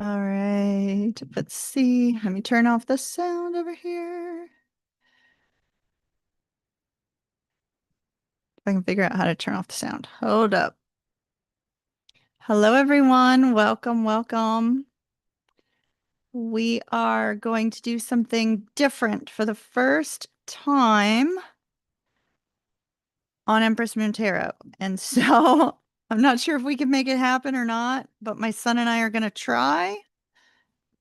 All right, let's see. Let me turn off the sound over here. If I can figure out how to turn off the sound. Hold up. Hello, everyone. Welcome, welcome. We are going to do something different for the first time on Empress Moon Tarot. And so I'm not sure if we can make it happen or not, but my son and I are going to try.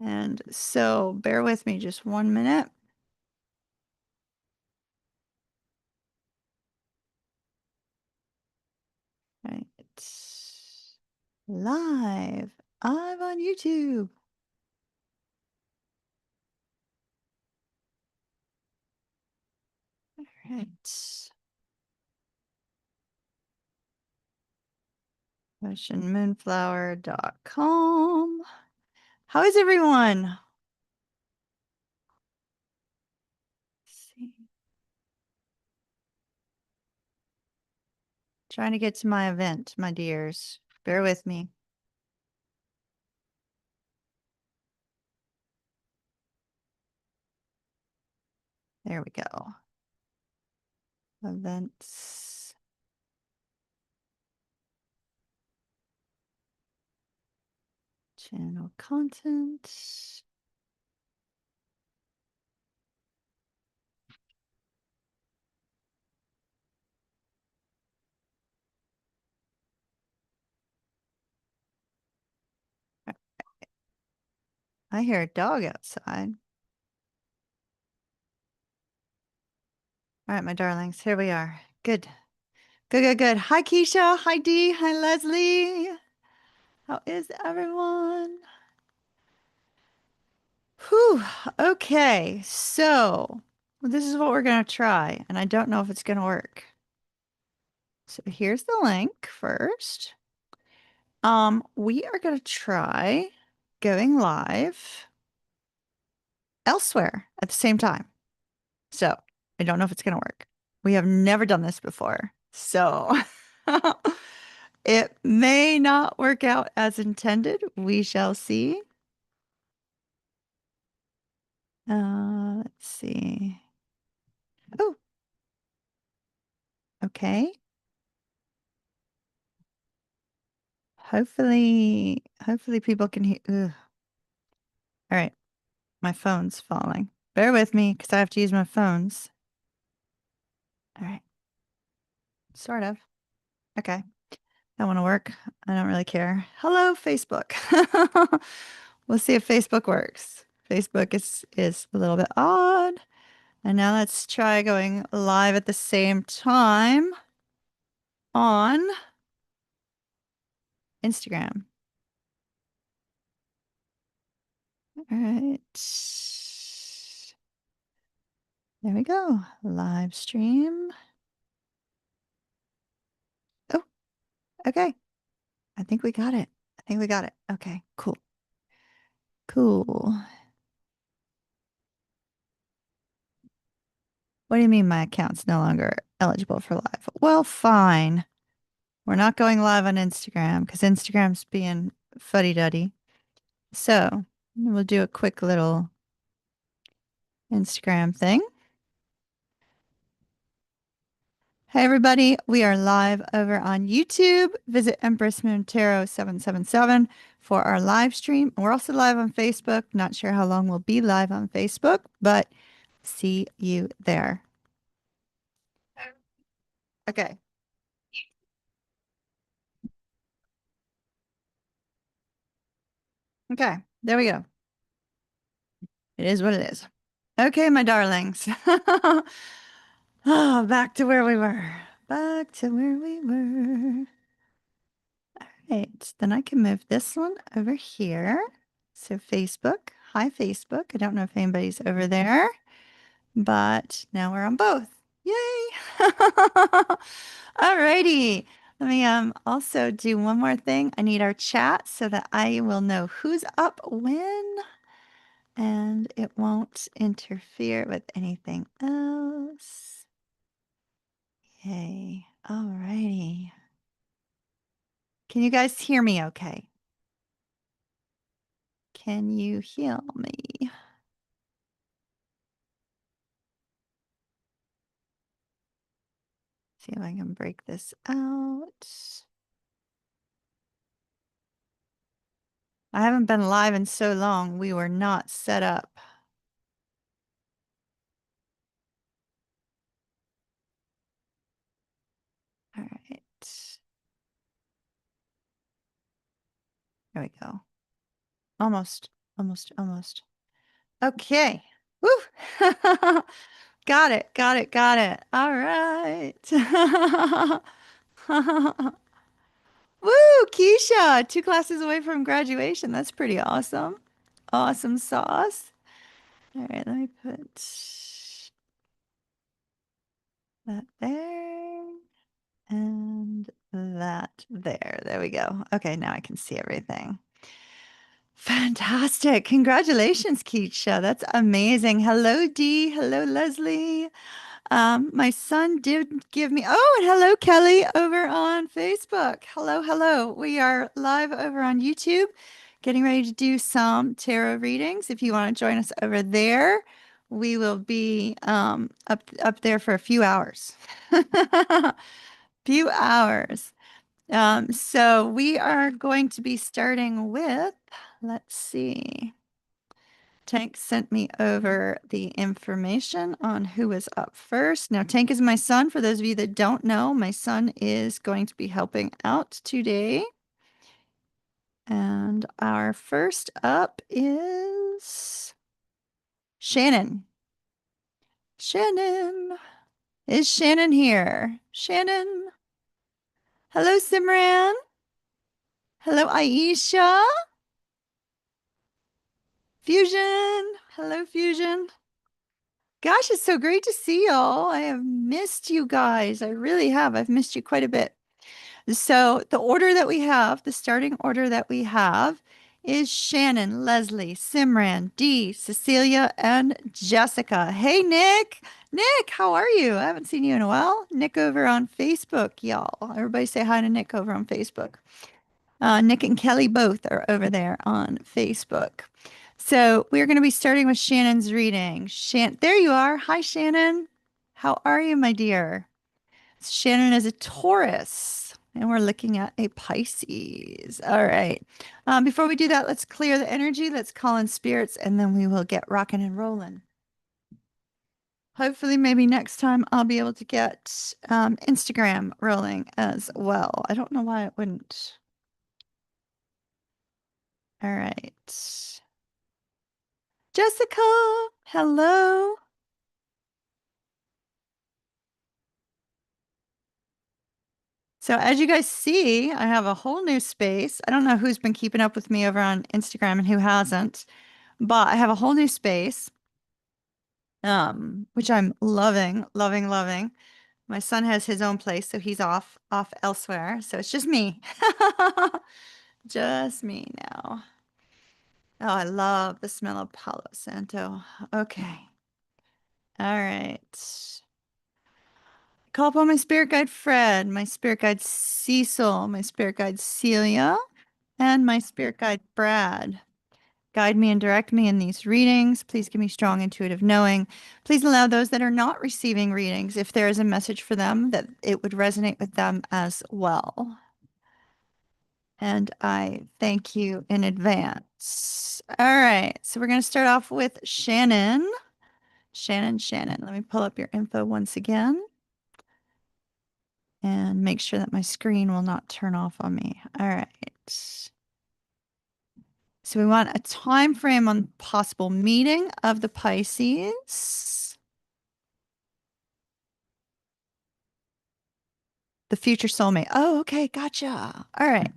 And so bear with me just 1 minute. Right. Live. I'm on YouTube. All right. OceanMoonflower.com. How is everyone? Let's see. Trying to get to my event, my dears. Bear with me. There we go. Events. Channel content. I hear a dog outside. All right, my darlings, here we are. Good. Good, good, good. Hi, Keisha. Hi, Dee. Hi, Leslie. How is everyone? Whew. Okay, so this is what we're going to try, and I don't know if it's going to work. So here's the link first. We are going to try going live elsewhere at the same time. So I don't know if it's going to work. We have never done this before. So it may not work out as intended. We shall see. Let's see. Oh, okay. Hopefully people can hear. Ugh. All right. My phone's falling. Bear with me because I have to use my phones. All right. Sort of. Okay. That want to work. I don't really care. Hello, Facebook. We'll see if Facebook works. Facebook is a little bit odd. And now let's try going live at the same time on Instagram. All right. There we go. Live stream. Oh, okay. I think we got it. I think we got it. Okay, cool. Cool. What do you mean my account's no longer eligible for live? Well, fine. We're not going live on Instagram because Instagram's being fuddy-duddy. So we'll do a quick little Instagram thing. Hey everybody, we are live over on YouTube. Visit Empress Moon Tarot 777 for our live stream. We're also live on Facebook. Not sure how long we'll be live on Facebook, but see you there. Okay. Okay, there we go. It is what it is. Okay, my darlings. Oh, back to where we were. Back to where we were. All right, then I can move this one over here. So Facebook. Hi, Facebook. I don't know if anybody's over there, but now we're on both. Yay! All righty. Let me also do one more thing. I need our chat so that I will know who's up when. And it won't interfere with anything else. Yay. All righty. Can you guys hear me okay? can you heal me? See if I can break this out. I haven't been live in so long. We were not set up. All right. There we go. Almost, almost, almost. Okay. Woo! Got it, got it, got it. All right. Woo, Keisha, 2 classes away from graduation. That's pretty awesome. Awesome sauce. All right, let me put that there and that there. There we go. Okay, now I can see everything. Fantastic. Congratulations, Keisha. That's amazing. Hello, Dee. Hello, Leslie. My son did give me, oh, and hello, Kelly, over on Facebook. Hello, hello. We are live over on YouTube, getting ready to do some tarot readings. If you want to join us over there, we will be up there for a few hours. Few hours. So we are going to be starting with, let's see. Tank sent me over the information on who is up first. Now, Tank is my son. For those of you that don't know, my son is going to be helping out today. And our first up is Shannon. Shannon. Is Shannon here? Shannon. Hello, Simran. Hello, Aisha. Fusion. Hello, Fusion. Gosh, it's so great to see y'all. I have missed you guys. I really have. I've missed you quite a bit. So the order that we have, the starting order that we have is Shannon, Leslie, Simran, Dee, Cecilia, and Jessica. Hey, Nick. Nick, how are you? I haven't seen you in a while. Nick over on Facebook, y'all. Everybody say hi to Nick over on Facebook. Nick and Kelly both are over there on Facebook. So we're going to be starting with Shannon's reading. There you are. Hi, Shannon. How are you, my dear? Shannon is a Taurus, and we're looking at a Pisces. All right. Before we do that, let's clear the energy. Let's call in spirits, and then we will get rocking and rolling. Hopefully, maybe next time I'll be able to get Instagram rolling as well. I don't know why it wouldn't. All right. Jessica, hello. So as you guys see, I have a whole new space. I don't know who's been keeping up with me over on Instagram and who hasn't, but I have a whole new space, which I'm loving, loving, loving. My son has his own place, so he's off elsewhere. So it's just me. Just me now. Oh, I love the smell of Palo Santo. Okay. All right. Call upon my spirit guide Fred, my spirit guide Cecil, my spirit guide Celia, and my spirit guide Brad. Guide me and direct me in these readings. Please give me strong intuitive knowing. Please allow those that are not receiving readings, if there is a message for them, that it would resonate with them as well. And I thank you in advance. All right, so we're going to start off with Shannon. Shannon. Let me pull up your info once again and make sure that my screen will not turn off on me. All right. So we want a time frame on possible meeting of the Pisces. The future soulmate. Oh, okay. Gotcha. All right.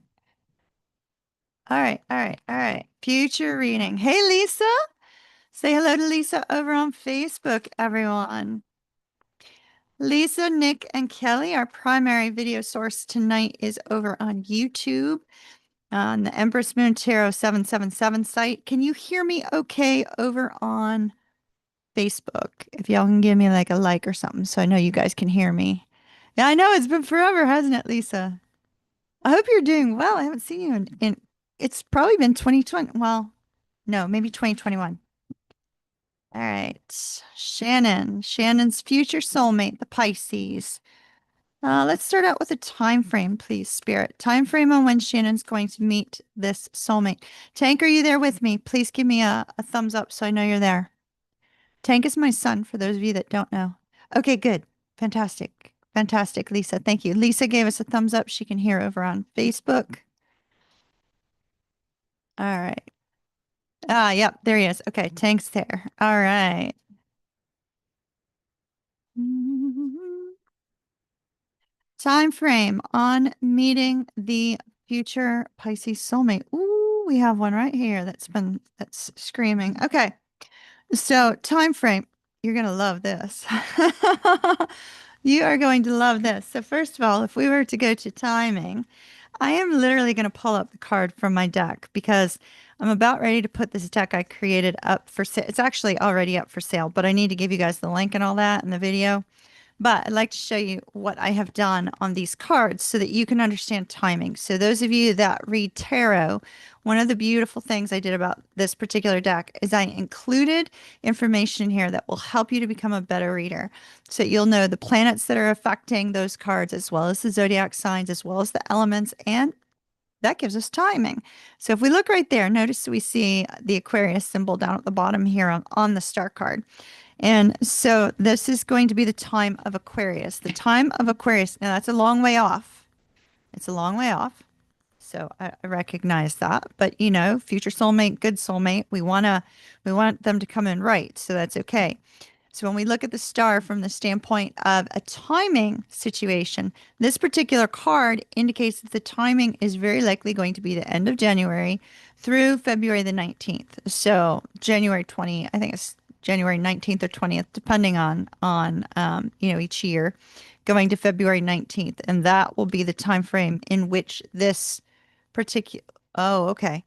All right. All right. All right. Future reading. Hey, Lisa. Say hello to Lisa over on Facebook, everyone. Lisa, Nick, and Kelly, our primary video source tonight is over on YouTube on the Empress Moon Tarot 777 site. Can you hear me okay over on Facebook? If y'all can give me like a like or something so I know you guys can hear me. Yeah, I know it's been forever, hasn't it, Lisa? I hope you're doing well. I haven't seen you in it's probably been 2020. Well, No, maybe 2021. All right. Shannon. Shannon's future soulmate, the Pisces. Let's start out with a time frame, please, Spirit. Time frame on when Shannon's going to meet this soulmate. Tank, are you there with me? Please give me a thumbs up so I know you're there. Tank is my son, for those of you that don't know. Okay, good. Fantastic. Fantastic, Lisa. Thank you. Lisa gave us a thumbs up. She can hear over on Facebook. All right. Yep, there he is. Okay, Tank's there. All right. Time frame on meeting the future Pisces soulmate. Ooh, we have one right here that's screaming. Okay. So time frame, you're going to love this. You are going to love this. So first of all, if we were to go to timing, I am literally going to pull up the card from my deck because I'm about ready to put this deck I created up for sale. It's actually already up for sale, but I need to give you guys the link and all that in the video. But I'd like to show you what I have done on these cards so that you can understand timing. So those of you that read tarot, one of the beautiful things I did about this particular deck is I included information in here that will help you to become a better reader. So you'll know the planets that are affecting those cards, as well as the zodiac signs, as well as the elements, and that gives us timing. So if we look right there, notice we see the Aquarius symbol down at the bottom here on the star card. And so this is going to be the time of Aquarius. The time of Aquarius. Now that's a long way off. It's a long way off. So I recognize that. But you know, future soulmate, good soulmate. We want them to come in right. So that's okay. So when we look at the star from the standpoint of a timing situation, this particular card indicates that the timing is very likely going to be the end of January through February the 19th. So January 20, I think it's January 19th or 20th, depending on each year, going to February 19th. And that will be the time frame in which this particular, oh, okay.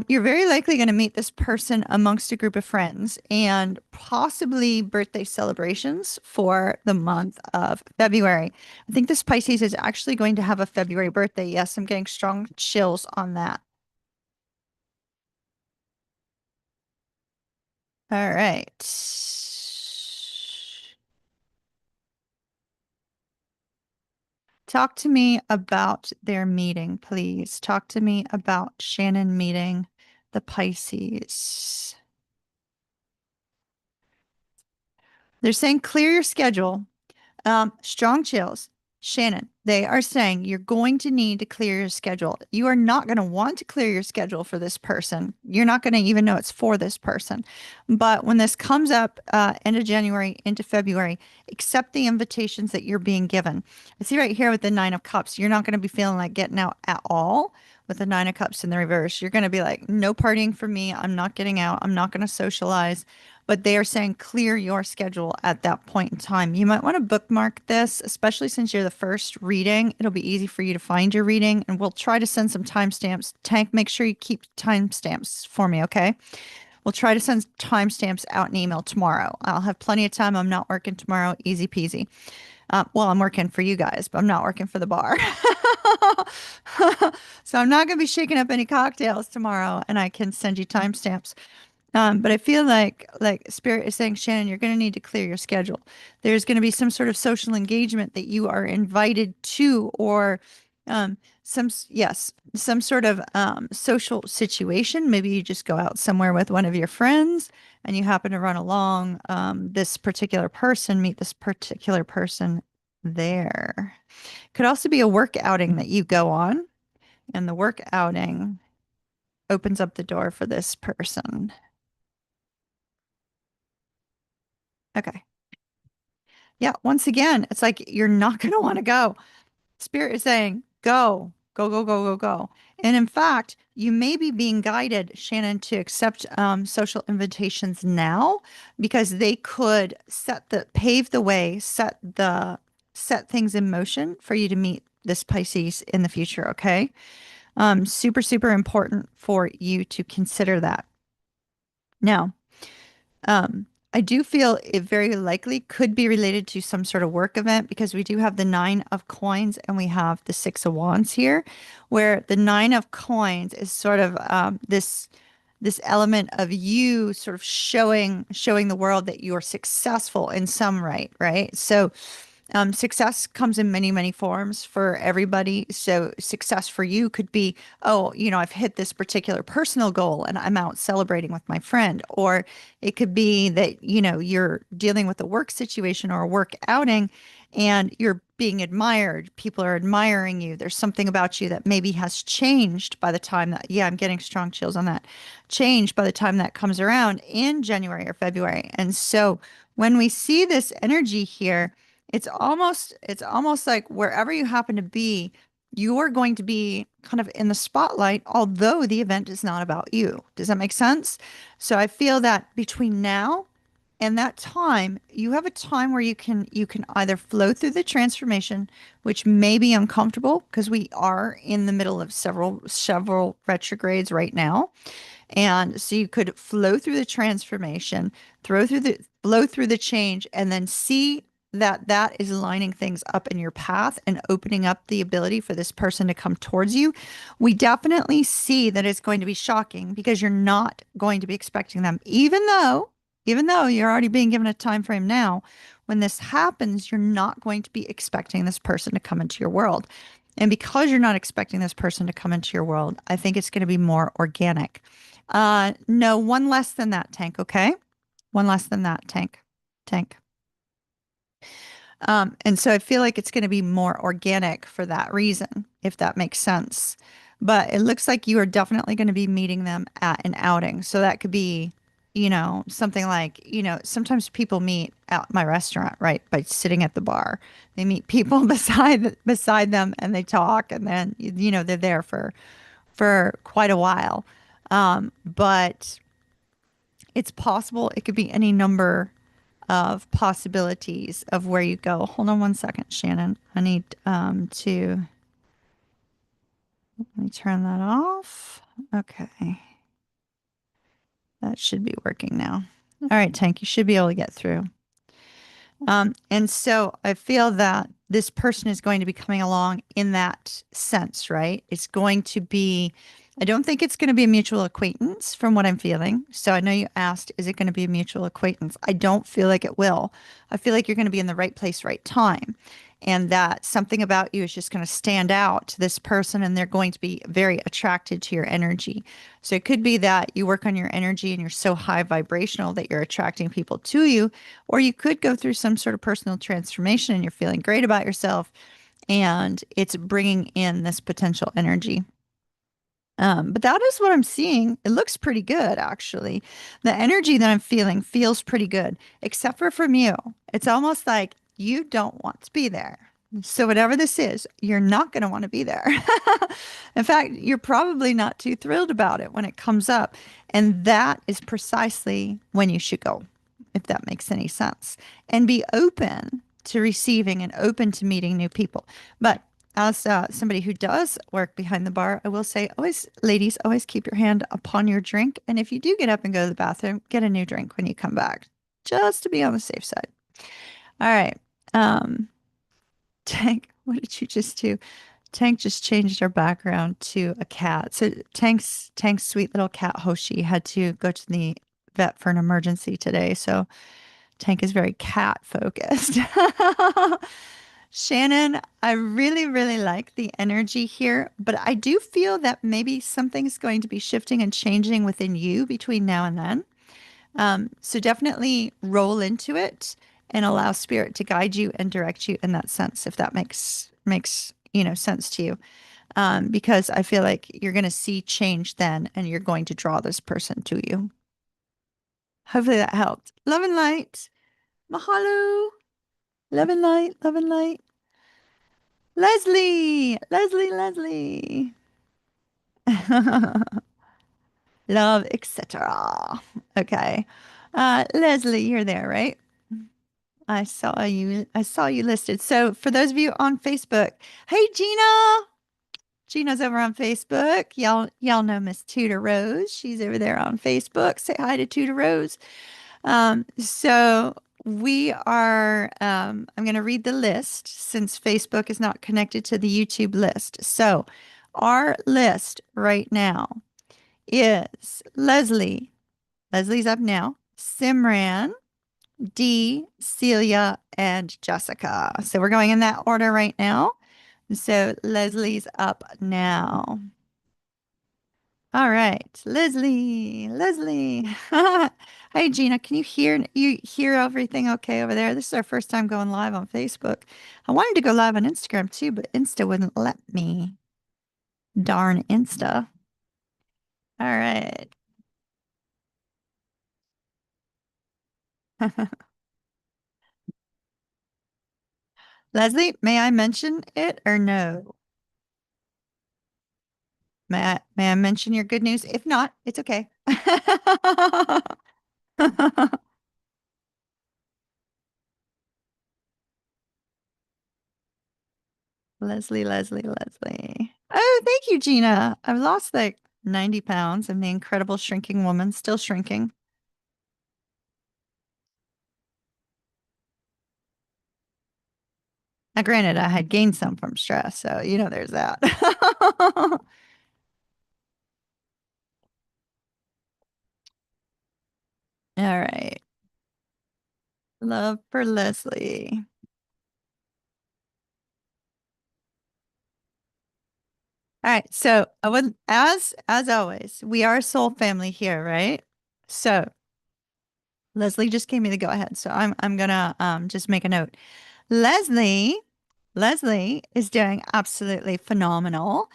You're very likely going to meet this person amongst a group of friends and possibly birthday celebrations for the month of February. I think this Pisces is actually going to have a February birthday. Yes, I'm getting strong chills on that. All right. Talk to me about their meeting, please. Talk to me about Shannon meeting the Pisces. They're saying clear your schedule. Strong chills. Shannon, they are saying you're going to need to clear your schedule. You are not going to want to clear your schedule for this person. You're not going to even know it's for this person. But when this comes up end of January into February, accept the invitations that you're being given. I see right here with the Nine of Cups, you're not going to be feeling like getting out at all with the Nine of Cups in the reverse. You're going to be like, no partying for me. I'm not getting out. I'm not going to socialize. But they are saying clear your schedule at that point in time. You might want to bookmark this, especially since you're the first reading. It'll be easy for you to find your reading, and we'll try to send some timestamps. Tank, make sure you keep timestamps for me, okay? We'll try to send timestamps out in email tomorrow. I'll have plenty of time. I'm not working tomorrow. Easy peasy. Well, I'm working for you guys, but I'm not working for the bar. So I'm not going to be shaking up any cocktails tomorrow, and I can send you timestamps. But I feel like Spirit is saying, Shannon, you're going to need to clear your schedule. There's going to be some sort of social engagement that you are invited to, or some sort of social situation. Maybe you just go out somewhere with one of your friends and you happen to run along this particular person, meet this particular person there. Could also be a work outing that you go on, and the work outing opens up the door for this person. Okay. Yeah. Once again, it's like you're not going to want to go. Spirit is saying, go, go, go, go, go, go. And in fact, you may be being guided, Shannon, to accept social invitations now because they could pave the way, set things in motion for you to meet this Pisces in the future. Okay. Super, super important for you to consider that. Now, I do feel it very likely could be related to some sort of work event because we do have the Nine of Coins and we have the Six of Wands here, where the Nine of Coins is sort of this this element of you sort of showing the world that you're successful in some right? So success comes in many, many forms for everybody. So success for you could be, oh, I've hit this particular personal goal and I'm out celebrating with my friend. Or it could be that, you're dealing with a work situation or a work outing and you're being admired. People are admiring you. There's something about you that maybe has changed by the time that, yeah, I'm getting strong chills on that, changed by the time that comes around in January or February. And so when we see this energy here, it's almost like wherever you happen to be, you're going to be kind of in the spotlight, although the event is not about you. Does that make sense? So I feel that between now and that time, you have a time where you can either flow through the transformation, which may be uncomfortable because we are in the middle of several retrogrades right now. And so you could flow through the transformation, flow through the change, and then see that that is lining things up in your path and opening up the ability for this person to come towards you. We definitely see that it's going to be shocking because you're not going to be expecting them, even though you're already being given a time frame now. When this happens, you're not going to be expecting this person to come into your world. And because you're not expecting this person to come into your world, I think it's going to be more organic. No, one less than that, Tank, okay? One less than that, Tank. And so I feel like it's going to be more organic for that reason, if that makes sense. But it looks like you are definitely going to be meeting them at an outing. So that could be, something like, sometimes people meet at my restaurant, right? By sitting at the bar. They meet people beside them and they talk and then, they're there for quite a while. But it's possible it could be any number of possibilities of where you go. Hold on one second, Shannon. I need to let me turn that off. Okay. That should be working now. All right, Tank, you should be able to get through. And so I feel that this person is going to be coming along in that sense, right? It's going to be, I don't think it's going to be a mutual acquaintance from what I'm feeling. So I know you asked, is it going to be a mutual acquaintance? I don't feel like it will. I feel like you're going to be in the right place, right time. And that something about you is just going to stand out to this person and they're going to be very attracted to your energy. So it could be that you work on your energy and you're so high vibrational that you're attracting people to you, or you could go through some sort of personal transformation and you're feeling great about yourself and it's bringing in this potential energy. But that is what I'm seeing. It looks pretty good, actually. The energy that I'm feeling feels pretty good, except for from you. It's almost like you don't want to be there. So, whatever this is, you're not going to want to be there. In fact, you're probably not too thrilled about it when it comes up. And that is precisely when you should go, if that makes any sense, and be open to receiving and open to meeting new people. But as somebody who does work behind the bar, I will say, always, ladies, always keep your hand upon your drink. And if you do get up and go to the bathroom, get a new drink when you come back, just to be on the safe side. All right. Um, Tank, what did you just do? Tank just changed our background to a cat. So Tank's sweet little cat Hoshi had to go to the vet for an emergency today. So Tank is very cat focused. Shannon, I really, really like the energy here, but I do feel that maybe something's going to be shifting and changing within you between now and then. So definitely roll into it and allow spirit to guide you and direct you in that sense, if that makes sense to you. Because I feel like you're going to see change then, and you're going to draw this person to you. Hopefully that helped. Love and light. Mahalo. Love and light. Love and light. Leslie. Love, etc. Okay. Leslie, you're there, right? I saw you listed. So for those of you on Facebook, hey Gina. Gina's over on Facebook. Y'all know Miss Tudor Rose. She's over there on Facebook. Say hi to Tudor Rose. So we are, I'm going to read the list since Facebook is not connected to the YouTube list. So our list right now is Leslie. Leslie's up now. Simran, Dee, Celia, and Jessica. So we're going in that order right now. So Leslie's up now. All right, Leslie, Leslie. Hey Gina, can you hear everything okay over there? This is our first time going live on Facebook. I wanted to go live on Instagram too, but Insta wouldn't let me. Darn Insta. All right. Leslie, may I mention it or no? May I mention your good news? If not, it's okay. Leslie, Leslie, Leslie. Oh, thank you, Gina. I've lost like 90 pounds. I'm the incredible shrinking woman, still shrinking. Now, granted, I had gained some from stress, so there's that. All right. Love for Leslie. All right. So I would, as always, we are a soul family here, right? So Leslie just gave me the go ahead. So I'm gonna just make a note. Leslie, Leslie is doing absolutely phenomenal.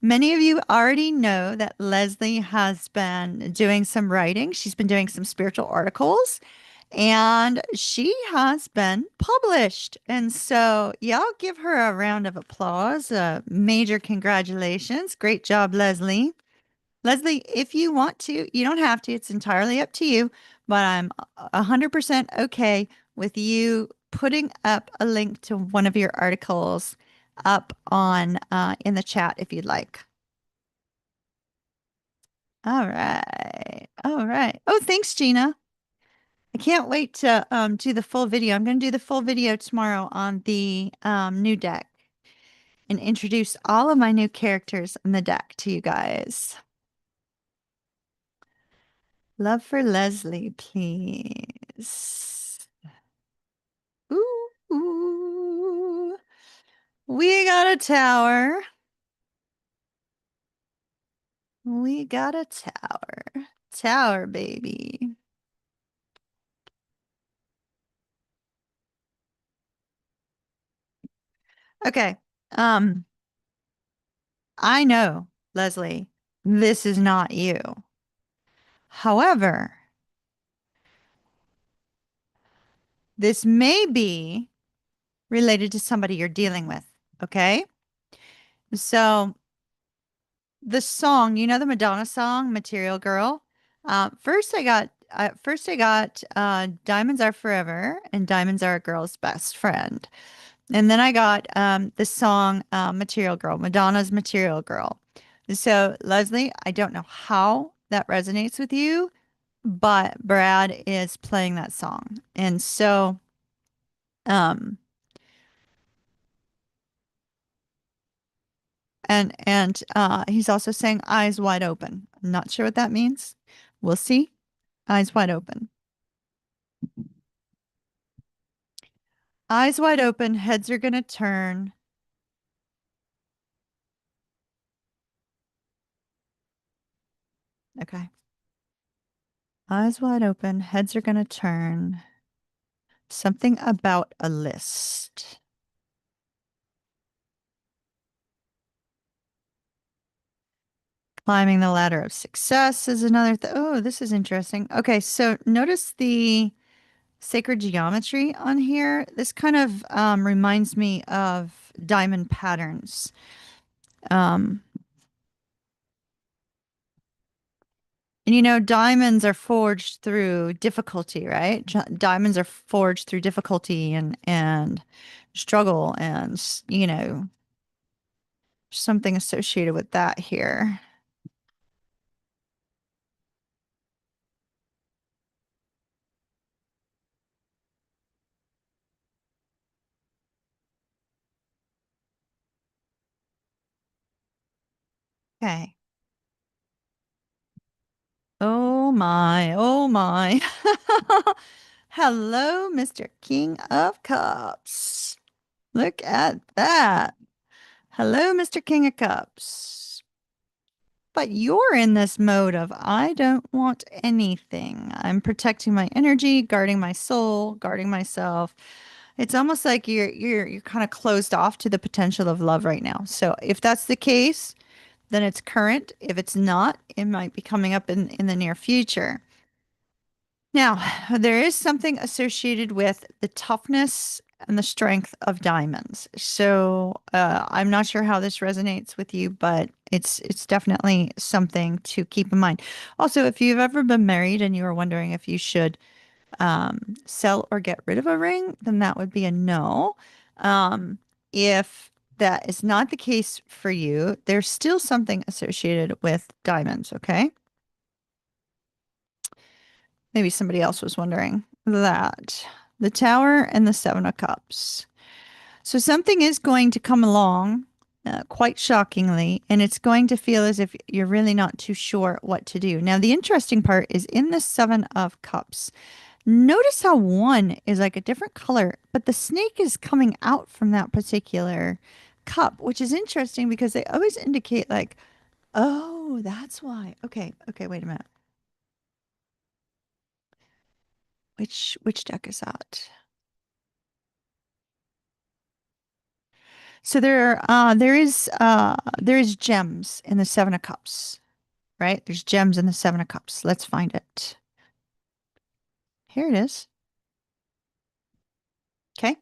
Many of you already know that Leslie has been doing some writing. She's been doing some spiritual articles and she has been published. And so, y'all give her a round of applause. Major congratulations. Great job, Leslie. Leslie, if you want to, you don't have to. It's entirely up to you, but I'm 100% okay with you putting up a link to one of your articles up on in the chat if you'd like. All right. All right. Oh, thanks, Gina. I can't wait to do the full video. I'm going to do the full video tomorrow on the new deck and introduce all of my new characters in the deck to you guys. Love for Leslie, please. Ooh, ooh. We got a tower. We got a tower. Tower, baby. Okay. Um, I know, Leslie, this is not you. However, this may be related to somebody you're dealing with. Okay. So the song, the Madonna song, Material Girl. First I got Diamonds Are Forever and Diamonds Are a Girl's Best Friend. And then I got the song Material Girl, Madonna's Material Girl. So Leslie, I don't know how that resonates with you, but Brad is playing that song. And so um and he's also saying eyes wide open. I'm not sure what that means. We'll see. Eyes wide open. Eyes wide open, heads are going to turn. Okay. Eyes wide open, heads are going to turn. Something about a list. Climbing the ladder of success is another oh, this is interesting. Okay, so notice the sacred geometry on here. This kind of reminds me of diamond patterns. Um, and diamonds are forged through difficulty, right? Diamonds are forged through difficulty and struggle and, something associated with that here. Okay. Oh my, oh my. Hello, Mr. King of Cups. Look at that. Hello, Mr. King of Cups. But you're in this mode of I don't want anything. I'm protecting my energy, guarding my soul, guarding myself. It's almost like you're kind of closed off to the potential of love right now. So if that's the case, then it's current. If it's not, it might be coming up in the near future. Now, there is something associated with the toughness and the strength of diamonds. So I'm not sure how this resonates with you, but it's definitely something to keep in mind. Also, if you've ever been married and you were wondering if you should sell or get rid of a ring, then that would be a no. If that is not the case for you, there's still something associated with diamonds, okay? Maybe somebody else was wondering that. The Tower and the Seven of Cups. So something is going to come along, quite shockingly, and it's going to feel as if you're really not too sure what to do. Now, the interesting part is in the Seven of Cups. Notice how one is like a different color, but the snake is coming out from that particular cup, which is interesting because they always indicate like, oh, that's why. Okay, okay, wait a minute. Which deck is that? So there is gems in the Seven of Cups, right? There's gems in the Seven of Cups. Let's find it. Here it is. Okay.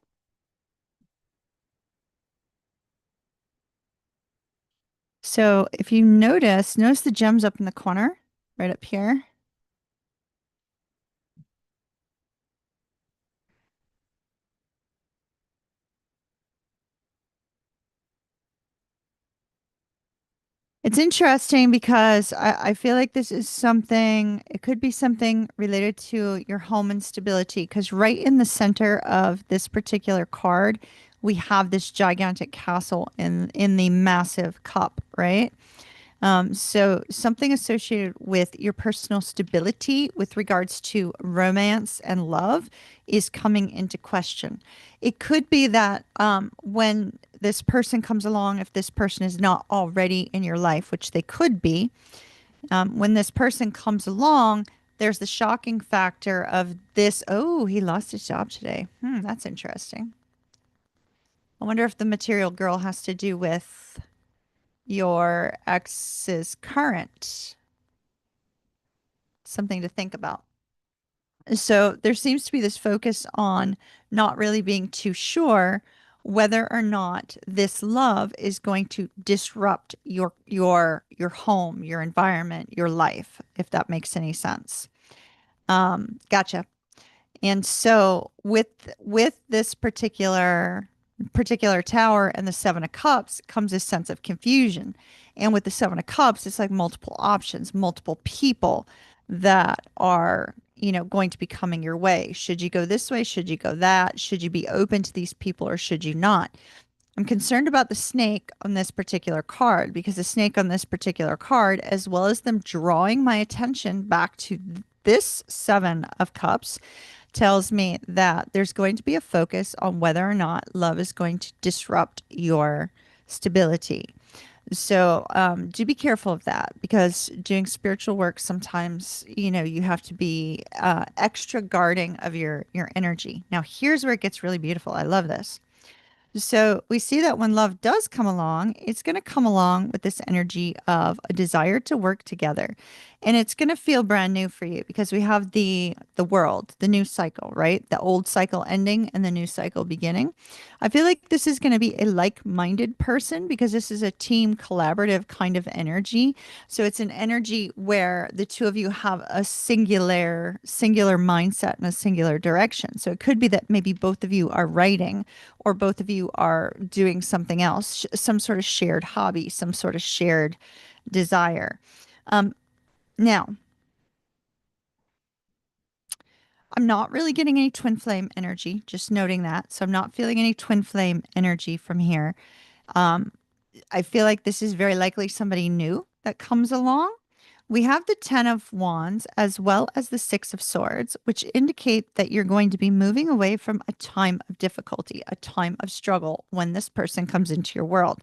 So if you notice the gems up in the corner, right up here. It's interesting because I feel like this is something, it could be something related to your home instability. Because right in the center of this particular card, we have this gigantic castle in the massive cup, right? So something associated with your personal stability with regards to romance and love is coming into question. It could be that when this person comes along, if this person is not already in your life, which they could be, when this person comes along, there's the shocking factor of this. Oh, he lost his job today. That's interesting. I wonder if the material girl has to do with your ex's current. Something to think about. So there seems to be this focus on not really being too sure whether or not this love is going to disrupt your home, your environment, your life, if that makes any sense. Gotcha. And so with this particular tower and the Seven of Cups comes this sense of confusion. And with the Seven of Cups, it's like multiple options, multiple people that are, going to be coming your way. Should you go this way? Should you go that? Should you be open to these people or should you not? I'm concerned about the snake on this particular card because the snake on this particular card, as well as them drawing my attention back to this Seven of Cups, tells me that there's going to be a focus on whether or not love is going to disrupt your stability. So do be careful of that because doing spiritual work sometimes, you have to be extra guarding of your energy. Now, here's where it gets really beautiful. I love this. So we see that when love does come along, it's going to come along with this energy of a desire to work together. And it's going to feel brand new for you because we have the world, the new cycle, right? The old cycle ending and the new cycle beginning. I feel like this is going to be a like-minded person because this is a team collaborative kind of energy. So it's an energy where the two of you have a singular mindset and a singular direction. So it could be that maybe both of you are writing or both of you are doing something else, some sort of shared hobby, some sort of shared desire. Now, I'm not really getting any twin flame energy, just noting that. So I'm not feeling any twin flame energy from here. Um, I feel like this is very likely somebody new that comes along. We have the Ten of Wands as well as the Six of Swords, which indicate that you're going to be moving away from a time of difficulty, a time of struggle when this person comes into your world.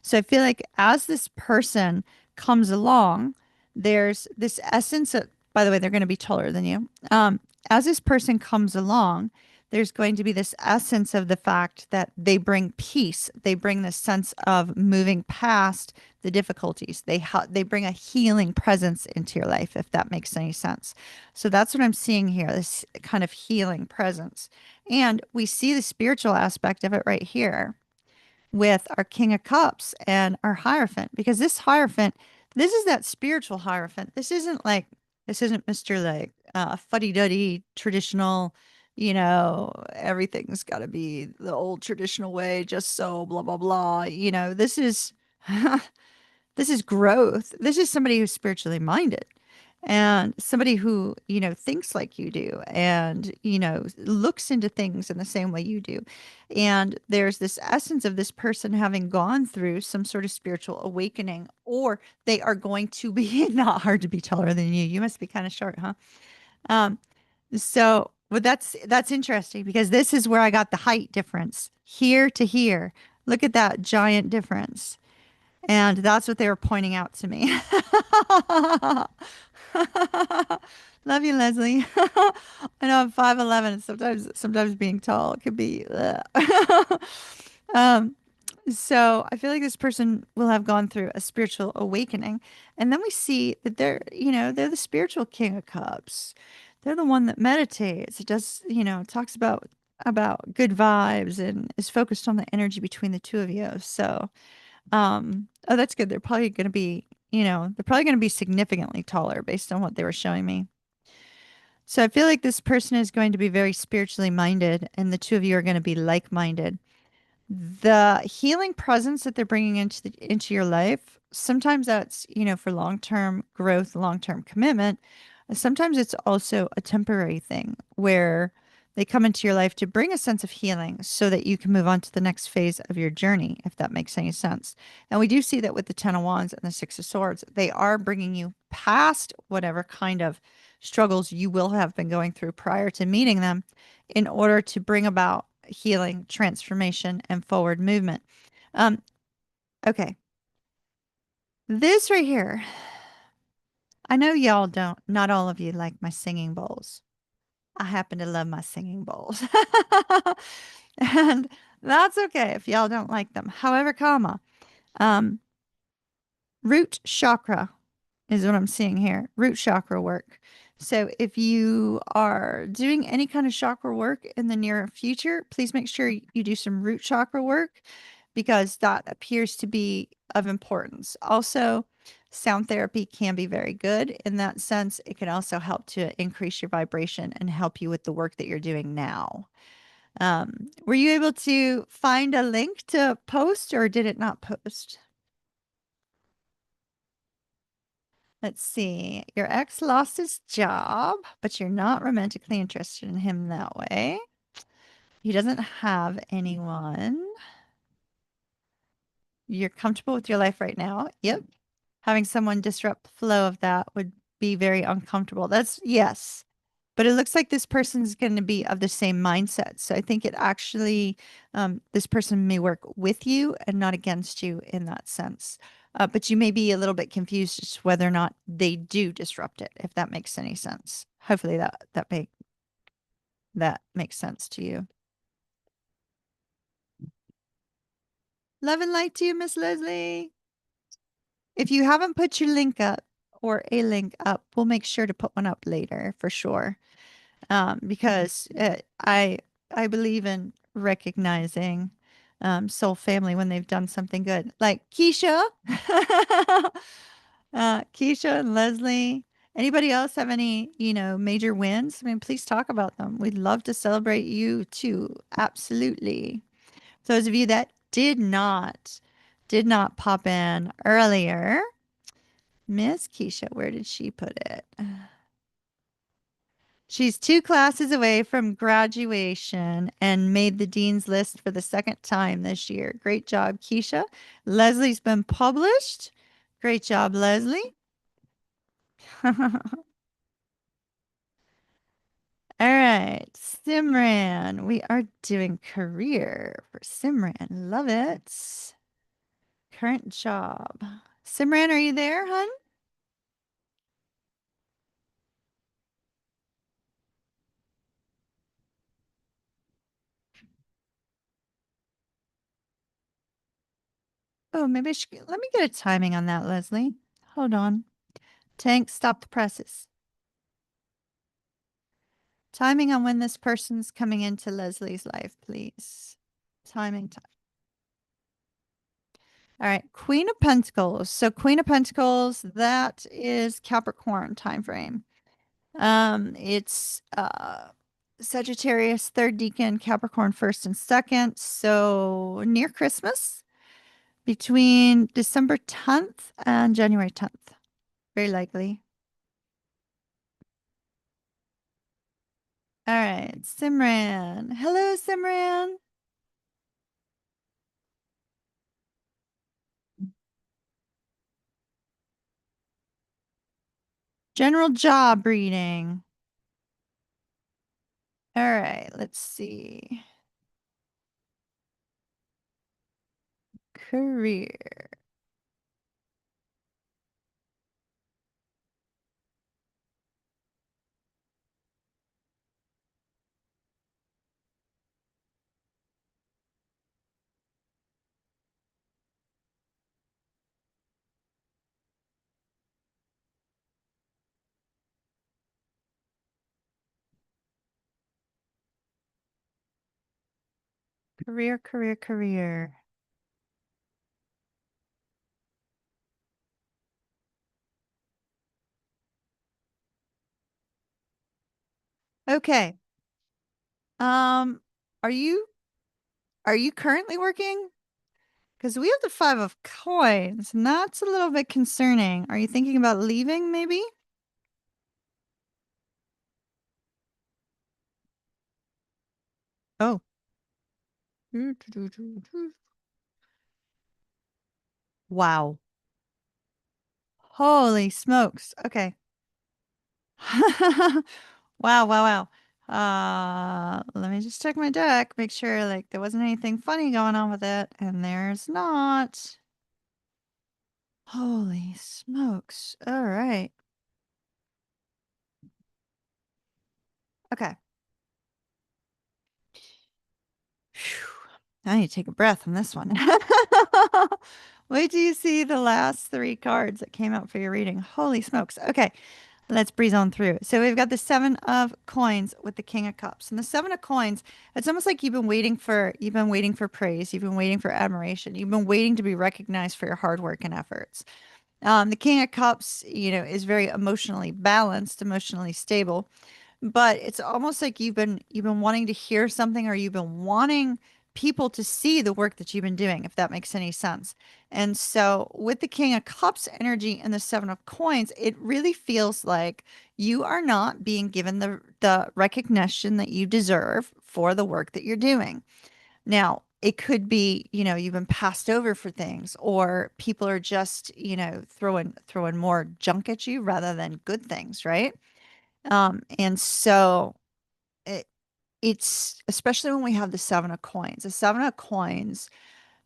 So I feel like as this person comes along, there's this essence of, by the way, they're going to be taller than you. As this person comes along, there's going to be this essence of the fact that they bring peace. They bring this sense of moving past the difficulties. They bring a healing presence into your life, if that makes any sense. So that's what I'm seeing here, this kind of healing presence. And we see the spiritual aspect of it right here with our King of Cups and our Hierophant, because this Hierophant, this is that spiritual Hierophant. This isn't Mr. like fuddy-duddy traditional, everything's got to be the old traditional way, just so blah, blah, blah. This is this is growth. This is somebody who's spiritually minded and somebody who, thinks like you do and, looks into things in the same way you do. And there's this essence of this person having gone through some sort of spiritual awakening, or they are going to be not hard to be taller than you. You must be kind of short, huh? Um, but that's interesting because this is where I got the height difference here to here. Look at that giant difference. And that's what they were pointing out to me. Love you, Leslie. I know I'm 5'11", and sometimes being tall can be. um, so I feel like this person will have gone through a spiritual awakening, and then we see that they're the spiritual King of Cups. They're the one that meditates. It does, talks about good vibes and is focused on the energy between the two of you. So. Oh, that's good. They're probably going to be significantly taller based on what they were showing me. So I feel like this person is going to be very spiritually minded, and the two of you are going to be like-minded. The healing presence that they're bringing into your life, sometimes that's, for long-term growth, long-term commitment. Sometimes it's also a temporary thing where they come into your life to bring a sense of healing so that you can move on to the next phase of your journey, if that makes any sense. And we do see that with the Ten of Wands and the Six of Swords, they are bringing you past whatever kind of struggles you will have been going through prior to meeting them in order to bring about healing, transformation, and forward movement. Um, okay. This right here, I know y'all don't, not all of you like my singing bowls. I happen to love my singing bowls. And that's okay if y'all don't like them. However, um, root chakra is what I'm seeing here. Root chakra work. So if you are doing any kind of chakra work in the near future, please make sure you do some root chakra work because that appears to be of importance. Also, sound therapy can be very good in that sense. It can also help to increase your vibration and help you with the work that you're doing now. Were you able to find a link to post or did it not post? Let's see. Your ex lost his job, but you're not romantically interested in him that way. He doesn't have anyone. You're comfortable with your life right now. Yep. Having someone disrupt the flow of that would be very uncomfortable. That's yes. But it looks like this person's going to be of the same mindset. So I think it actually, this person may work with you and not against you in that sense. But you may be a little bit confused as to whether or not they do disrupt it, if that makes any sense. Hopefully that makes sense to you. Love and light to you, Miss Leslie. If you haven't put your link up or a link up, we'll make sure to put one up later for sure. Because I believe in recognizing soul family when they've done something good. Like Keisha, Keisha and Leslie. Anybody else have any, major wins? I mean, please talk about them. We'd love to celebrate you too. Absolutely. Those of you that did not pop in earlier, Miss Keisha, where did she put it? She's 2 classes away from graduation and made the dean's list for the second time this year. Great job, Keisha. Leslie's been published. Great job, Leslie. All right, Simran. We are doing career for Simran. Love it. Current job. Simran, are you there, hun? Oh, maybe I should, let me get a timing on that, Leslie. Hold on. Tank, stop the presses. Timing on when this person's coming into Leslie's life, please. Timing. All right, Queen of Pentacles. So Queen of Pentacles, that is Capricorn time frame. It's Sagittarius, third decan, Capricorn first and second. So near Christmas, between December 10th and January 10th. Very likely. All right, Simran. Hello, Simran. General job reading. All right, let's see. Career. Career, career, career. Okay. Um, are you are you currently working? Because we have the five of coins, and that's a little bit concerning. Are you thinking about leaving, maybe? Oh. Wow. Holy smokes. Okay. Wow, wow, wow. Let me just check my deck, make sure like there wasn't anything funny going on with it, and there's not. Holy smokes. All right. Okay. Phew. I need to take a breath on this one. Wait till you see the last three cards that came out for your reading. Holy smokes. Okay, let's breeze on through. So we've got the Seven of Coins with the King of Cups. And the Seven of Coins, it's almost like you've been waiting for praise, you've been waiting for admiration, you've been waiting to be recognized for your hard work and efforts. The King of Cups, is very emotionally balanced, emotionally stable, but it's almost like you've been wanting to hear something, or you've been wanting people to see the work that you've been doing, if that makes any sense. And so with the King of Cups energy and the Seven of Coins, it really feels like you are not being given the recognition that you deserve for the work that you're doing. Now, it could be, you've been passed over for things, or people are just, throwing more junk at you rather than good things, right? And so it, it's especially when we have the Seven of Coins. The Seven of Coins,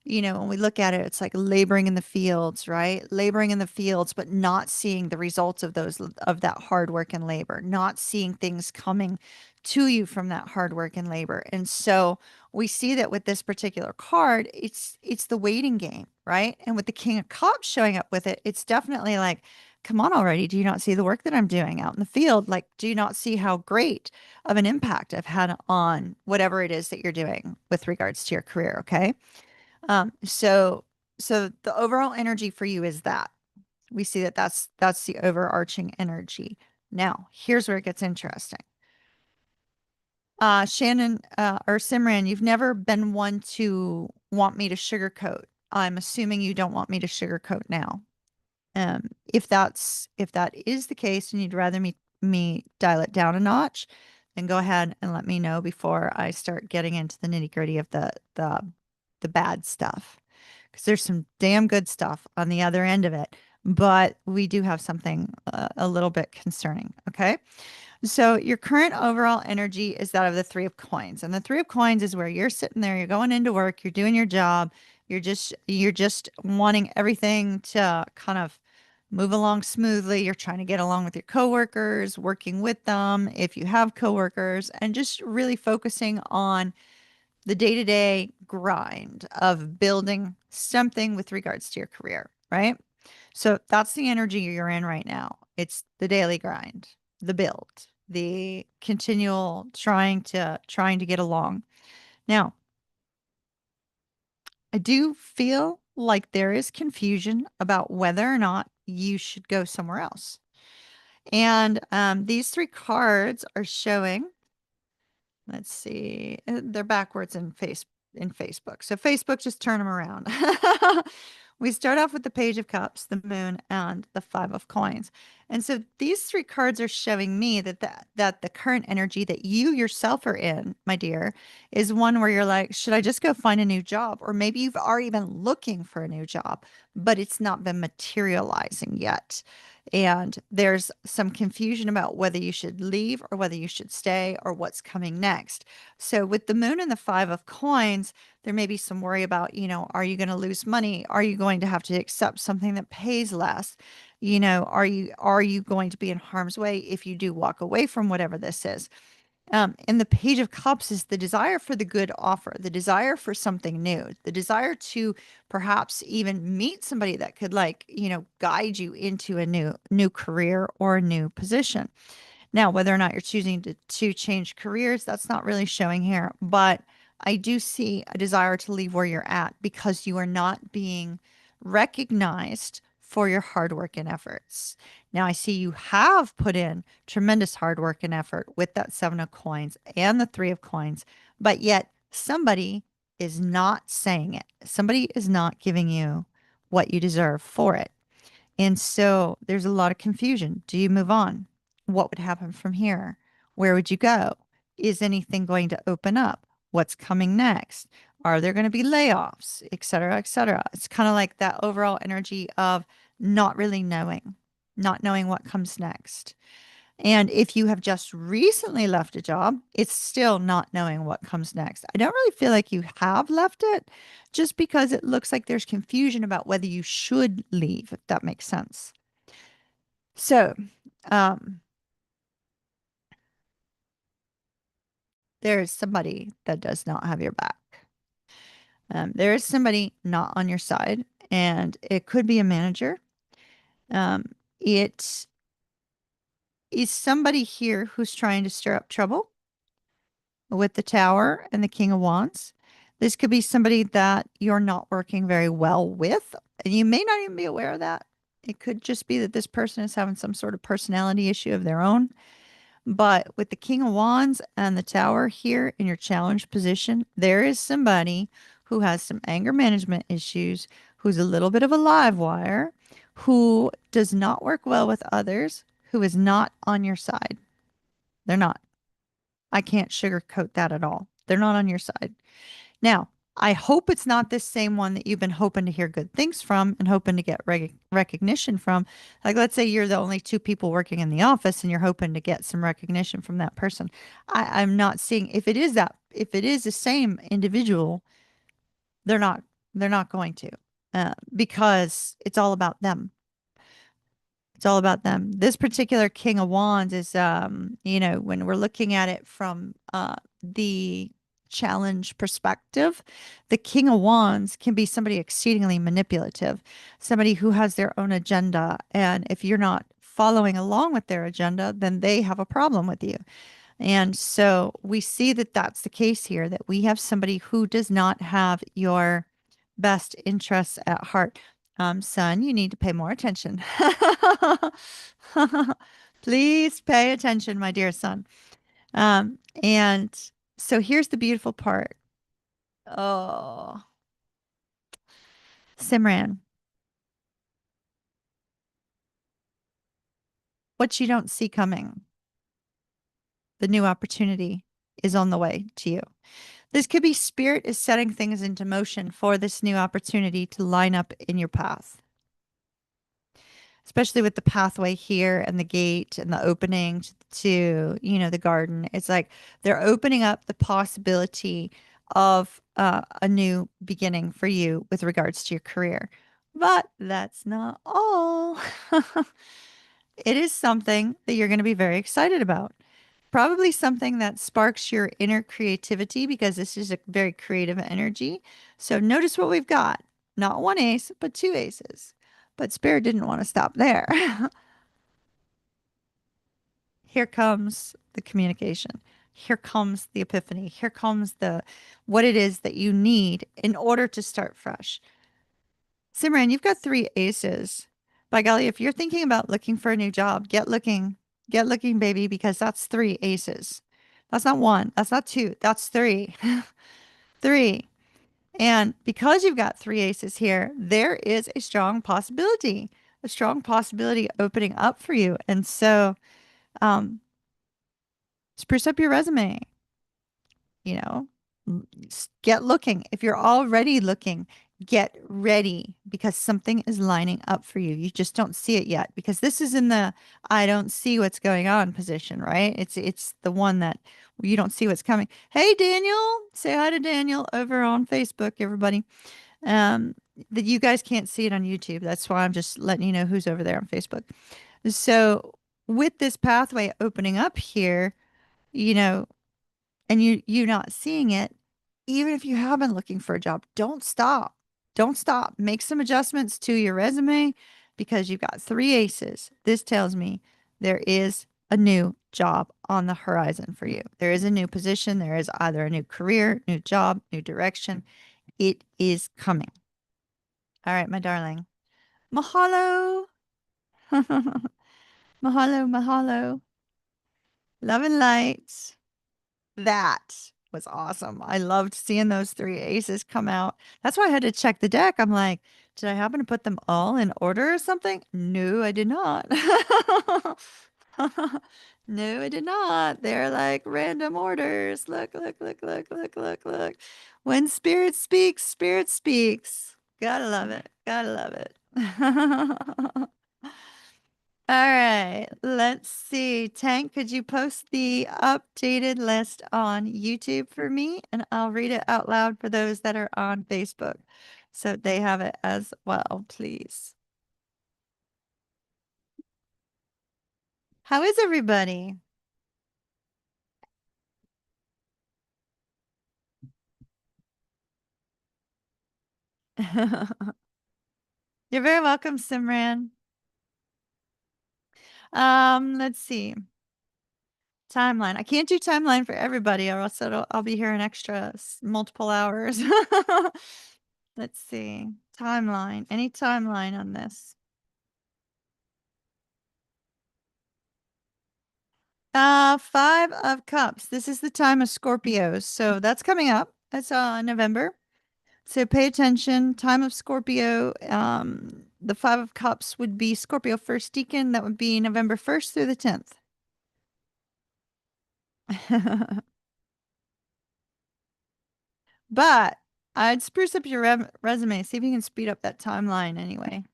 when we look at it, it's like laboring in the fields, right? Laboring in the fields, but not seeing the results of that hard work and labor, not seeing things coming to you from that hard work and labor. And so we see that with this particular card, it's the waiting game, right? And with the King of Cups showing up with it, it's definitely like, come on already. Do you not see the work that I'm doing out in the field? Like, do you not see how great of an impact I've had on whatever it is that you're doing with regards to your career? Okay. So the overall energy for you is that we see that that's the overarching energy. Now, here's where it gets interesting. Shannon, or Simran, you've never been one to want me to sugarcoat. I'm assuming you don't want me to sugarcoat now. If that is the case and you'd rather me dial it down a notch, then go ahead and let me know before I start getting into the nitty-gritty of the bad stuff. Because there's some damn good stuff on the other end of it. but we do have something a little bit concerning. Okay. So your current overall energy is that of the Three of Coins. And the Three of Coins is where you're sitting there, you're going into work, you're doing your job, you're just wanting everything to kind of move along smoothly. You're trying to get along with your coworkers, working with them if you have coworkers, and just really focusing on the day-to-day grind of building something with regards to your career, right? So that's the energy you're in right now. It's the daily grind, the build, the continual trying to get along. Now, I do feel like there is confusion about whether or not you should go somewhere else. And these three cards are showing, let's see, they're backwards in Facebook. So Facebook, just turn them around. We start off with the Page of Cups, the Moon, and the Five of Coins. And so these three cards are showing me that the current energy that you yourself are in, my dear, is one where you're like, should I just go find a new job? Or maybe you've already been looking for a new job, but it's not been materializing yet. And there's some confusion about whether you should leave or whether you should stay or what's coming next. So with the Moon and the Five of Coins, there may be some worry about, are you going to lose money? Are you going to have to accept something that pays less? Are you going to be in harm's way if you do walk away from whatever this is? And the Page of Cups is the desire for the good offer, the desire for something new, the desire to perhaps even meet somebody that could, like, guide you into a new career or a new position. Now, whether or not you're choosing to change careers, that's not really showing here, but I do see a desire to leave where you're at because you are not being recognized for your hard work and efforts. Now, I see you have put in tremendous hard work and effort with that Seven of Coins and the Three of Coins, but yet somebody is not saying it. Somebody is not giving you what you deserve for it. And so there's a lot of confusion. Do you move on? What would happen from here? Where would you go? Is anything going to open up? What's coming next? Are there going to be layoffs, et cetera, et cetera? It's kind of like that overall energy of not really knowing, not knowing what comes next. And if you have just recently left a job, it's still not knowing what comes next. I don't really feel like you have left it just because it looks like there's confusion about whether you should leave, if that makes sense. So, um, there is somebody that does not have your back. There is somebody not on your side, and it could be a manager. It is somebody here who's trying to stir up trouble with the Tower and the King of Wands. This could be somebody that you're not working very well with, and you may not even be aware of that. It could just be that this person is having some sort of personality issue of their own. But with the King of Wands and the Tower here in your challenged position, there is somebody who has some anger management issues, who's a little bit of a live wire, who does not work well with others, who is not on your side. They're not. I can't sugarcoat that at all. They're not on your side. Now, I hope it's not this same one that you've been hoping to hear good things from and hoping to get recognition from. Like, let's say you're the only two people working in the office and you're hoping to get some recognition from that person. I'm not seeing if it is the same individual, they're not going to, because it's all about them. It's all about them. This particular King of Wands is, when we're looking at it from the challenge perspective, the King of Wands can be somebody exceedingly manipulative, somebody who has their own agenda. And if you're not following along with their agenda, then they have a problem with you. And so we see that that's the case here, that we have somebody who does not have your best interests at heart. Son, you need to pay more attention. Please pay attention, my dear son. And so here's the beautiful part. Oh, Simran, what you don't see coming, the new opportunity is on the way to you. This could be spirit is setting things into motion for this new opportunity to line up in your path. especially with the pathway here and the gate and the opening to, the garden. It's like they're opening up the possibility of a new beginning for you with regards to your career. But that's not all. It is something that you're going to be very excited about. Probably something that sparks your inner creativity because this is a very creative energy. So notice what we've got. Not one ace, but two aces. But Spirit didn't want to stop there. Here comes the communication. Here comes the epiphany. Here comes the what it is that you need in order to start fresh. Simran, you've got three aces. By golly, if you're thinking about looking for a new job, get looking. Get looking, baby, because that's three aces. That's not one. That's not two. That's three. Three. And because you've got three aces here, there is a strong possibility opening up for you. And so, um, spruce up your resume, you know, get looking. If you're already looking, get ready because something is lining up for you. You just don't see it yet because this is in the I don't see what's going on position, right? It's the one that you don't see what's coming. Hey Daniel, say hi to Daniel over on Facebook, everybody. Um that you guys can't see it on YouTube. That's why I'm just letting you know who's over there on Facebook. So with this pathway opening up here, you know, and you not seeing it, even if you have been looking for a job, don't stop. Don't stop. Make some adjustments to your resume because you've got three aces. This tells me there is a new job on the horizon for you. There is a new position. There is either a new career, new job, new direction. It is coming. All right, my darling. Mahalo. Mahalo, mahalo. Love and light. That was awesome. I loved seeing those three aces come out. That's why I had to check the deck. I'm like, did I happen to put them all in order or something? No, I did not. No, I did not. They're like random orders. Look, look, look, look, look, look, look. When spirit speaks, spirit speaks. Gotta love it. Gotta love it. All right, let's see. Tank, could you post the updated list on YouTube for me? And I'll read it out loud for those that are on Facebook. So they have it as well, please. How is everybody? You're very welcome, Simran. Let's see. Timeline. I can't do timeline for everybody, or else I'll be here an extra multiple hours. Let's see. Timeline. Any timeline on this? Five of Cups. This is the time of Scorpios. So that's coming up. That's November. So pay attention. Time of Scorpio. The Five of Cups would be Scorpio first deacon. That would be November 1st through the 10th. But I'd spruce up your resume. See if you can speed up that timeline anyway.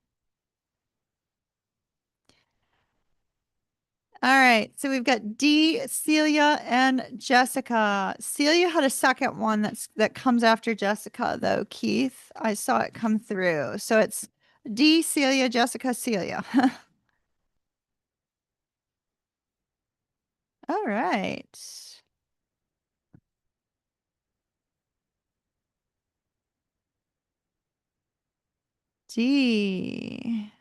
All right, so we've got D, Celia, and Jessica. Celia had a second one that comes after Jessica, though, Keith. I saw it come through. So it's D, Celia, Jessica, Celia. All right. D.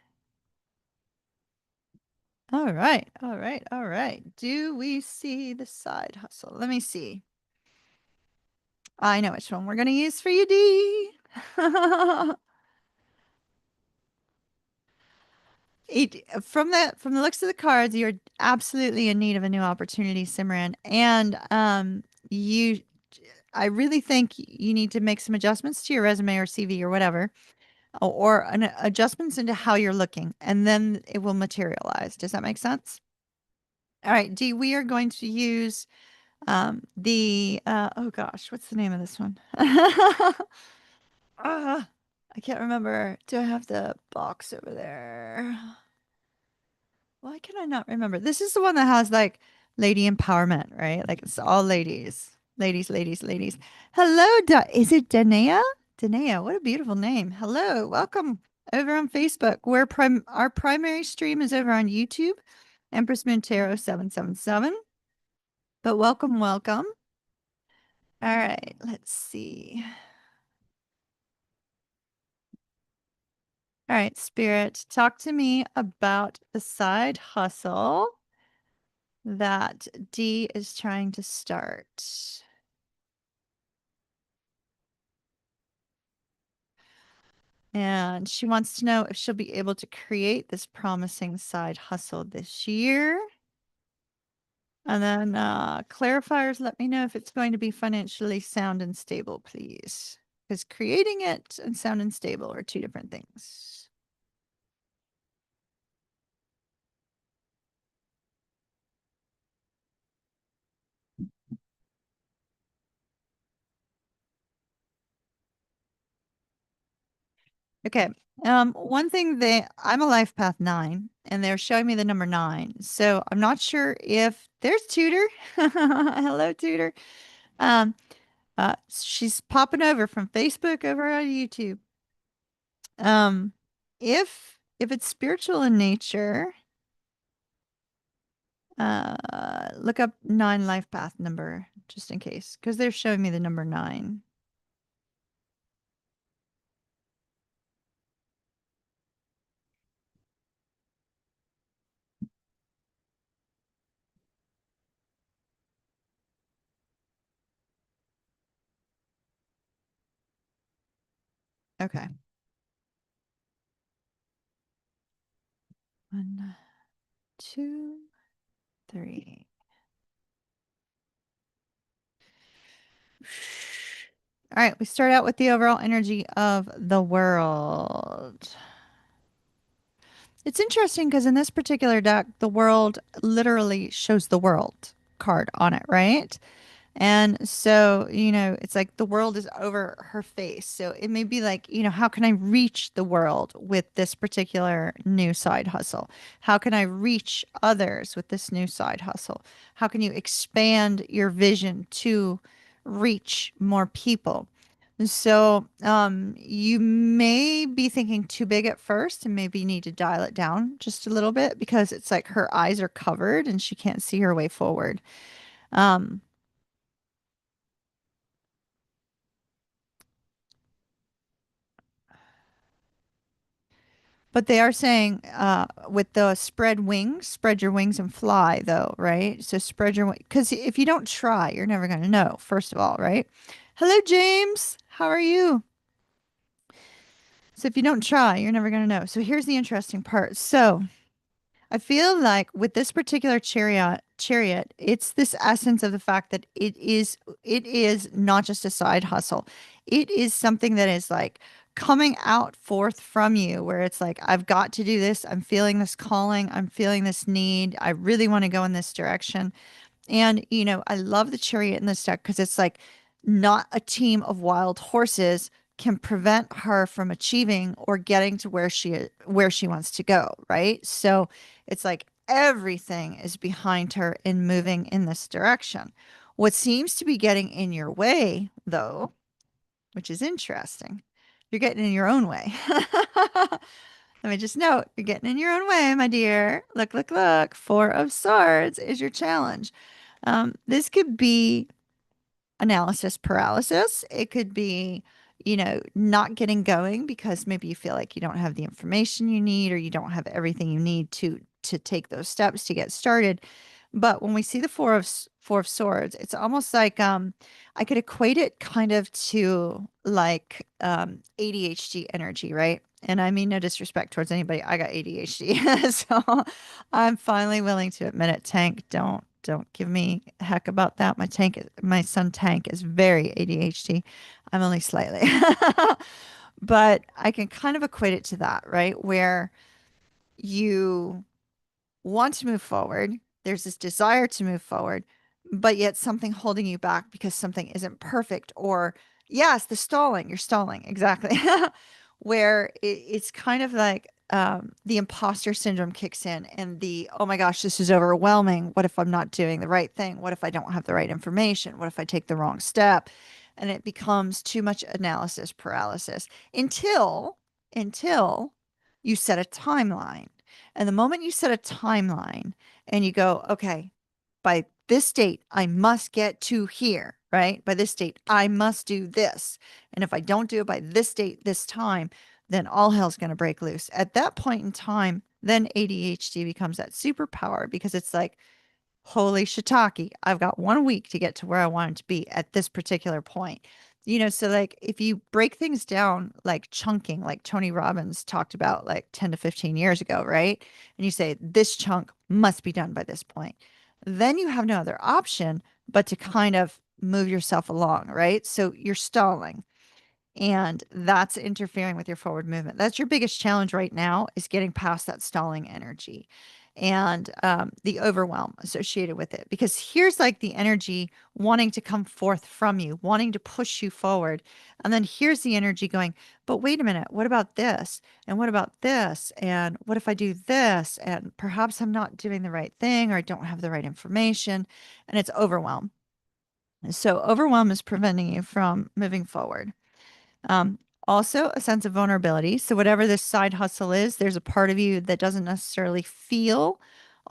All right, all right, all right. Do we see the side hustle? Let me see. I know which one we're going to use for you, D. From the looks of the cards, you're absolutely in need of a new opportunity, Simran. And you I really think you need to make some adjustments to your resume or CV or whatever, or adjustments into how you're looking, and then it will materialize. Does that make sense? All right, D, we are going to use the oh gosh, what's the name of this one? I can't remember. Do I have the box over there? Why can I not remember? This is the one that has like lady empowerment, right? Like it's all ladies. Ladies, ladies, ladies. Hello, is it Danae? Danae, what a beautiful name. Hello, welcome over on Facebook. Our primary stream is over on YouTube, Empress Moon Tarot 777. But welcome, welcome. All right, let's see. All right, Spirit, talk to me about the side hustle that Dee is trying to start. And she wants to know if she'll be able to create this promising side hustle this year. And then clarifiers, let me know if it's going to be financially sound and stable, please. Because creating it and sound and stable are two different things. Okay. One thing I'm a life path 9 and they're showing me the number 9. So I'm not sure if there's Tutor. Hello, Tutor. She's popping over from Facebook over on YouTube. If it's spiritual in nature, look up 9 life path number just in case, because they're showing me the number 9. Okay. 1, 2, 3. All right, we start out with the overall energy of the world. It's interesting because in this particular deck, the world literally shows the world card on it, right? And so, it's like the world is over her face. So it may be like, how can I reach the world with this particular new side hustle? How can I reach others with this new side hustle? How can you expand your vision to reach more people? So, you may be thinking too big at first and maybe need to dial it down just a little bit because it's like her eyes are covered and she can't see her way forward. Um, But they are saying with the spread wings, spread your wings and fly, though, right? So spread your wings. Because if you don't try, you're never going to know, first of all, right? Hello, James. How are you? So if you don't try, you're never going to know. So here's the interesting part. So I feel like with this particular chariot, it's this essence of the fact that it is not just a side hustle. It is something that is like coming out forth from you where it's like I've got to do this. I'm feeling this calling. I'm feeling this need. I really want to go in this direction. And, I love the chariot in this deck because it's like not a team of wild horses can prevent her from achieving or getting to where she wants to go, right? So it's like everything is behind her in moving in this direction. What seems to be getting in your way, though, which is interesting, you're getting in your own way. Let me just note, you're getting in your own way, my dear. Look, look, look. 4 of Swords is your challenge. This could be analysis paralysis. It could be, not getting going because maybe you feel like you don't have the information you need or you don't have everything you need to take those steps to get started. But when we see the 4 of Swords, it's almost like I could equate it kind of to like ADHD energy, right? And I mean no disrespect towards anybody. I got ADHD. So I'm finally willing to admit it. Tank, don't give me heck about that. My son Tank is very ADHD. I'm only slightly. But I can kind of equate it to that, right? Where you want to move forward. There's this desire to move forward, but yet something holding you back because something isn't perfect. Or, yes, the stalling, you're stalling. Exactly. Where it's kind of like the imposter syndrome kicks in, and the, oh my gosh, this is overwhelming. What if I'm not doing the right thing? What if I don't have the right information? What if I take the wrong step? And it becomes too much analysis paralysis until you set a timeline. And the moment you set a timeline and you go, okay, by this date, I must get to here, right? By this date, I must do this. And if I don't do it by this date, this time, then all hell's going to break loose. At that point in time, then ADHD becomes that superpower because it's like, holy shiitake, I've got 1 week to get to where I want it to be at this particular point. So like if you break things down like chunking, like Tony Robbins talked about like 10 to 15 years ago, right? And you say this chunk must be done by this point, then you have no other option but to kind of move yourself along, right? So you're stalling. And that's interfering with your forward movement. That's your biggest challenge right now is getting past that stalling energy and the overwhelm associated with it. Because here's like the energy wanting to come forth from you, wanting to push you forward. And then here's the energy going, but wait a minute, what about this? And what about this? And what if I do this? And perhaps I'm not doing the right thing or I don't have the right information. And it's overwhelm. So overwhelm is preventing you from moving forward. Um, Also, a sense of vulnerability. So, whatever this side hustle is, there's a part of you that doesn't necessarily feel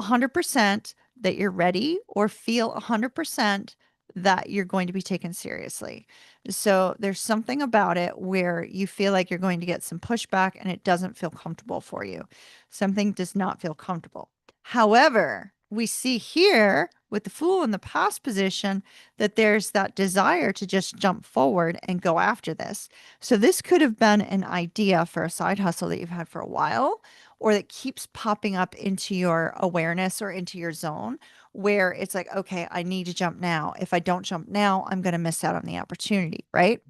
100% that you're ready or feel 100% that you're going to be taken seriously. So, there's something about it where you feel like you're going to get some pushback and it doesn't feel comfortable for you. Something does not feel comfortable. However, we see here with the Fool in the past position that there's that desire to just jump forward and go after this. So this could have been an idea for a side hustle that you've had for a while, or that keeps popping up into your awareness or into your zone where it's like, okay, I need to jump now. If I don't jump now, I'm going to miss out on the opportunity, right?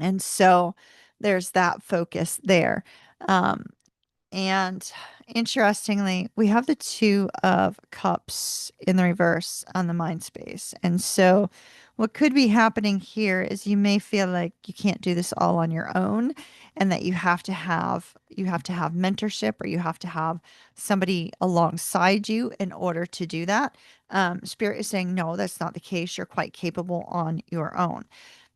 And so there's that focus there. Um, and interestingly, we have the Two of Cups in the reverse on the mind space. And so what could be happening here is you may feel like you can't do this all on your own and that you have to have mentorship or you have to have somebody alongside you in order to do that. Spirit is saying, no, that's not the case. You're quite capable on your own.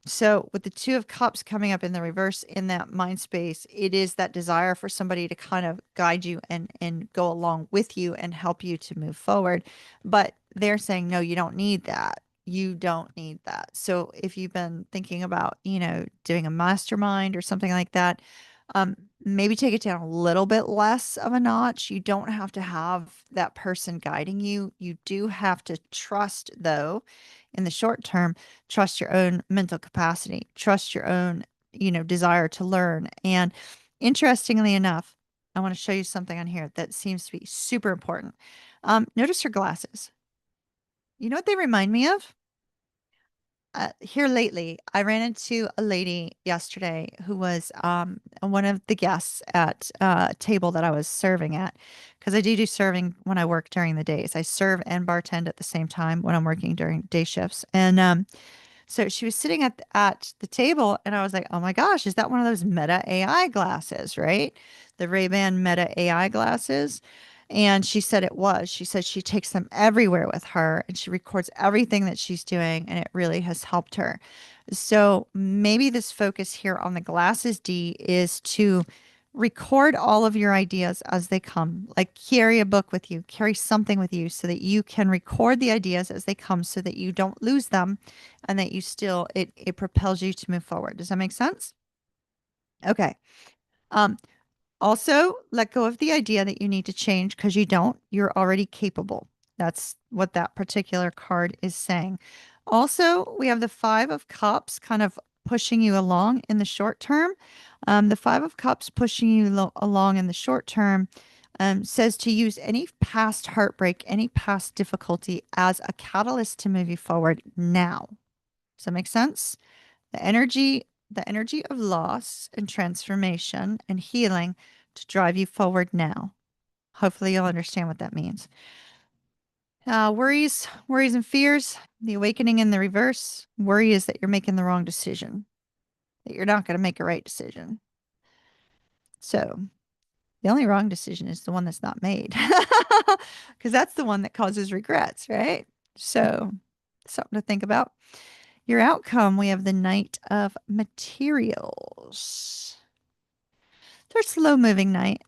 So, with the Two of Cups coming up in the reverse in that mind space, it is that desire for somebody to kind of guide you and go along with you and help you to move forward. But they're saying, no, you don't need that. You don't need that. So, if you've been thinking about, doing a mastermind or something like that, maybe take it down a little bit less of a notch. You don't have to have that person guiding you. You do have to trust, though, in the short term, trust your own mental capacity, trust your own, desire to learn. And interestingly enough, I want to show you something on here that seems to be super important. Notice her glasses. You know what they remind me of? Here lately, I ran into a lady yesterday who was one of the guests at a table that I was serving at, because I do serving when I work during the days. I serve and bartend at the same time when I'm working during day shifts. And so she was sitting at the table, and I was like, "Oh my gosh, is that one of those Meta AI glasses, right? The Ray-Ban Meta AI glasses?" And she said it was. She said she takes them everywhere with her and she records everything that she's doing, and it really has helped her. So maybe this focus here on the glasses, D, is to record all of your ideas as they come. Like carry a book with you, carry something with you so that you can record the ideas as they come so that you don't lose them and that you still it propels you to move forward. Does that make sense? Okay. Um Also, let go of the idea that you need to change because you don't. You're already capable. That's what that particular card is saying. Also, we have the Five of Cups kind of pushing you along in the short term. The Five of Cups pushing you along in the short term says to use any past heartbreak, any past difficulty as a catalyst to move you forward now. Does that make sense? The energy of loss and transformation and healing to drive you forward now. Hopefully you'll understand what that means. Worries and fears, the awakening in the reverse. Worry is that you're making the wrong decision, that you're not going to make a right decision. So The only wrong decision is the one that's not made, because that's the one that causes regrets, right? So, something to think about. Your outcome, we have the Knight of Materials. They're slow moving knight.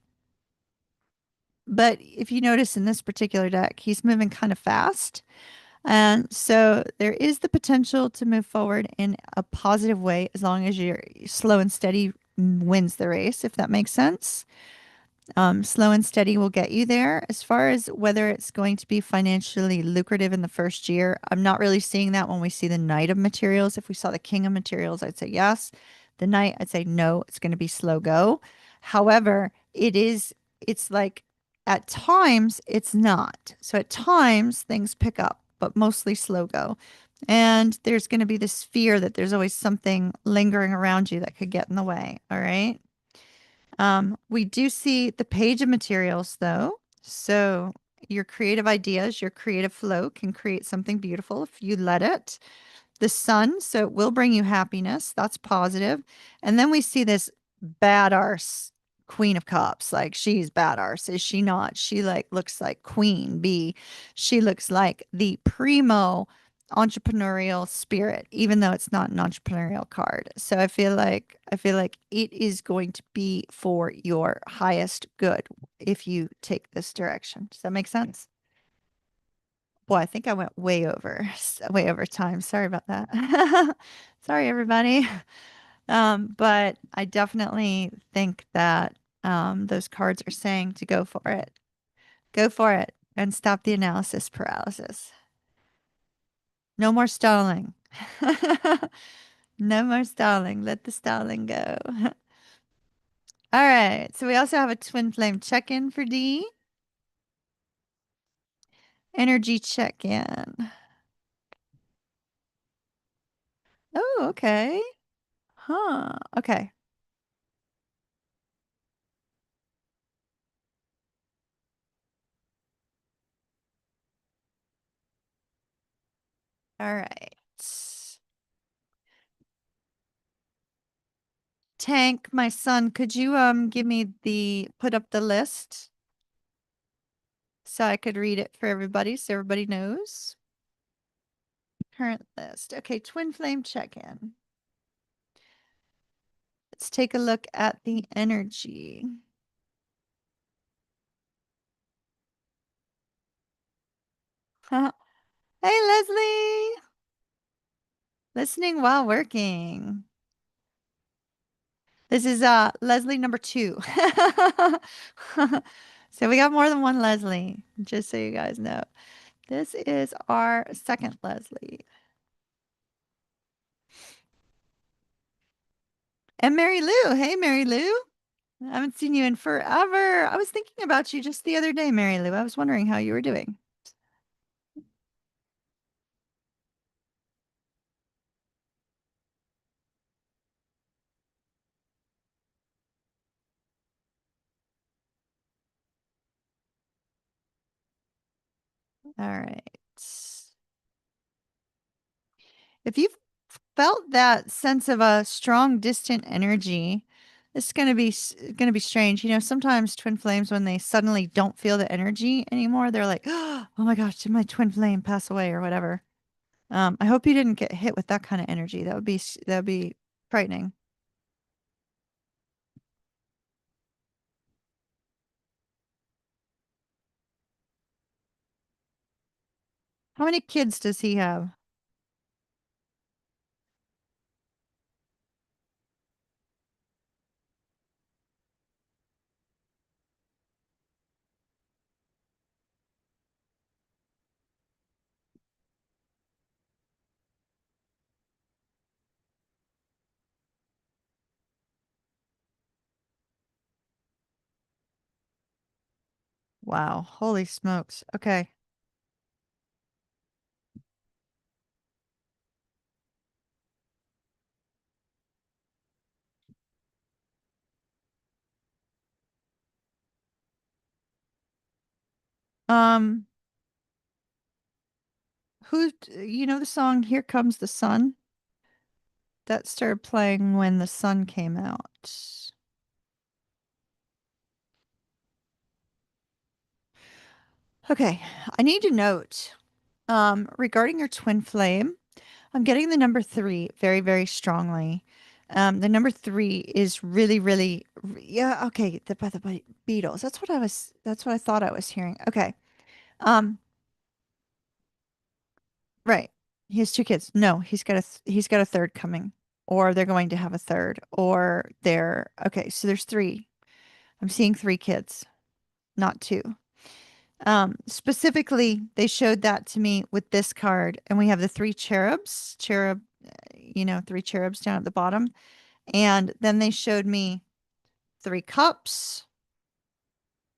But if you notice in this particular deck, he's moving kind of fast. And so there is the potential to move forward in a positive way as long as you're slow and steady wins the race, if that makes sense. Slow and steady will get you there. As far as whether it's going to be financially lucrative in the first year, I'm not really seeing that when we see the Knight of Materials. If we saw the King of Materials, I'd say yes. The Knight, I'd say no, it's going to be slow go. However, it's like at times it's not. So at times things pick up, but mostly slow go. And there's going to be this fear that there's always something lingering around you that could get in the way. All right. We do see the Page of Materials though. So your creative ideas, your creative flow can create something beautiful if you let it. The Sun, so it will bring you happiness. That's positive. And then we see this bad arse Queen of Cups. Like she's bad arse, is she not? She like looks like Queen Bee. She looks like the primo entrepreneurial spirit, even though it's not an entrepreneurial card. So I feel like it is going to be for your highest good if you take this direction. Does that make sense? Boy, I think I went way over time. Sorry about that. Sorry, everybody. But I definitely think that those cards are saying to go for it. Go for it and stop the analysis paralysis. No more stalling. No more stalling. Let the stalling go. All right. So we also have a twin flame check-in for D. Energy check-in. Oh, okay. Huh. Okay. All right. Tank, my son, could you give me the put up the list so I could read it for everybody so everybody knows? Current list. Okay, twin flame check-in. Let's take a look at the energy. Hey, Leslie. Listening while working. This is Leslie number 2. So we got more than one Leslie, just so you guys know. This is our second Leslie. And Mary Lou. Hey, Mary Lou. I haven't seen you in forever. I was thinking about you just the other day, Mary Lou. I was wondering how you were doing. All right. If you've felt that sense of a strong, distant energy, it's going to be strange. You know, sometimes twin flames, when they suddenly don't feel the energy anymore, they're like, "Oh my gosh, did my twin flame pass away or whatever?" I hope you didn't get hit with that kind of energy. That would be frightening. How many kids does he have? Wow, holy smokes. Okay. Um, you know the song Here Comes the Sun? That started playing when the sun came out. Okay, I need to note regarding your twin flame, I'm getting the number three very, very strongly. The number three is really, really, yeah, okay, by the Beatles. That's what I thought I was hearing. Okay. Um, right. He has two kids. No, he's got a third coming, or they're going to have a third, or they're, okay, so there's three. I'm seeing three kids, not two. Specifically, they showed that to me with this card, and we have the three three cherubs down at the bottom. And then they showed me three cups.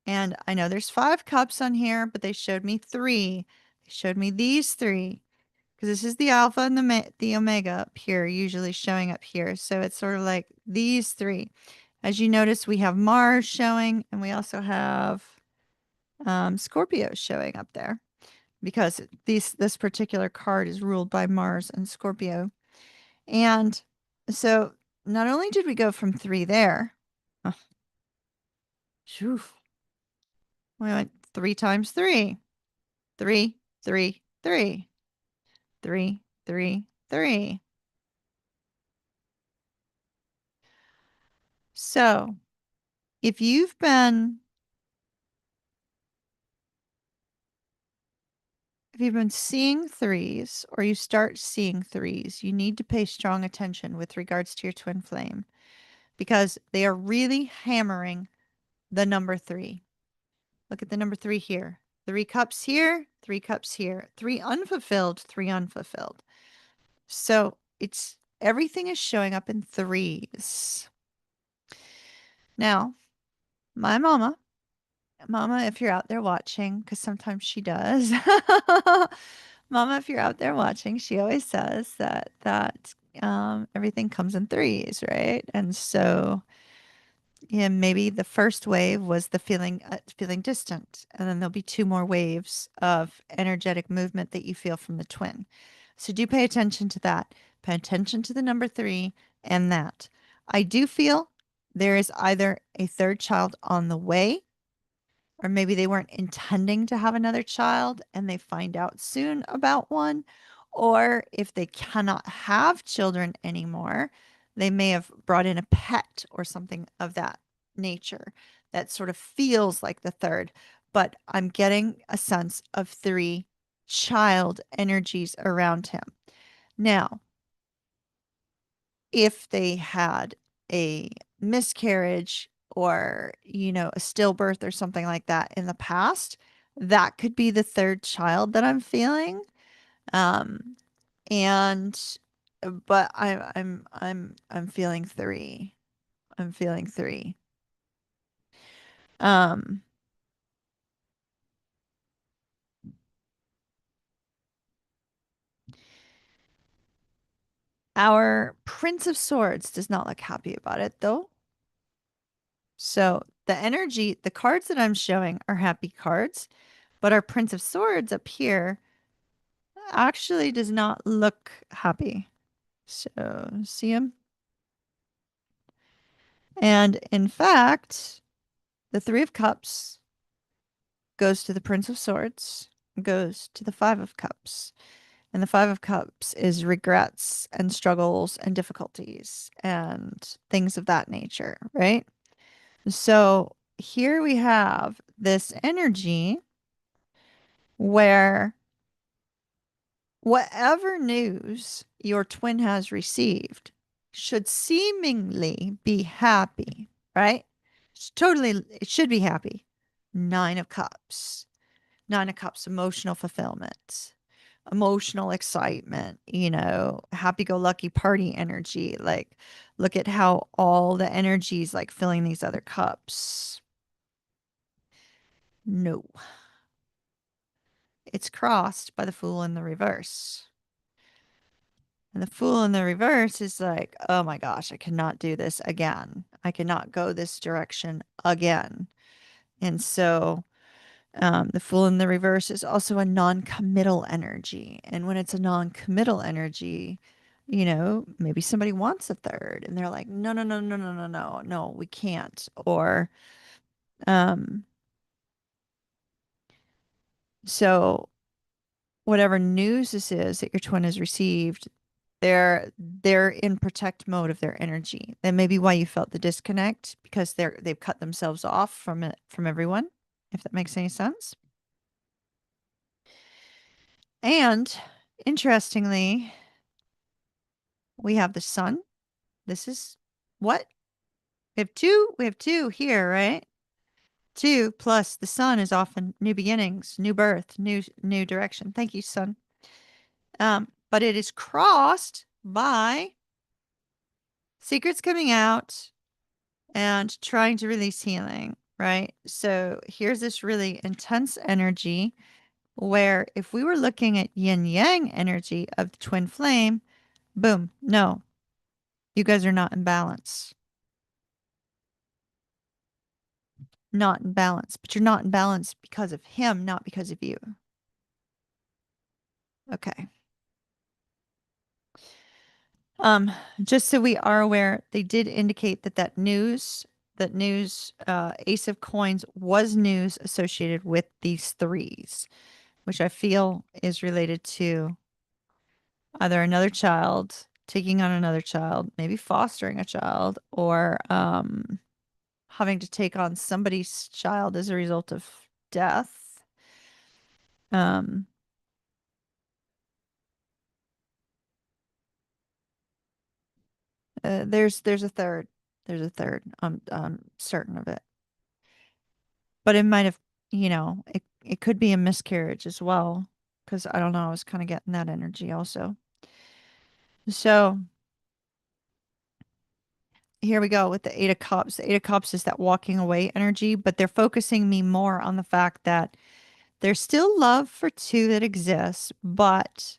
And I know there's five cups on here, but they showed me three. They showed me these three because this is the alpha and the omega up here, usually showing up here. So it's sort of like these three. As you notice, we have Mars showing, and we also have Scorpio showing up there because this particular card is ruled by Mars and Scorpio. And so not only did we go from three there, oh, phew, we went three times three, three, three, three, three, three, three. So if you've been seeing threes or you start seeing threes, you need to pay strong attention with regards to your twin flame because they are really hammering the number three. Look at the number three here. Three cups here, three cups here, three unfulfilled, three unfulfilled. So it's everything is showing up in threes. Now, my mama, if you're out there watching, because sometimes she does. Mama, if you're out there watching, she always says that everything comes in threes, right? And so yeah, maybe the first wave was the feeling distant, and then there'll be two more waves of energetic movement that you feel from the twin. So do pay attention to that. Pay attention to the number three and that. I do feel there is either a third child on the way, or maybe they weren't intending to have another child and they find out soon about one. Or if they cannot have children anymore, they may have brought in a pet or something of that nature that sort of feels like the third. But I'm getting a sense of three child energies around him. Now, if they had a miscarriage or, a stillbirth or something like that in the past, that could be the third child that I'm feeling. Um, and but I'm feeling three. I'm feeling three. Um, our Prince of Swords does not look happy about it though. So the cards that I'm showing are happy cards, but our Prince of Swords up here actually does not look happy. So, see him? And in fact, the Three of Cups goes to the Prince of Swords, goes to the Five of Cups. And the Five of Cups is regrets and struggles and difficulties and things of that nature, right? So, here we have this energy where whatever news your twin has received should seemingly be happy, right? It should be happy. Nine of Cups. Nine of Cups, emotional fulfillment, emotional excitement, happy go lucky party energy. Like, look at how all the energies like filling these other cups. No, it's crossed by the Fool in the reverse. And the Fool in the reverse is like, oh my gosh, I cannot do this again. I cannot go this direction again. And so the Fool in the reverse is also a non-committal energy. And when it's a non-committal energy, maybe somebody wants a third and they're like, no, no, no, no, no, no, no, no, we can't. Or um, So whatever news this is that your twin has received, they're in protect mode of their energy. That may be why you felt the disconnect because they've cut themselves off from it from everyone, if that makes any sense. And interestingly, we have the sun. This is what? We have two here, right? Two plus the sun is often new beginnings, new birth, new direction. Thank you, sun. But it is crossed by secrets coming out and trying to release healing, right? So here's this really intense energy where if we were looking at yin yang energy of the twin flame, boom, no, you guys are not in balance. Not in balance, but you're not in balance because of him, not because of you. Okay. Just so we are aware, they did indicate that Ace of Coins was news associated with these threes, which I feel is related to either another child, taking on another child, maybe fostering a child, or having to take on somebody's child as a result of death. Um, there's a third. There's a third. I'm certain of it. But it might have, it could be a miscarriage as well. Because I don't know, I was kind of getting that energy also. So here we go with the Eight of Cups. The Eight of Cups is that walking away energy, but they're focusing me more on the fact that there's still love for two that exists, but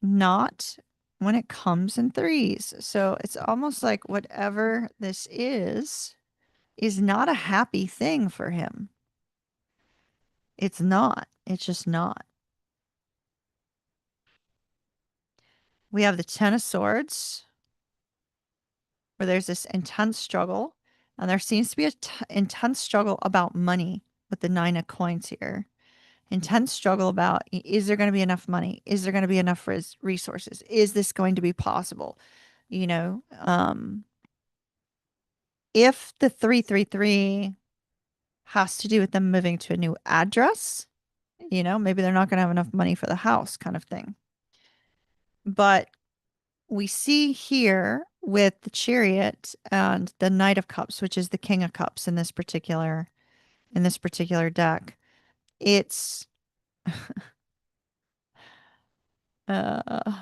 not when it comes in threes. So it's almost like whatever this is not a happy thing for him. It's not. It's just not. We have the Ten of Swords, where there's this intense struggle, and there seems to be a intense struggle about money with the Nine of Coins here. Intense struggle about is there going to be enough money? Is there going to be enough resources? Is this going to be possible? You know, if the 333 has to do with them moving to a new address, maybe they're not going to have enough money for the house kind of thing. But we see here with the Chariot and the Knight of Cups, which is the King of Cups in this particular deck. It's uh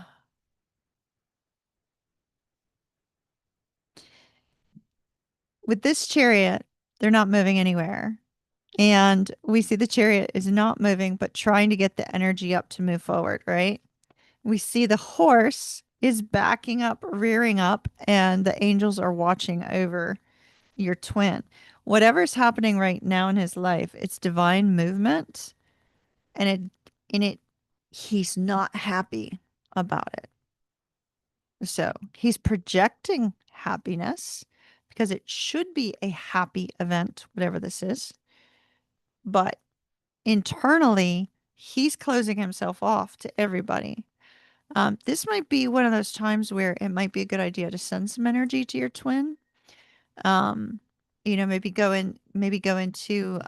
with this Chariot, they're not moving anywhere. And we see the Chariot is not moving, but trying to get the energy up to move forward, right? We see the horse is backing up, rearing up, and the angels are watching over your twin. Whatever's happening right now in his life, it's divine movement, and he's not happy about it. So he's projecting happiness because it should be a happy event, whatever this is. But internally, he's closing himself off to everybody. This might be one of those times where it might be a good idea to send some energy to your twin. Um, maybe go into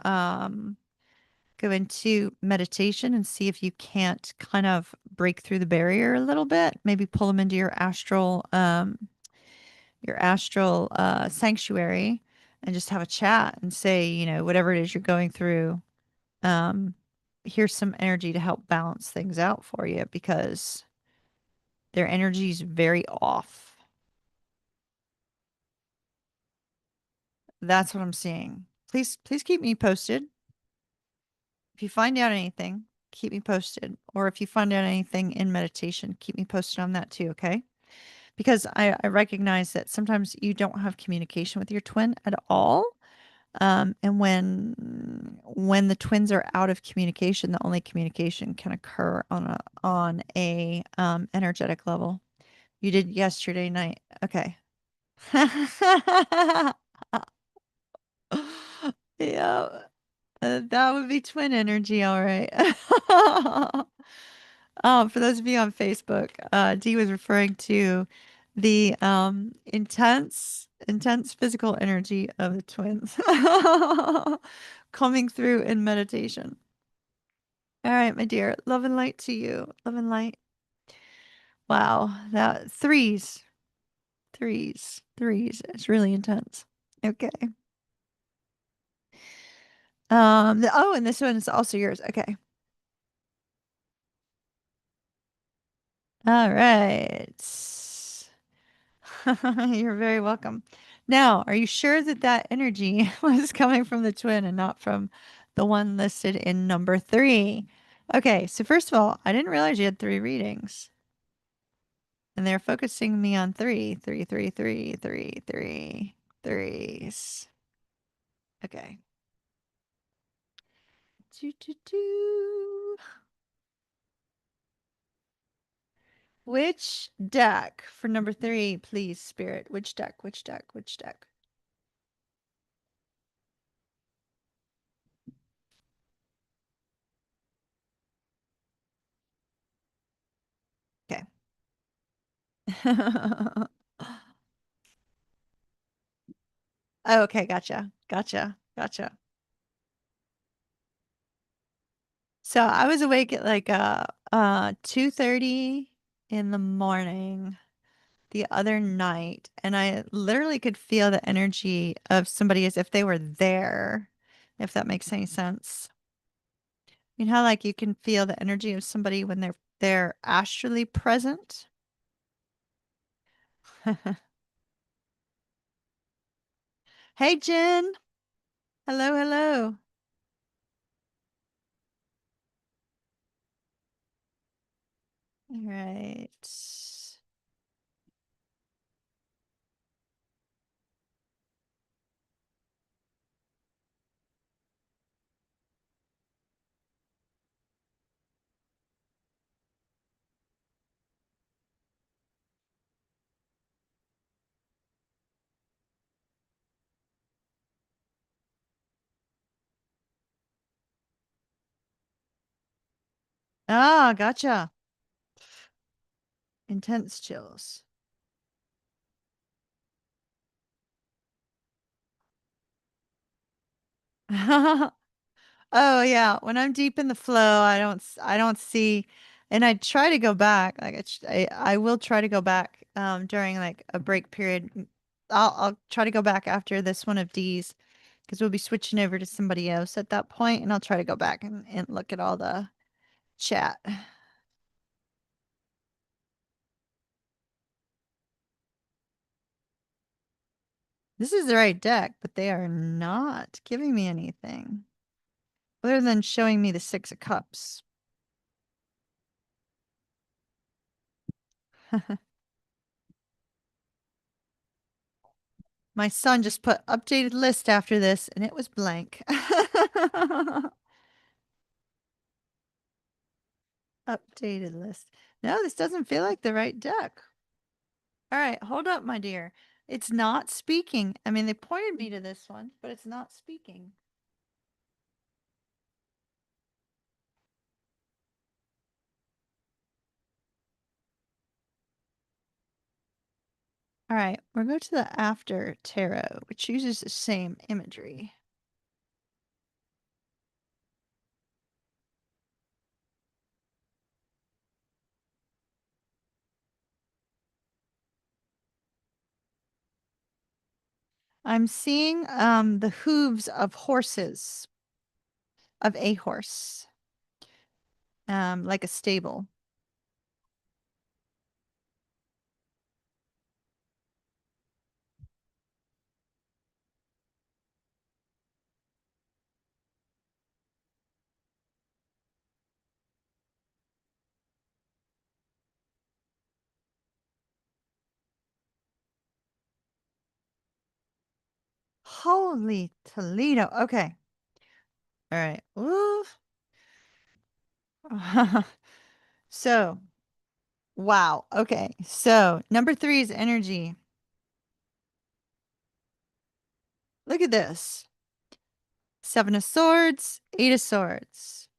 meditation and see if you can't kind of break through the barrier a little bit. Maybe pull them into your astral sanctuary and just have a chat and say, whatever it is you're going through, um, here's some energy to help balance things out for you because their energy is very off. That's what I'm seeing. Please keep me posted. If you find out anything, keep me posted. Or if you find out anything in meditation, keep me posted on that too, okay? Because I recognize that sometimes you don't have communication with your twin at all. And when the twins are out of communication, the only communication can occur on a energetic level. You did yesterday night. Okay. Yeah. That would be twin energy, all right. For those of you on Facebook, Dee was referring to the intense physical energy of the twins coming through in meditation. All right, my dear. Love and light to you. Love and light. Wow, that threes. It's really intense. Okay. Oh, and this one is also yours. Okay. All right. You're very welcome. Now, are you sure that that energy was coming from the twin and not from the one listed in number three? Okay, so first of all, I didn't realize you had three readings, and they're focusing me on threes. Okay. Do, do, do. Which deck for number three, please, Spirit? Which deck? Which deck? Which deck? Okay. Okay, gotcha. So I was awake at like 2:30 in the morning the other night, and I literally could feel the energy of somebody as if they were there, if that makes any sense. You know how like you can feel the energy of somebody when they're astrally present? Hey Jen. Hello, hello. All right. Ah, gotcha. Intense chills. Oh yeah, when I'm deep in the flow, I don't see, and I try to go back. Like I will try to go back during like a break period. I'll try to go back after this one of D's because we'll be switching over to somebody else at that point, and I'll try to go back and look at all the chat. This is the right deck, but they are not giving me anything other than showing me the Six of Cups. My son just put updated list after this, and it was blank. Updated list. No, this doesn't feel like the right deck. All right, hold up, my dear. It's not speaking. I mean, they pointed me to this one, but it's not speaking. All right, we're going to the After Tarot, which uses the same imagery. I'm seeing the hooves of horses, of a horse, like a stable. Holy Toledo. Okay. All right. Oof. So, wow. Okay. So, number three is energy. Look at this. Seven of Swords, Eight of Swords,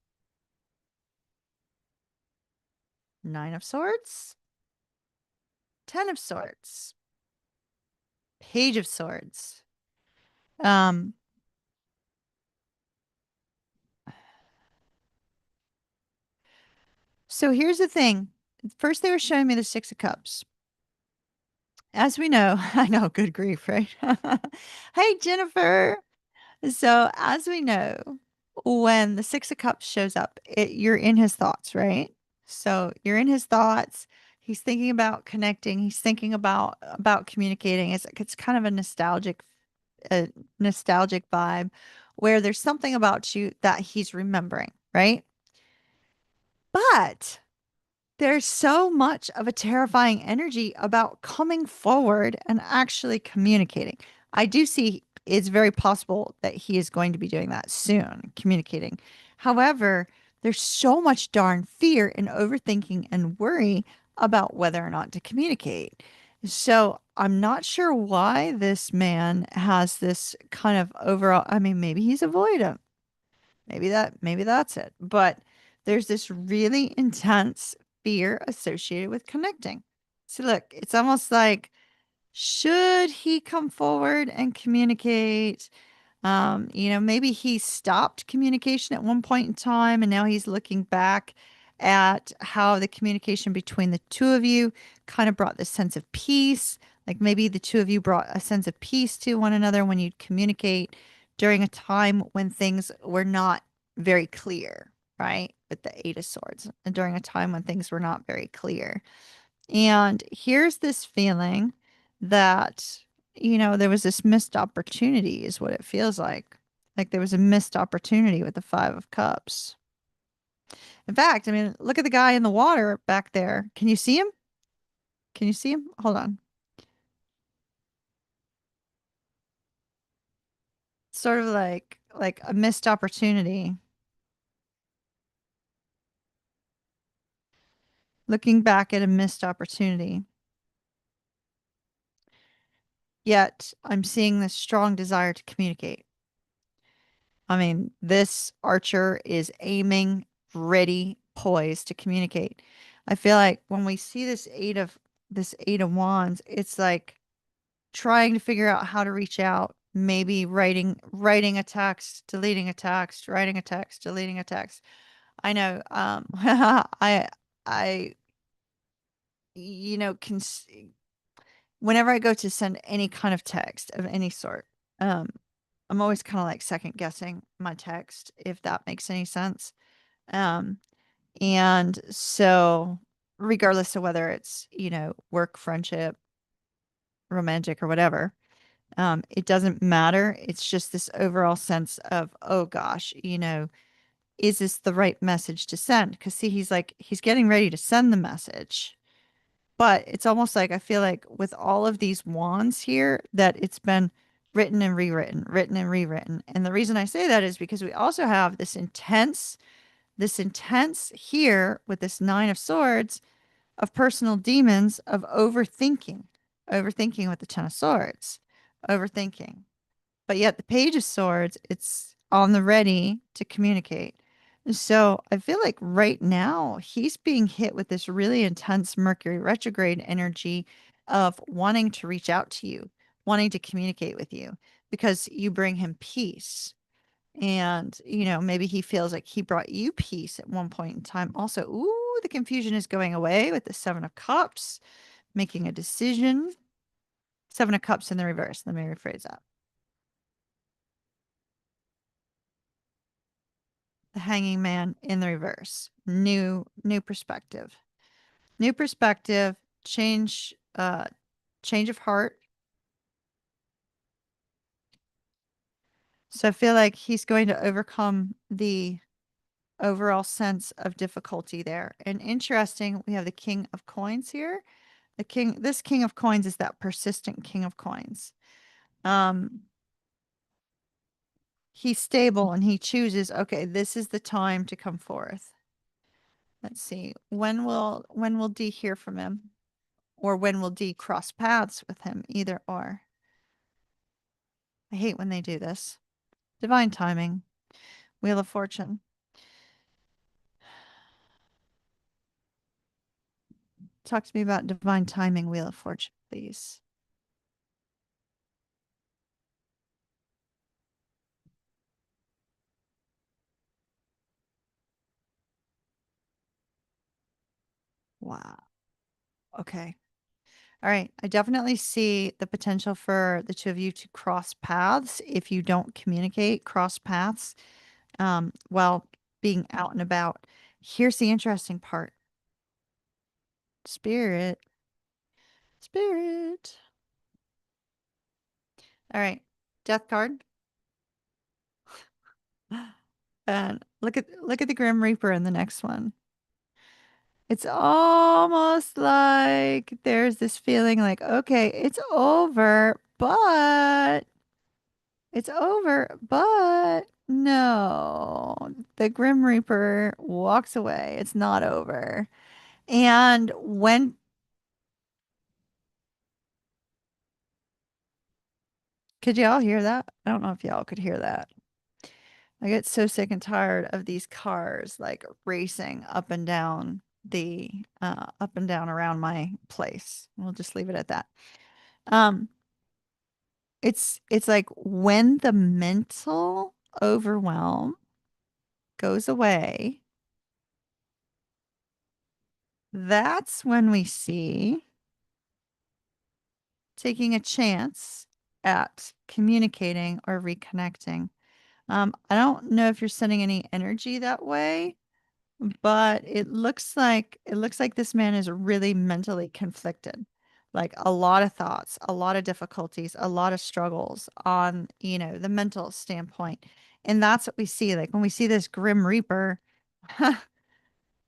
Nine of Swords, Ten of Swords, Page of Swords. Um, so here's the thing. First, they were showing me the Six of Cups. As we know, I know, good grief, right? Hey, Jennifer. So, as we know, when the Six of Cups shows up, you're in his thoughts, right? So, you're in his thoughts. He's thinking about connecting. He's thinking about communicating. It's kind of a nostalgic vibe where there's something about you that he's remembering, right? But there's so much of a terrifying energy about coming forward and actually communicating. I do see it's very possible that he is going to be doing that soon, communicating. However, there's so much darn fear and overthinking and worry about whether or not to communicate. So I'm not sure why this man has this kind of overall. I mean, maybe he's avoidant. Maybe that's it. But there's this really intense fear associated with connecting. So look, it's almost like should he come forward and communicate? Maybe he stopped communication at one point in time and now he's looking back at how the communication between the two of you kind of brought this sense of peace. Like maybe the two of you brought a sense of peace to one another when you'd communicate during a time when things were not very clear, right? With the Eight of Swords, and during a time when things were not very clear. And here's this feeling that, there was this missed opportunity, is what it feels like. Like there was a missed opportunity with the Five of Cups. In fact, I mean, look at the guy in the water back there. Can you see him? Can you see him? Hold on. Sort of like a missed opportunity. Looking back at a missed opportunity. Yet I'm seeing this strong desire to communicate. I mean, this archer is aiming, ready, poised to communicate. I feel like when we see this eight of wands, it's like trying to figure out how to reach out, maybe writing a text, deleting a text, writing a text, deleting a text. I know I can whenever I go to send any kind of text of any sort, um I'm always kind of like second guessing my text, if that makes any sense. Um, and so regardless of whether it's, work, friendship, romantic or whatever, it doesn't matter. It's just this overall sense of, oh gosh, is this the right message to send? Because see, he's getting ready to send the message. But it's almost like I feel like with all of these wands here that it's been written and rewritten, written and rewritten. And the reason I say that is because we also have this intense here with this Nine of Swords of personal demons of overthinking with the Ten of Swords, overthinking. But yet the Page of Swords, it's on the ready to communicate. So I feel like right now he's being hit with this really intense Mercury retrograde energy of wanting to reach out to you, wanting to communicate with you because you bring him peace. And, maybe he feels like he brought you peace at one point in time. Also, ooh, the confusion is going away with the Seven of Cups, making a decision. Seven of Cups in the reverse. Let me rephrase that. The Hanging Man in the reverse. New perspective. New perspective, change of heart. So I feel like he's going to overcome the overall sense of difficulty there. And interesting, we have the King of Coins here. This King of Coins is that persistent King of Coins. He's stable and he chooses, okay, this is the time to come forth. Let's see. When will D hear from him? Or when will D cross paths with him? Either or. I hate when they do this. Divine timing. Wheel of Fortune. Talk to me about divine timing, Wheel of Fortune, please. Wow. Okay. All right. I definitely see the potential for the two of you to cross paths if you don't communicate, cross paths while being out and about. Here's the interesting part. Spirit. Spirit. All right. Death card. And look at the Grim Reaper in the next one. It's almost like there's this feeling like, okay, it's over, but no. The Grim Reaper walks away. It's not over. And when could y'all hear that? I don't know if y'all could hear that. I get so sick and tired of these cars like racing up and down around my place. We'll just leave it at that. Um, it's like when the mental overwhelm goes away, that's when we see taking a chance at communicating or reconnecting. I don't know if you're sending any energy that way, but it looks like this man is really mentally conflicted. Like a lot of thoughts, a lot of difficulties, a lot of struggles on, the mental standpoint. And that's what we see. Like when we see this Grim Reaper,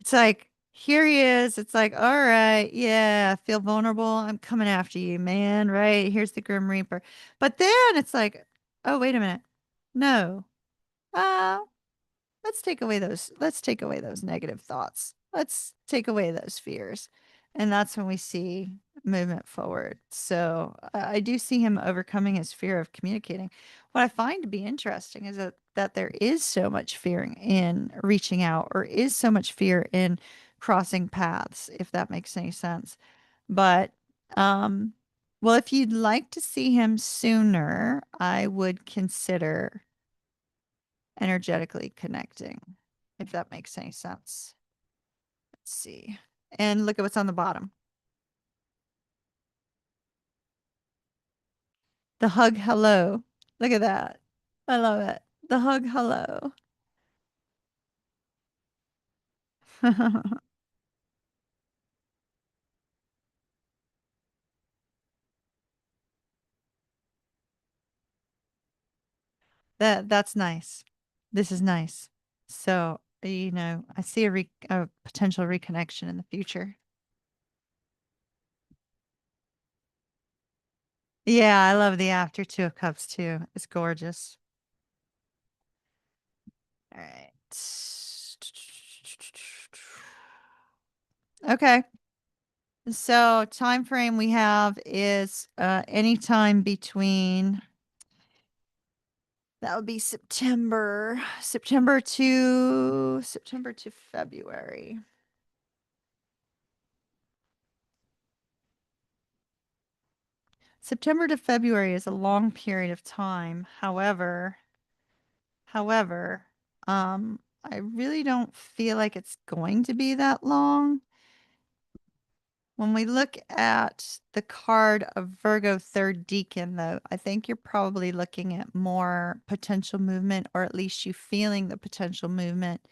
it's like, here he is. It's like, all right, yeah, I feel vulnerable. I'm coming after you, man. Right? Here's the Grim Reaper. But then it's like, oh, wait a minute. No. Uh, let's take away those negative thoughts. Let's take away those fears. And that's when we see movement forward. So I do see him overcoming his fear of communicating. What I find to be interesting is that there is so much fear in reaching out, or is so much fear in crossing paths, if that makes any sense. But um well, if you'd like to see him sooner, I would consider energetically connecting, if that makes any sense. Let's see. And look at what's on the bottom. The hug hello. Look at that. I love it. The hug hello. That's nice. This is nice. So, I see a potential reconnection in the future. Yeah, I love the after two of cups too. It's gorgeous. All right. Okay. So time frame we have is anytime between, that would be September to February. September to February is a long period of time. However, I really don't feel like it's going to be that long. When we look at the card of Virgo third deacon, though, I think you're probably looking at more potential movement, or at least you feeling the potential movement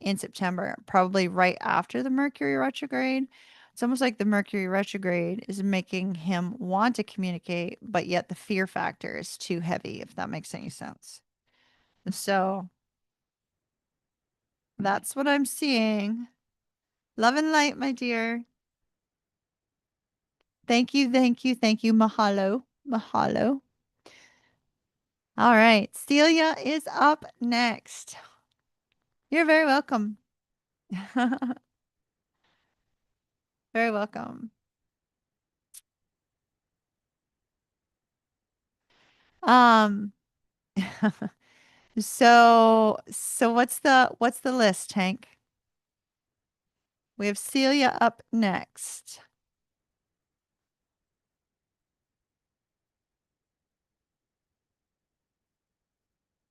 in September, probably right after the Mercury retrograde. It's almost like the Mercury retrograde is making him want to communicate, but yet the fear factor is too heavy, if that makes any sense. So that's what I'm seeing. Love and light, my dear. Thank you, thank you, thank you. Mahalo. Mahalo. All right. Celia is up next. You're very welcome. Very welcome. Um So what's the list, Hank? We have Celia up next.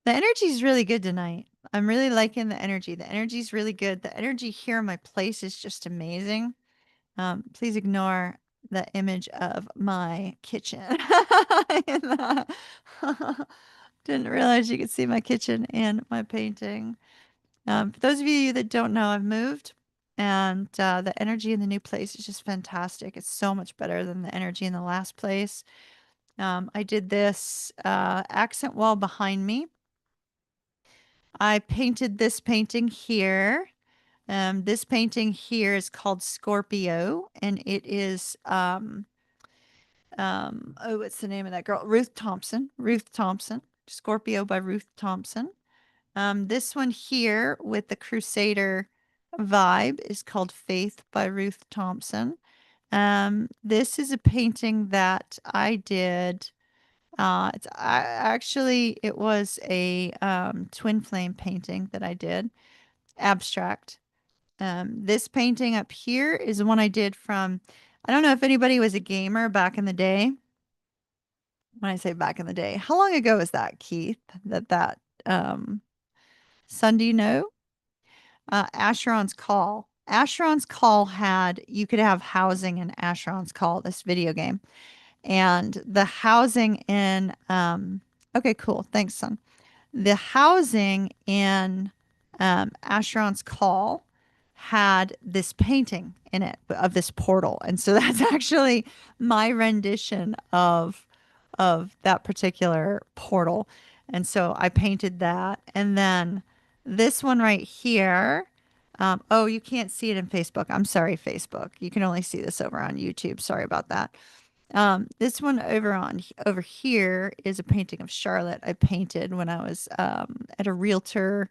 The energy's really good tonight. I'm really liking the energy. The energy's really good. The energy here in my place is just amazing. Please ignore the image of my kitchen. In the- Didn't realize you could see my kitchen and my painting. For those of you that don't know, I've moved, and the energy in the new place is just fantastic. It's so much better than the energy in the last place. I did this accent wall behind me. I painted this painting here. This painting here is called Scorpio, and it is oh, what's the name of that girl? Ruth Thompson. Ruth Thompson. Scorpio by Ruth Thompson. This one here with the Crusader vibe is called Faith by Ruth Thompson. This is a painting that I did. It was a twin flame painting that I did, abstract. This painting up here is one I did from. I don't know if anybody was a gamer back in the day. When I say back in the day, how long ago is that, Keith? That son, do you know? Asheron's Call. Asheron's Call had you could have housing in Asheron's Call, this video game. And the housing in okay, cool. Thanks, son. The housing in Asheron's Call had this painting in it of this portal. And so that's actually my rendition of that particular portal. And so I painted that. And then this one right here. Oh, you can't see it in Facebook. I'm sorry, Facebook. You can only see this over on YouTube. Sorry about that. This one over here is a painting of Charlotte I painted when I was at a realtor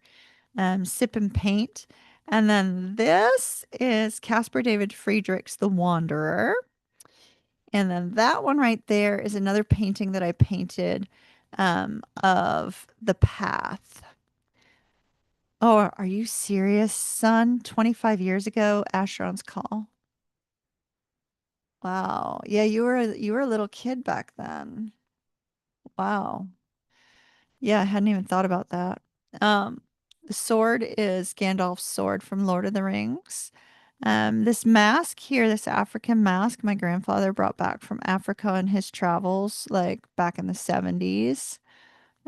sip and paint. And then this is Caspar David Friedrich's The Wanderer. And then that one right there is another painting that I painted of the path. Oh, are you serious, son? 25 years ago, Asheron's Call. Wow. Yeah, you were a little kid back then. Wow. Yeah, I hadn't even thought about that. Um, the sword is Gandalf's sword from Lord of the Rings. This mask here, this African mask, my grandfather brought back from Africa in his travels, like back in the 70s.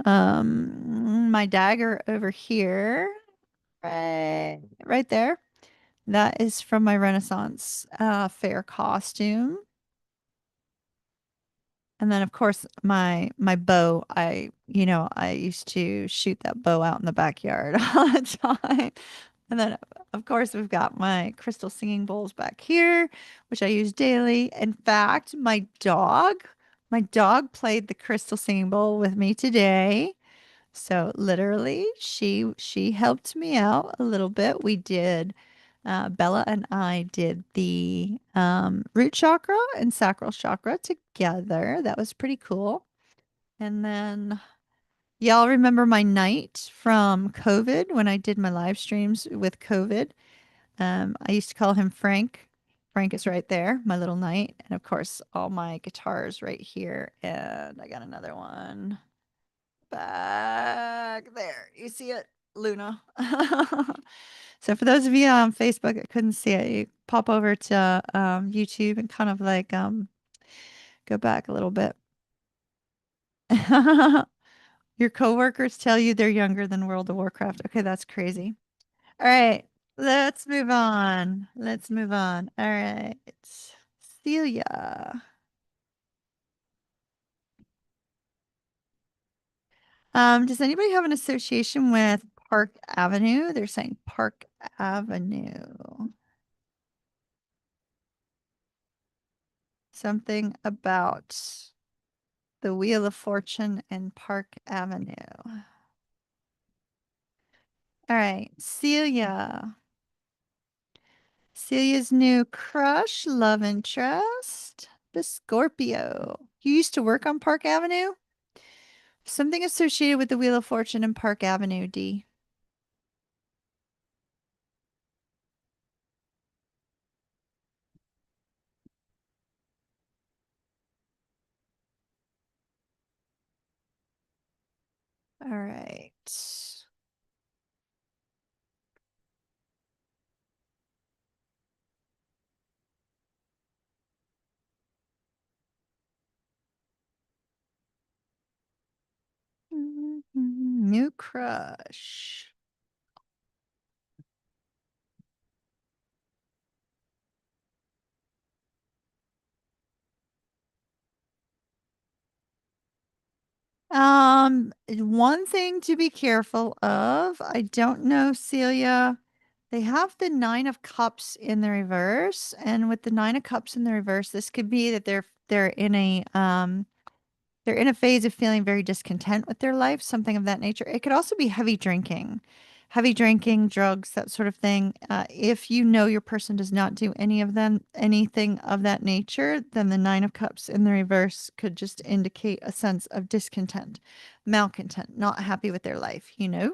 My dagger over here, right there. That is from my Renaissance fair costume. And then of course my bow, I used to shoot that bow out in the backyard all the time. And then of course we've got my crystal singing bowls back here, which I use daily. In fact, my dog played the crystal singing bowl with me today. So literally, she helped me out a little bit. Bella and I did the root chakra and sacral chakra together. That was pretty cool. And then y'all remember my knight from COVID when I did my live streams with COVID. I used to call him Frank. Frank is right there, my little knight. And of course, all my guitars right here. And I got another one back there. You see it, Luna? So for those of you on Facebook that couldn't see it, you pop over to YouTube and kind of like go back a little bit. Your coworkers tell you they're younger than World of Warcraft. Okay, that's crazy. All right, let's move on. Let's move on. All right, Celia. Does anybody have an association with Park Avenue? They're saying Park Avenue. Something about the Wheel of Fortune and Park Avenue. All right, Celia. Celia's new crush, love interest, the Scorpio. You used to work on Park Avenue? Something associated with the Wheel of Fortune and Park Avenue, D. All right. New crush. One thing to be careful of. I don't know, Celia. They have the Nine of Cups in the reverse, and with the Nine of Cups in the reverse, this could be that they're in a phase of feeling very discontent with their life, something of that nature. It could also be heavy drinking, drugs, that sort of thing. If you know your person does not do anything of that nature, then the Nine of Cups in the reverse could just indicate a sense of discontent, malcontent, not happy with their life, you know?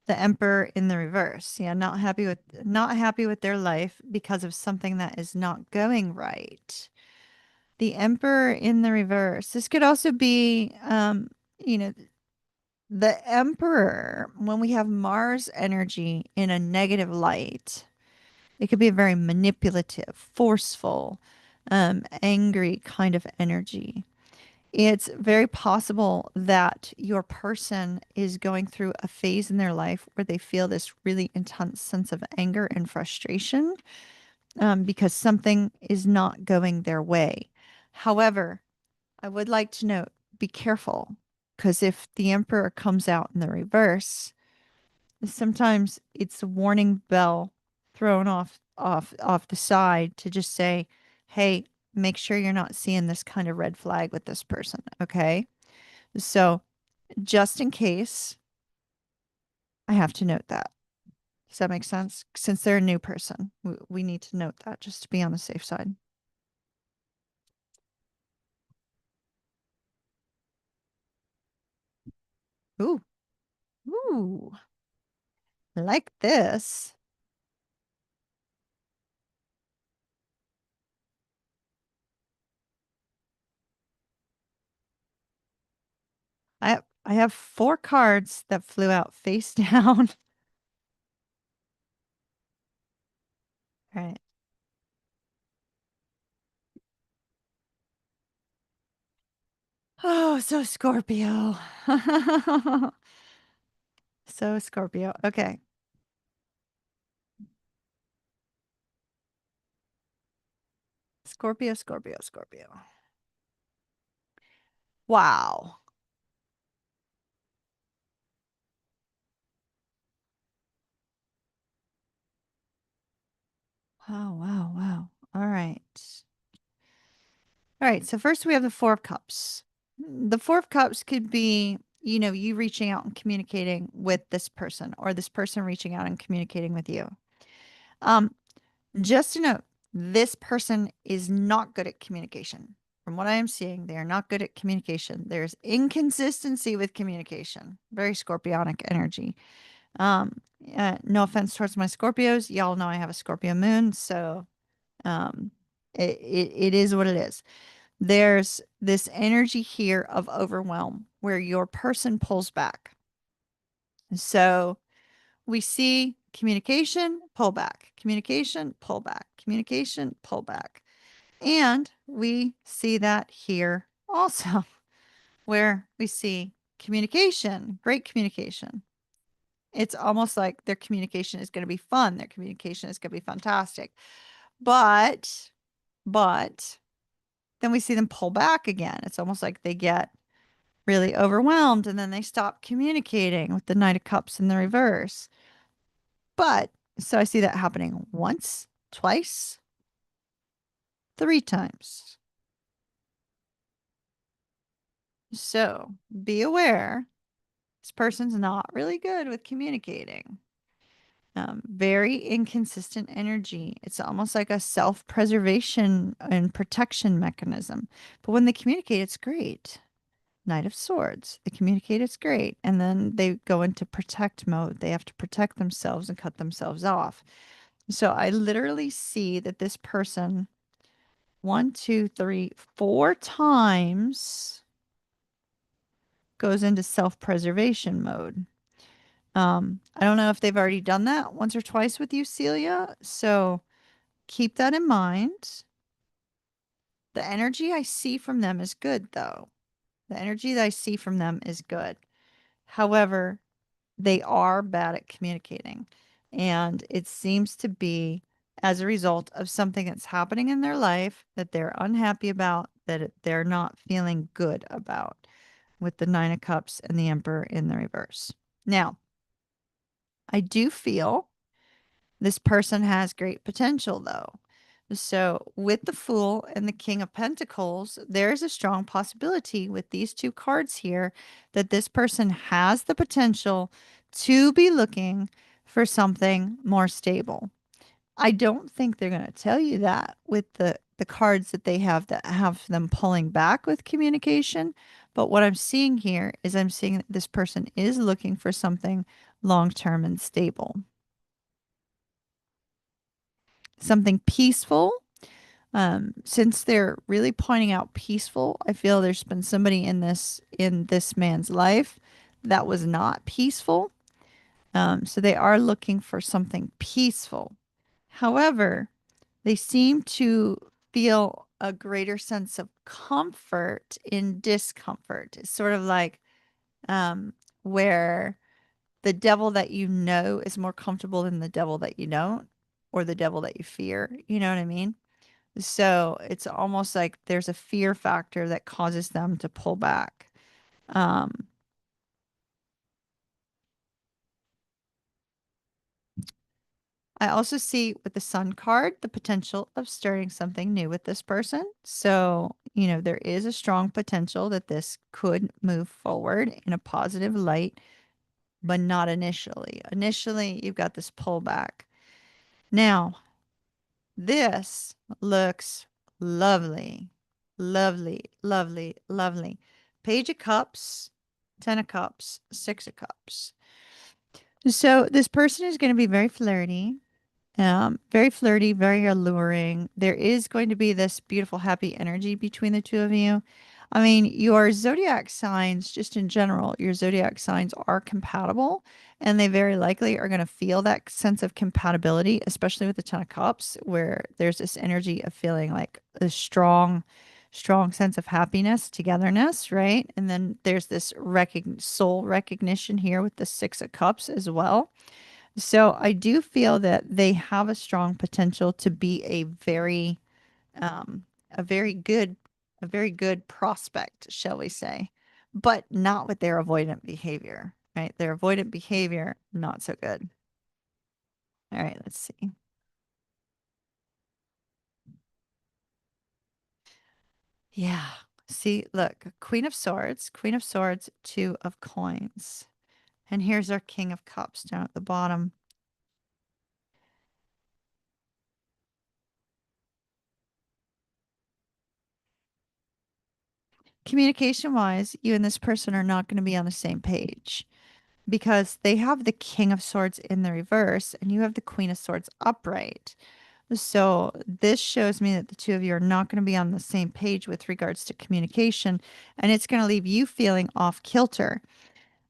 The Emperor in the reverse. Yeah, not happy with their life because of something that is not going right. The Emperor in the reverse. This could also be, you know, the Emperor, when we have Mars energy in a negative light, it could be a very manipulative, forceful, angry kind of energy. It's very possible that your person is going through a phase in their life where they feel this really intense sense of anger and frustration because something is not going their way. However, I would like to note, be careful, because if the Emperor comes out in the reverse, sometimes it's a warning bell thrown off the side to just say, hey, make sure you're not seeing this kind of red flag with this person, okay? So just in case, I have to note that. Does that make sense? Since they're a new person, we need to note that just to be on the safe side. Ooh, ooh, like this. I have four cards that flew out face down. All right. Oh, so Scorpio. So Scorpio. Okay. Scorpio, Scorpio, Scorpio. Wow. Wow, wow, wow. All right. All right. So first we have the Four of Cups. The Four of Cups could be, you reaching out and communicating with this person or this person reaching out and communicating with you. Um, just to note, this person is not good at communication. From what I am seeing, they are not good at communication. There's inconsistency with communication. Very scorpionic energy. Um, no offense towards my Scorpios. Y'all know I have a Scorpio moon, so um, it is what it is. There's this energy here of overwhelm where your person pulls back. So we see communication, pull back, communication, pull back, communication, pull back. And we see that here also, where we see communication, great communication. It's almost like their communication is going to be fun. Their communication is going to be fantastic. But then we see them pull back again. It's almost like they get really overwhelmed and then they stop communicating with the Knight of Cups in the reverse. But so I see that happening once, twice, three times. So be aware this person's not really good with communicating. Very inconsistent energy. It's almost like a self-preservation and protection mechanism. But when they communicate, it's great. Knight of Swords. They communicate, it's great. And then they go into protect mode. They have to protect themselves and cut themselves off. So I literally see that this person, one, two, three, four times goes into self-preservation mode. I don't know if they've already done that once or twice with you, Celia. So keep that in mind. The energy I see from them is good, though. The energy that I see from them is good. However, they are bad at communicating. And it seems to be as a result of something that's happening in their life that they're unhappy about, they're not feeling good about, with the Nine of Cups and the Emperor in the reverse. Now, I do feel this person has great potential, though. So, with the Fool and the King of Pentacles, there's a strong possibility with these two cards here that this person has the potential to be looking for something more stable. I don't think they're going to tell you that with the cards that have them pulling back with communication. But what I'm seeing here is I'm seeing that this person is looking for something long term and stable, something peaceful. Since they're really pointing out peaceful, I feel there's been somebody in this man's life that was not peaceful. So they are looking for something peaceful. However, they seem to feel a greater sense of comfort in discomfort. It's sort of like um, where the devil that you know is more comfortable than the devil that you don't, or the devil that you fear. You know what I mean? So it's almost like there's a fear factor that causes them to pull back. Um, I also see with the Sun card the potential of starting something new with this person. So, there is a strong potential that this could move forward in a positive light, but not initially. Initially, you've got this pullback. Now, this looks lovely, lovely, lovely, lovely. Page of Cups, Ten of Cups, Six of Cups. So this person is going to be very flirty, very alluring. There is going to be this beautiful, happy energy between the two of you. I mean, your zodiac signs, just in general, your zodiac signs are compatible, and they very likely are going to feel that sense of compatibility, especially with the Ten of Cups, where there's this energy of feeling like a strong, strong sense of happiness, togetherness, right? And then there's this soul recognition here with the Six of Cups as well. So I do feel that they have a strong potential to be um, a very good, a very good prospect, shall we say, but not with their avoidant behavior, right? Their avoidant behavior, not so good. All right, let's see. Yeah. See, look, Queen of Swords, Two of Coins. And here's our King of Cups down at the bottom. Communication wise, you and this person are not going to be on the same page, because they have the King of Swords in the reverse and you have the Queen of Swords upright. So this shows me that the two of you are not going to be on the same page with regards to communication, and it's going to leave you feeling off kilter.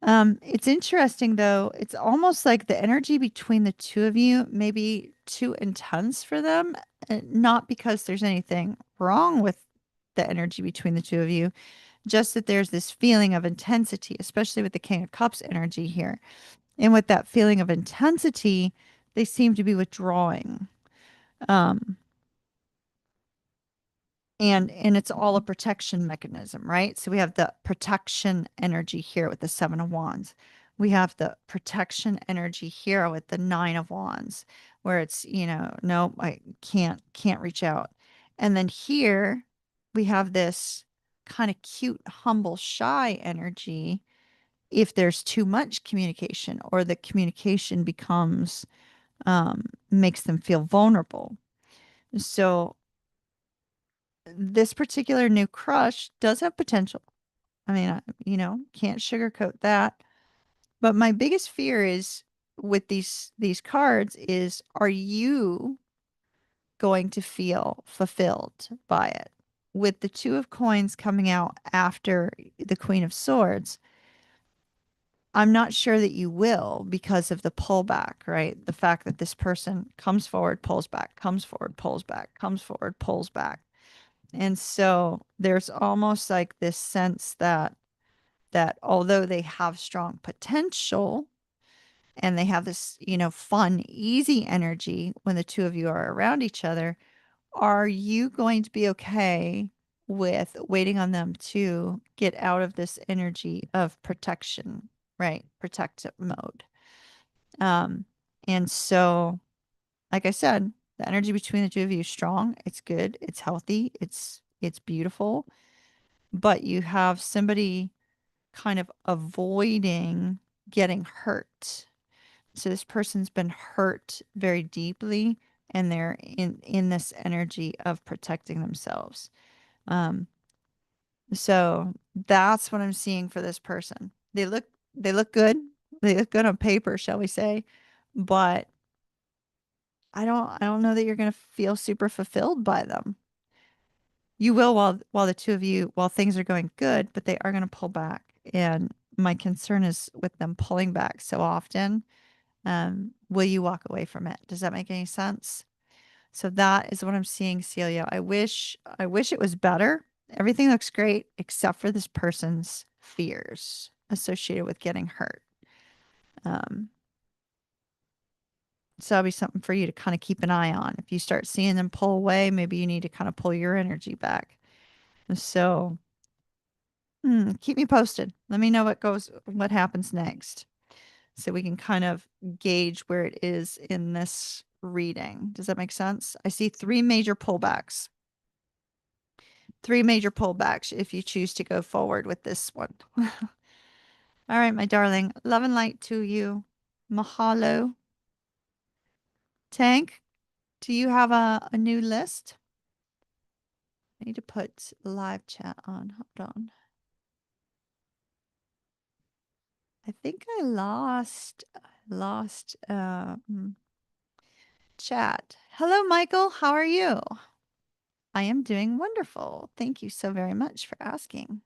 It's interesting though. It's almost like the energy between the two of you may be too intense for them, not because there's anything wrong with the energy between the two of you, just that there's this feeling of intensity, especially with the King of Cups energy here. And with that feeling of intensity, they seem to be withdrawing. Um, and it's all a protection mechanism, right? So we have the protection energy here with the Seven of Wands. We have the protection energy here with the Nine of Wands, where it's, no, I can't reach out. And then here we have this kind of cute, humble, shy energy if there's too much communication, or the communication becomes makes them feel vulnerable. So this particular new crush does have potential. I mean, can't sugarcoat that. But my biggest fear is with these cards is, are you going to feel fulfilled by it? With the Two of Coins coming out after the Queen of Swords, I'm not sure that you will, because of the pullback, right? The fact that this person comes forward, pulls back, comes forward, pulls back, comes forward, pulls back. And so there's almost like this sense that although they have strong potential and they have this, fun, easy energy when the two of you are around each other, are you going to be okay with waiting on them to get out of this energy of protection, right? Protective mode. Um, and so, like I said, the energy between the two of you is strong. It's good. It's healthy. It's beautiful. But you have somebody kind of avoiding getting hurt. So this person's been hurt very deeply, and they're in this energy of protecting themselves. Um, so that's what I'm seeing for this person. They look good. They look good on paper, shall we say? But I don't know that you're going to feel super fulfilled by them. You will while the two of you, while things are going good, but they are going to pull back. And my concern is with them pulling back so often. Will you walk away from it? Does that make any sense? So that is what I'm seeing, Celia. I wish it was better. Everything looks great except for this person's fears associated with getting hurt. Um, so that'll be something for you to kind of keep an eye on. If you start seeing them pull away, maybe you need to kind of pull your energy back. So keep me posted. Let me know what happens next, so we can kind of gauge where it is in this reading. Does that make sense? I see three major pullbacks. Three major pullbacks if you choose to go forward with this one. All right, my darling. Love and light to you. Mahalo. Tank, do you have a new list? I need to put live chat on. Hold on. I think I lost chat. Hello, Michael. How are you? I am doing wonderful. Thank you so very much for asking.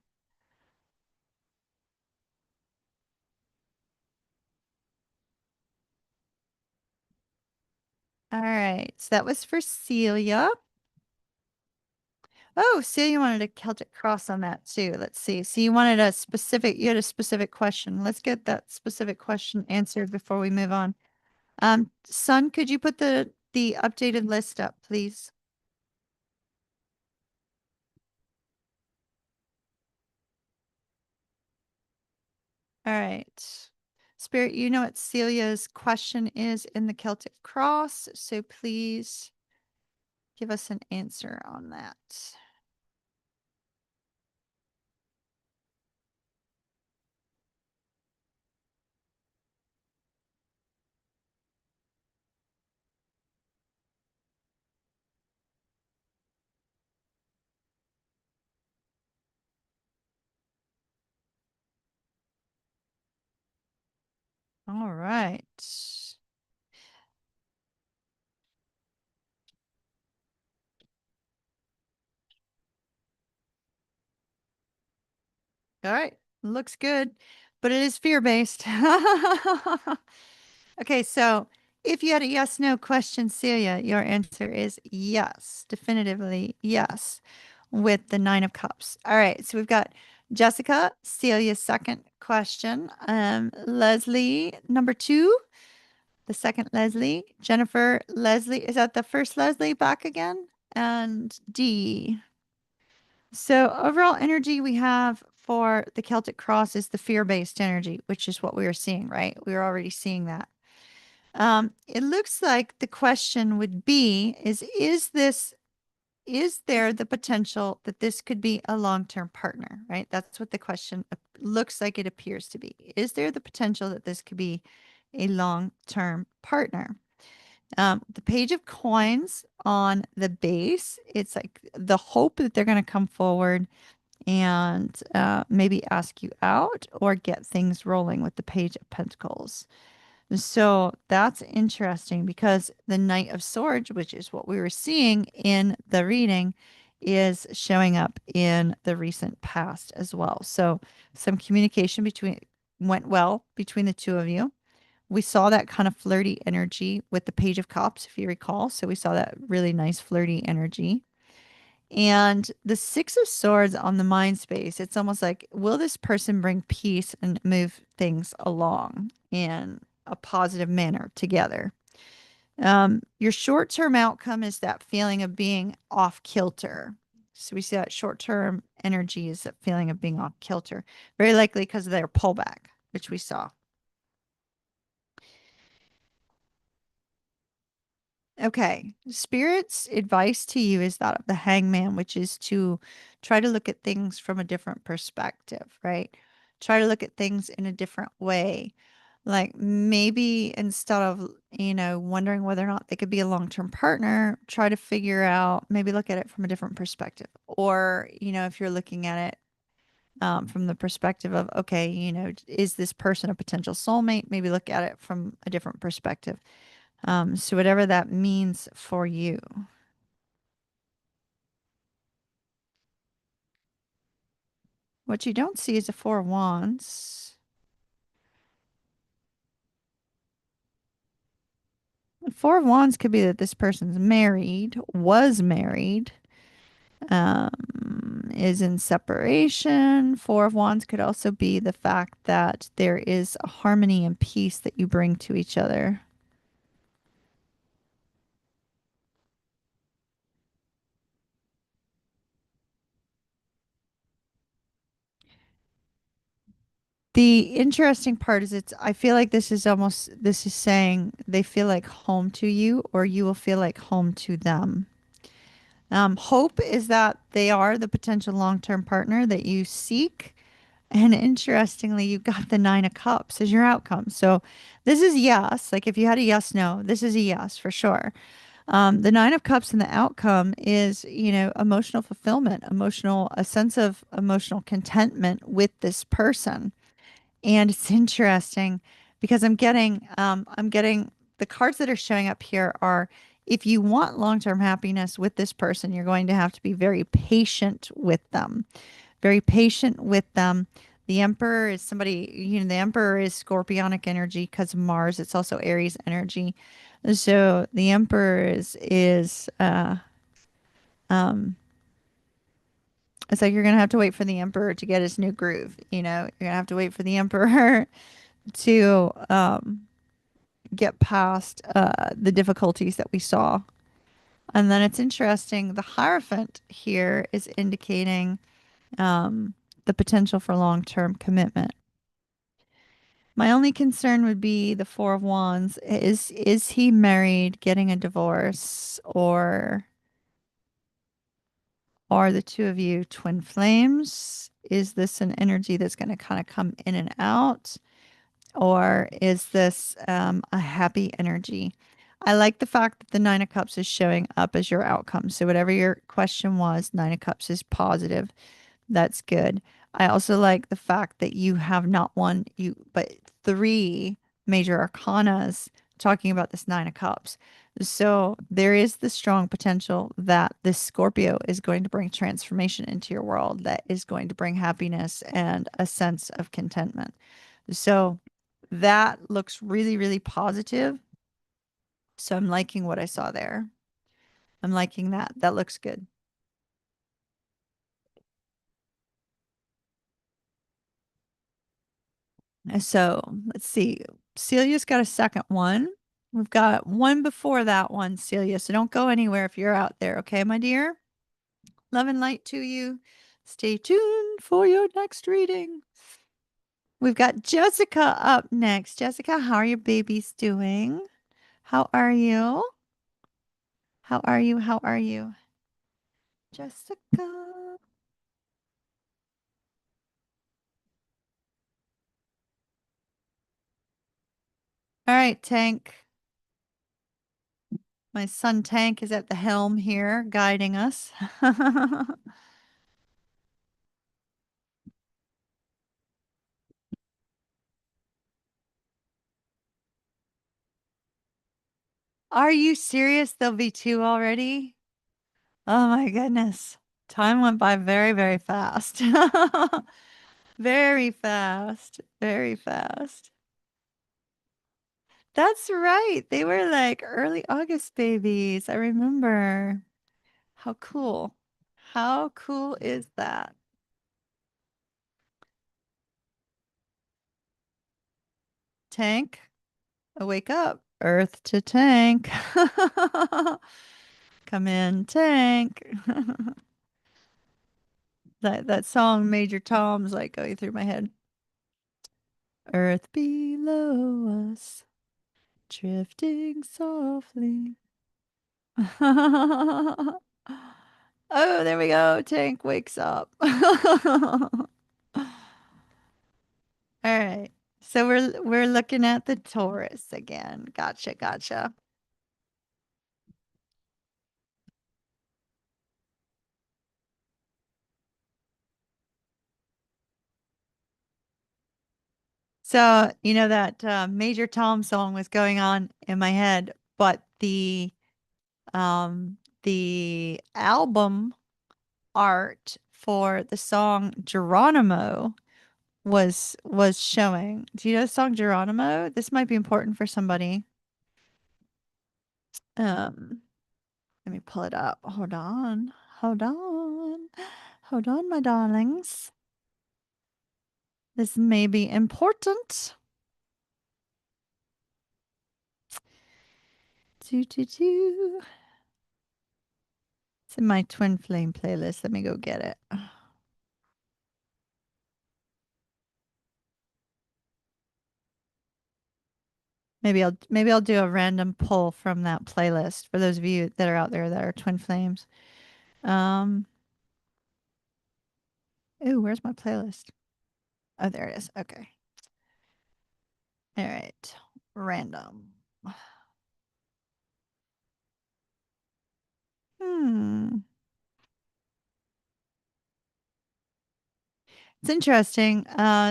All right. So that was for Celia. Oh, Celia wanted a Celtic cross on that too. Let's see. So you had a specific question. Let's get that specific question answered before we move on. Son, could you put the updated list up, please? All right. Spirit, you know what Celia's question is in the Celtic cross, so please give us an answer on that. All right. All right. Looks good, but it is fear-based. Okay, so if you had a yes/no question, Celia, your answer is yes, definitively yes, with the Nine of Cups. All right, so we've got Jessica, Celia's second question. Leslie, number two, the second Leslie. Jennifer, Leslie, is that the first Leslie back again? And D. So overall energy we have for the Celtic cross is the fear-based energy, which is what we were seeing, right? We were already seeing that. It looks like the question would be is there the potential that this could be a long-term partner, right? That's what the question looks like it appears to be. Is there the potential that this could be a long-term partner? The Page of Coins on the base, it's like the hope that they're going to come forward and maybe ask you out or get things rolling with the Page of Pentacles. So that's interesting because the Knight of Swords, which is what we were seeing in the reading, is showing up in the recent past as well. So some communication between went well between the two of you. We saw that kind of flirty energy with the Page of Cups, if you recall. So we saw that really nice flirty energy. And the Six of Swords on the mind space, it's almost like, will this person bring peace and move things along in a positive manner together? Your short term outcome is that feeling of being off kilter. So we see that short term energy is that feeling of being off kilter, very likely because of their pullback, which we saw. Okay. Spirit's advice to you is that of the hangman, which is to try to look at things from a different perspective, right? Try to look at things in a different way. Like maybe instead of, wondering whether or not they could be a long-term partner, try to figure out, maybe look at it from a different perspective. Or, if you're looking at it from the perspective of, okay, is this person a potential soulmate? Maybe look at it from a different perspective. So whatever that means for you. What you don't see is a Four of Wands. The Four of Wands could be that this person's married, was married, is in separation. Four of Wands could also be the fact that there is a harmony and peace that you bring to each other. The interesting part is I feel like this is saying they feel like home to you or you will feel like home to them. Hope is that they are the potential long-term partner that you seek. And interestingly, you've got the Nine of Cups as your outcome. So this is yes. Like if you had a yes, no, this is a yes for sure. The Nine of Cups and the outcome is, emotional fulfillment, a sense of emotional contentment with this person. And it's interesting because I'm getting the cards that are showing up here are if you want long-term happiness with this person, you're going to have to be very patient with them. Very patient with them. The Emperor is somebody, the Emperor is scorpionic energy because of Mars. It's also Aries energy. So the Emperor is um it's like you're gonna have to wait for the Emperor to get his new groove. You're gonna have to wait for the Emperor to get past the difficulties that we saw. And then it's interesting, the Hierophant here is indicating the potential for long-term commitment. My only concern would be the Four of Wands. Is he married, getting a divorce, or are the two of you twin flames? Is this an energy that's going to kind of come in and out? Or is this a happy energy? I like the fact that the Nine of Cups is showing up as your outcome. So whatever your question was, Nine of Cups is positive. That's good. I also like the fact that you have not one, but three major arcanas talking about this Nine of Cups. So there is the strong potential that this Scorpio is going to bring transformation into your world that is going to bring happiness and a sense of contentment. So that looks really, really positive. So I'm liking what I saw there. I'm liking that. That looks good. So let's see. Celia's got a second one. We've got one before that one, Celia. So don't go anywhere if you're out there. Okay, my dear? Love and light to you. Stay tuned for your next reading. We've got Jessica up next. Jessica, how are your babies doing? How are you? How are you? How are you? Jessica. All right, Tank. My son Tank is at the helm here, guiding us. Are you serious? There'll be two already? Oh my goodness. Time went by very, very fast. Very fast. Very fast. That's right. They were like early August babies. I remember. How cool. How cool is that? Tank, wake up. Earth to Tank. Come in, Tank. That song, Major Tom's like going through my head. Earth below us, drifting softly. Oh, there we go. Tank wakes up. All right. So we're looking at the Taurus again. Gotcha, gotcha. So, you know that Major Tom song was going on in my head, but the album art for the song Geronimo was showing. Do you know the song Geronimo? This might be important for somebody. Um, Let me pull it up. Hold on. Hold on. Hold on, my darlings. This may be important. Do do do. It's in my Twin Flame playlist. Let me go get it. Maybe I'll do a random pull from that playlist for those of you that are out there that are Twin Flames. Um, ooh, where's my playlist? Oh, there it is. Okay. All right. Random. Hmm. It's interesting.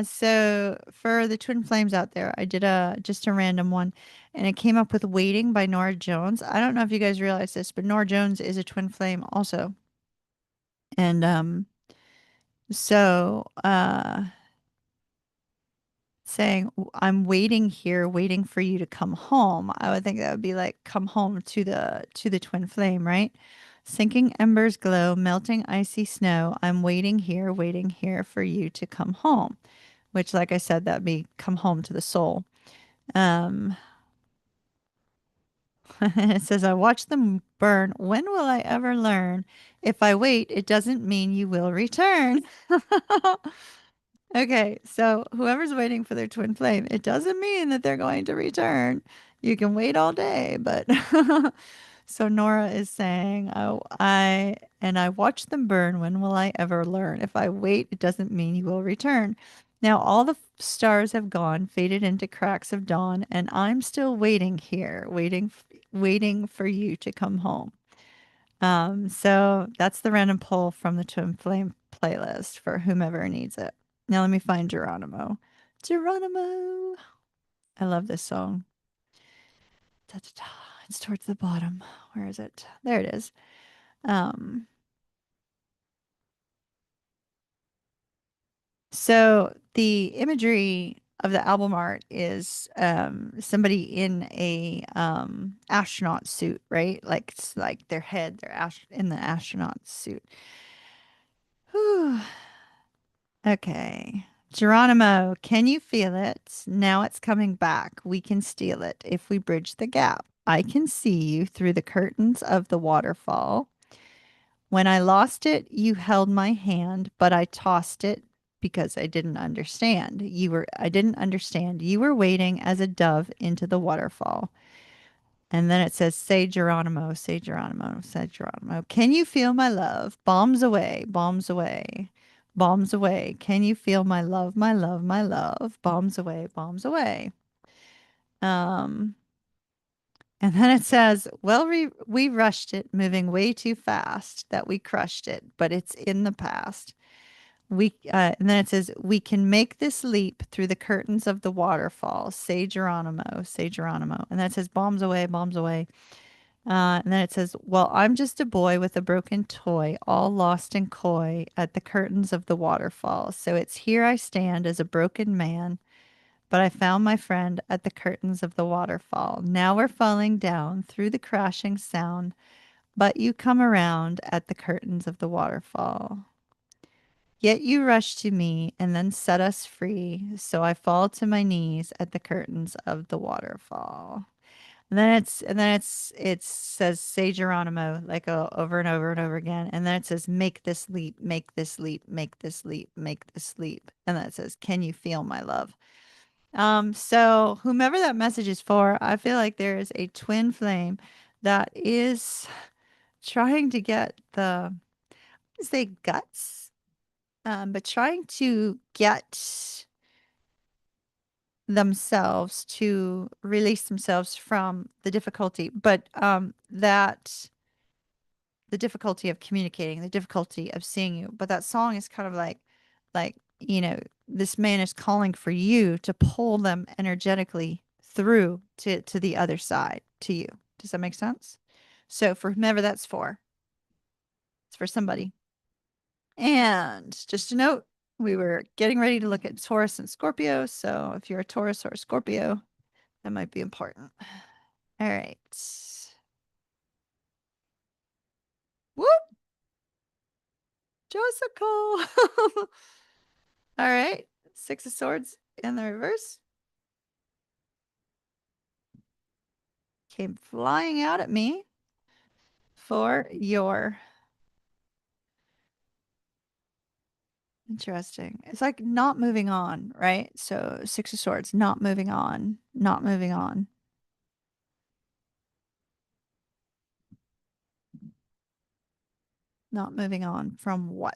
So for the Twin Flames out there, I did a just a random one, and it came up with "Waiting" by Nora Jones. I don't know if you guys realize this, but Nora Jones is a Twin Flame also. And saying I'm waiting here, waiting for you to come home. I would think that would be like come home to the Twin Flame, right? Sinking embers glow, melting icy snow. I'm waiting here for you to come home. Which, like I said, that'd be come home to the soul. Um, it says, I watch them burn. When will I ever learn? If I wait, it doesn't mean you will return. Okay, so whoever's waiting for their twin flame, it doesn't mean that they're going to return. You can wait all day, but so Nora is saying, "Oh, I watch them burn. When will I ever learn? If I wait, it doesn't mean you will return. Now all the stars have gone, faded into cracks of dawn, and I'm still waiting here, waiting for you to come home." So that's the random pull from the Twin Flame playlist for whomever needs it. Now let me find Geronimo. Geronimo. I love this song. Da, da, da. It's towards the bottom. Where is it? There it is. Um, so the imagery of the album art is somebody in a astronaut suit, right? Like it's like their head, they're in the astronaut suit. Whew. Okay. Geronimo, can you feel it? Now it's coming back. We can steal it if we bridge the gap. I can see you through the curtains of the waterfall. When I lost it, you held my hand, but I tossed it because I didn't understand. I didn't understand. You were waiting as a dove into the waterfall. And then it says, say Geronimo, say Geronimo, say Geronimo. Can you feel my love? Bombs away, bombs away, bombs away. Can you feel my love, my love, my love? Bombs away, bombs away. Um, And then it says, well, we rushed it, moving way too fast that we crushed it, but it's in the past. And then it says, we can make this leap through the curtains of the waterfall. Say Geronimo, say Geronimo. And then it says, bombs away, bombs away. And then it says, well, I'm just a boy with a broken toy, all lost and coy at the curtains of the waterfall. So it's here I stand as a broken man, but I found my friend at the curtains of the waterfall. Now we're falling down through the crashing sound, but you come around at the curtains of the waterfall. Yet you rush to me and then set us free, so I fall to my knees at the curtains of the waterfall. And then it says say Geronimo like over and over and over again. And then it says make this leap, make this leap, make this leap, make this leap. And then it says, can you feel my love? So whomever that message is for, I feel like there is a twin flame that is trying to get the say guts, but trying to get themselves to release themselves from the difficulty, but that the difficulty of communicating, the difficulty of seeing you. But that song is kind of like, this man is calling for you to pull them energetically through to the other side, to you. Does that make sense? So for whomever that's for, it's for somebody. And just a note, we were getting ready to look at Taurus and Scorpio. So if you're a Taurus or a Scorpio, that might be important. All right. Whoop, Jessica. All right. Six of Swords in the reverse. Came flying out at me for your interesting. It's like not moving on, right? So Six of Swords, not moving on, not moving on. Not moving on from what?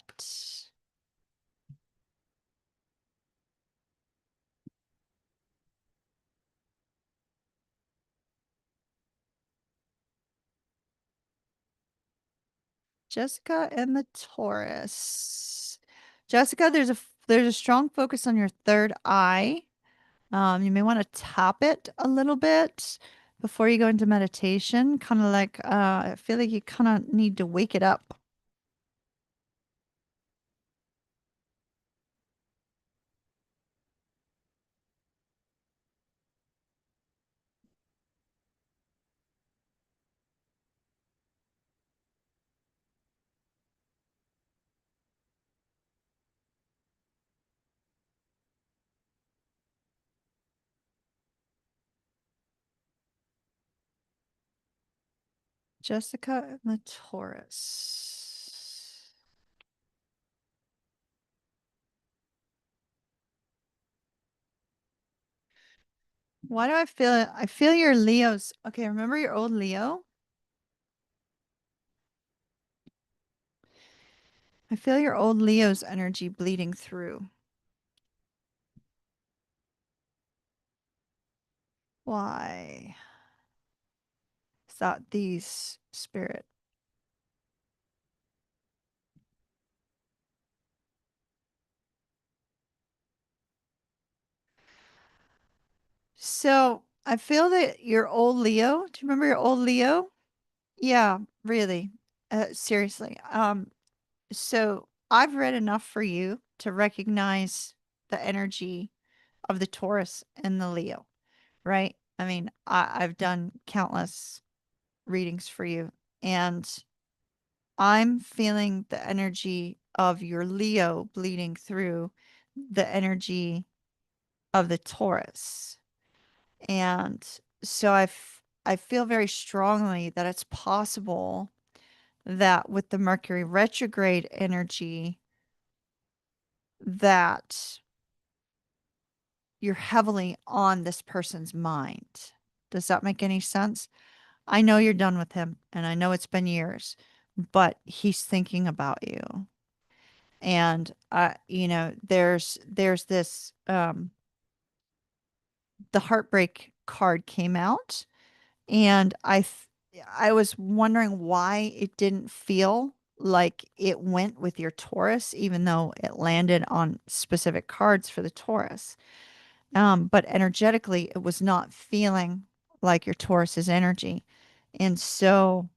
Jessica and the Taurus. Jessica, there's a strong focus on your third eye. You may want to tap it a little bit before you go into meditation. Kind of like I feel like you kind of need to wake it up. Jessica and the Taurus. Why do I feel it? I feel your Leo's. Okay, remember your old Leo? I feel your old Leo's energy bleeding through. Why? Is that these spirit? So I feel that your old Leo, do you remember your old Leo? Yeah, really. Seriously. So I've read enough for you to recognize the energy of the Taurus and the Leo, right? I mean, I've done countless readings for you, and I'm feeling the energy of your Leo bleeding through the energy of the Taurus. And so I feel very strongly that it's possible that with the Mercury retrograde energy that you're heavily on this person's mind. Does that make any sense? I know you're done with him and I know it's been years, but he's thinking about you. And there's this the heartbreak card came out And I was wondering why it didn't feel like it went with your Taurus, even though it landed on specific cards for the Taurus. But energetically, it was not feeling like your Taurus's energy. And so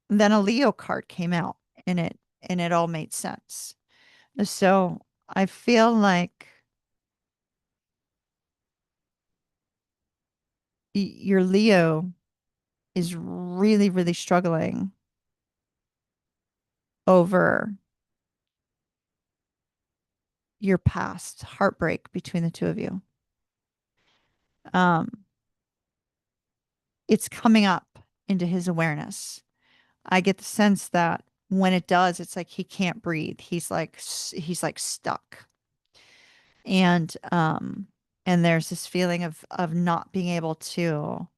then a Leo card came out and it all made sense. So I feel like your Leo is really, really struggling over your past heartbreak between the two of you. Um, it's coming up into his awareness. I get the sense that when it does, it's like he can't breathe. He's like stuck. And and there's this feeling of not being able to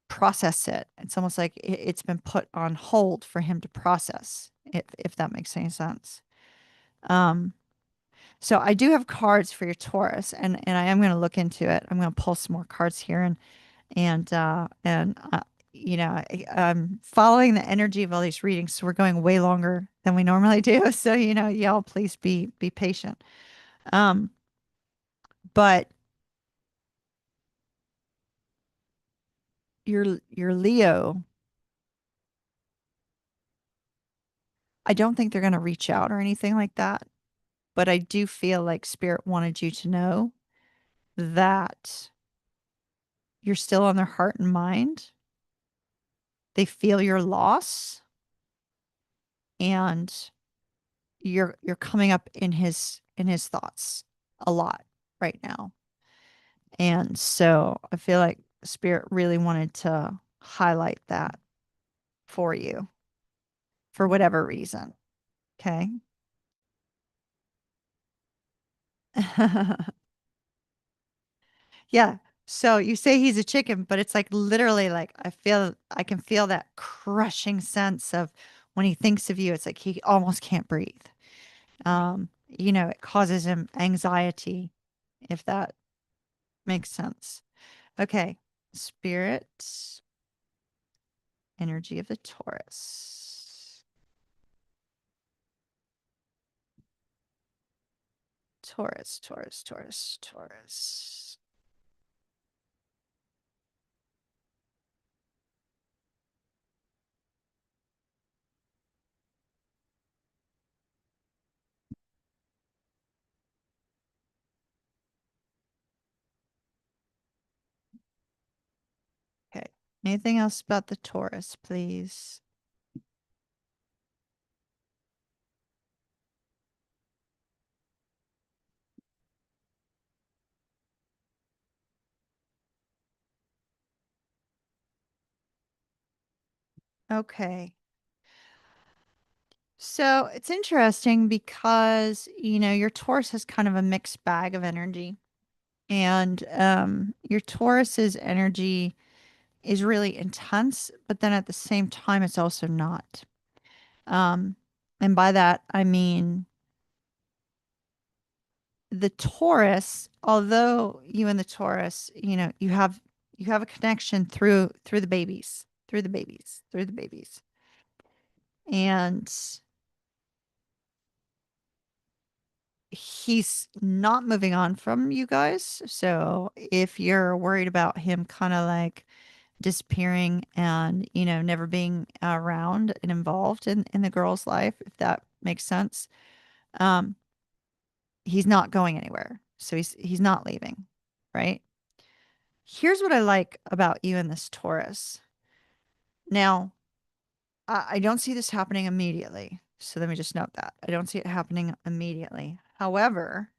process it. It's almost like it's been put on hold for him to process, if that makes any sense. Um, so I do have cards for your Taurus, and I am going to look into it. I'm going to pull some more cards here, and you know, I'm following the energy of all these readings, so we're going way longer than we normally do. So you know, y'all, please be patient. Um, but your Leo, I don't think they're going to reach out or anything like that. But I do feel like Spirit wanted you to know that you're still on their heart and mind. They feel your loss, and you're coming up in his thoughts a lot right now. And so I feel like Spirit really wanted to highlight that for you for whatever reason. Okay. Yeah. So you say he's a chicken, but it's like literally like I can feel that crushing sense of when he thinks of you, it's like he almost can't breathe. You know, it causes him anxiety, if that makes sense. Okay. Spirit, energy of the Taurus. Taurus, Taurus, Taurus, Taurus. Okay. Anything else about the Taurus, please? Okay. So it's interesting because, you know, your Taurus has kind of a mixed bag of energy. And your Taurus's energy is really intense, but then at the same time, it's also not. Um, and by that, I mean the Taurus, although you and the Taurus, you know, you have a connection through the babies, through the babies, through the babies. And he's not moving on from you guys. So if you're worried about him kind of like disappearing and, you know, never being around and involved in the girl's life, if that makes sense, um, he's not going anywhere. So he's not leaving, right? Here's what I like about you and this Taurus. Now, I don't see this happening immediately. So let me just note that. I don't see it happening immediately. However,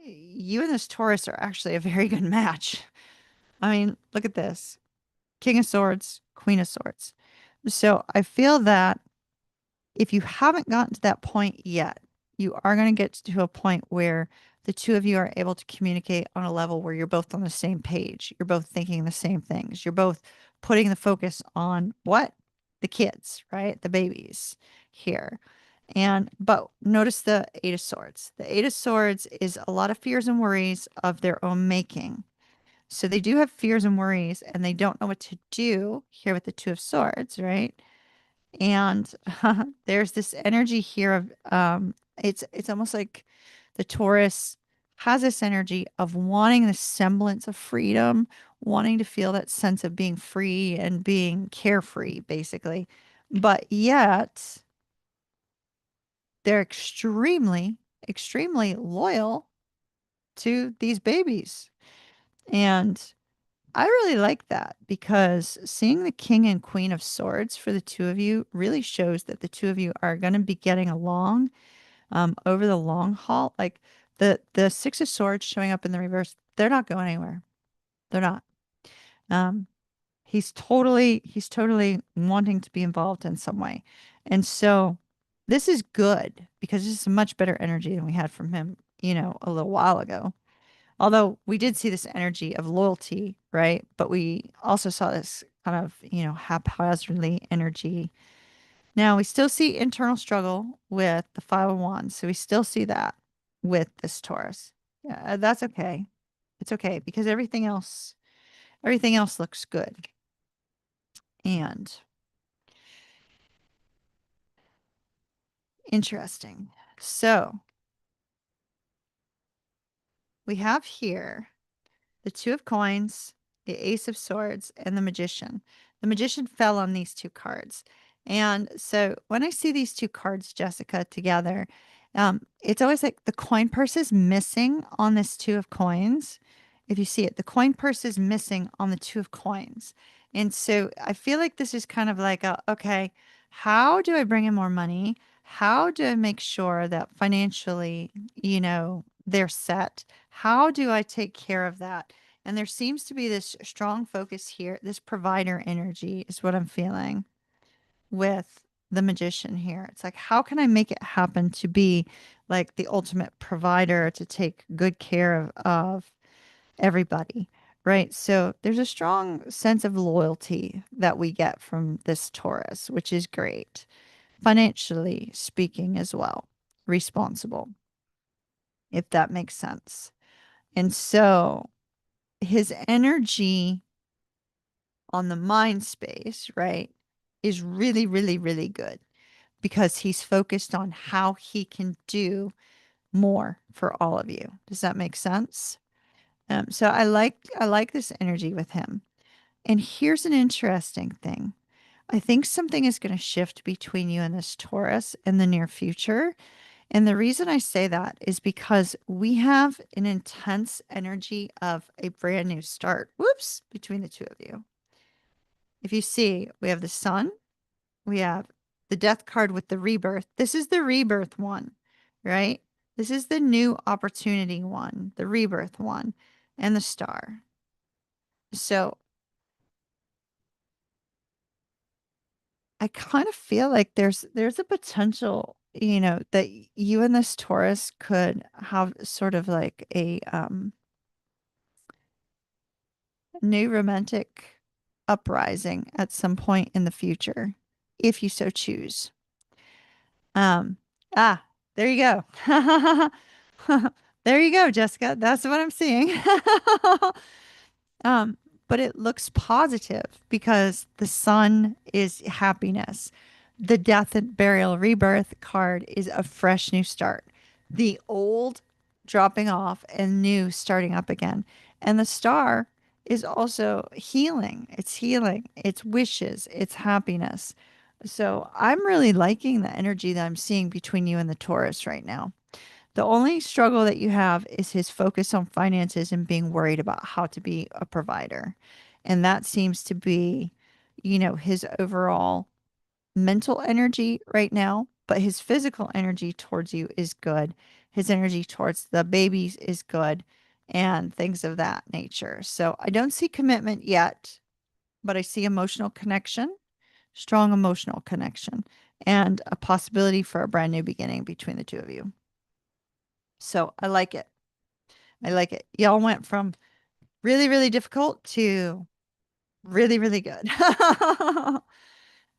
you and this Taurus are actually a very good match. I mean, look at this. King of Swords, Queen of Swords. So I feel that if you haven't gotten to that point yet, you are going to get to a point where the two of you are able to communicate on a level where you're both on the same page. You're both thinking the same things. You're both putting the focus on what? The kids, right? The babies here. And but notice the Eight of Swords. The Eight of Swords is a lot of fears and worries of their own making. So they do have fears and worries, and they don't know what to do here with the Two of Swords, right? And there's this energy here of it's almost like the Taurus has this energy of wanting the semblance of freedom, wanting to feel that sense of being free and being carefree, basically. But yet they're extremely, extremely loyal to these babies. And I really like that because seeing the King and Queen of Swords for the two of you really shows that the two of you are going to be getting along over the long haul. Like the Six of Swords showing up in the reverse, they're not going anywhere. They're not. Um, he's totally wanting to be involved in some way, and so this is good because this is a much better energy than we had from him, a little while ago. Although we did see this energy of loyalty, right? But we also saw this kind of, haphazardly energy. Now we still see internal struggle with the Five of Wands. So we still see that with this Taurus. Yeah, that's okay. It's okay because everything else looks good. And interesting. So we have here the Two of Coins, the Ace of Swords, and the Magician. The Magician fell on these two cards. And so when I see these two cards, Jessica, together, it's always like the coin purse is missing on this Two of Coins. If you see it, the coin purse is missing on the Two of Coins. And so I feel like this is kind of like okay, how do I bring in more money? How do I make sure that financially, they're set? How do I take care of that? And there seems to be this strong focus here. This provider energy is what I'm feeling with the magician here. It's like, how can I make it happen to be like the ultimate provider to take good care of everybody? Right. So there's a strong sense of loyalty that we get from this Taurus, which is great. Financially speaking, as well, responsible, if that makes sense. And so his energy on the mind space, right, is really, really, really good because he's focused on how he can do more for all of you. Does that make sense? So I like this energy with him. And here's an interesting thing. I think something is going to shift between you and this Taurus in the near future. And the reason I say that is because we have an intense energy of a brand new start. Whoops, between the two of you. If you see, we have the sun, we have the death card with the rebirth. This is the rebirth one, right? This is the new opportunity one, the rebirth one, and the star. So I kind of feel like there's a potential, that you and this Taurus could have sort of like a new romantic uprising at some point in the future, if you so choose. Um, ah, there you go. There you go, Jessica. That's what I'm seeing. Um, but it looks positive because the sun is happiness. The death and burial rebirth card is a fresh new start. The old dropping off and new starting up again. And the star is also healing. It's healing, it's wishes, it's happiness. So I'm really liking the energy that I'm seeing between you and the Taurus right now. The only struggle that you have is his focus on finances and being worried about how to be a provider. And that seems to be, his overall mental energy right now, but his physical energy towards you is good. His energy towards the babies is good and things of that nature. So I don't see commitment yet, but I see emotional connection, strong emotional connection, and a possibility for a brand new beginning between the two of you. So I like it. I like it. Y'all went from really, really difficult to really, really good.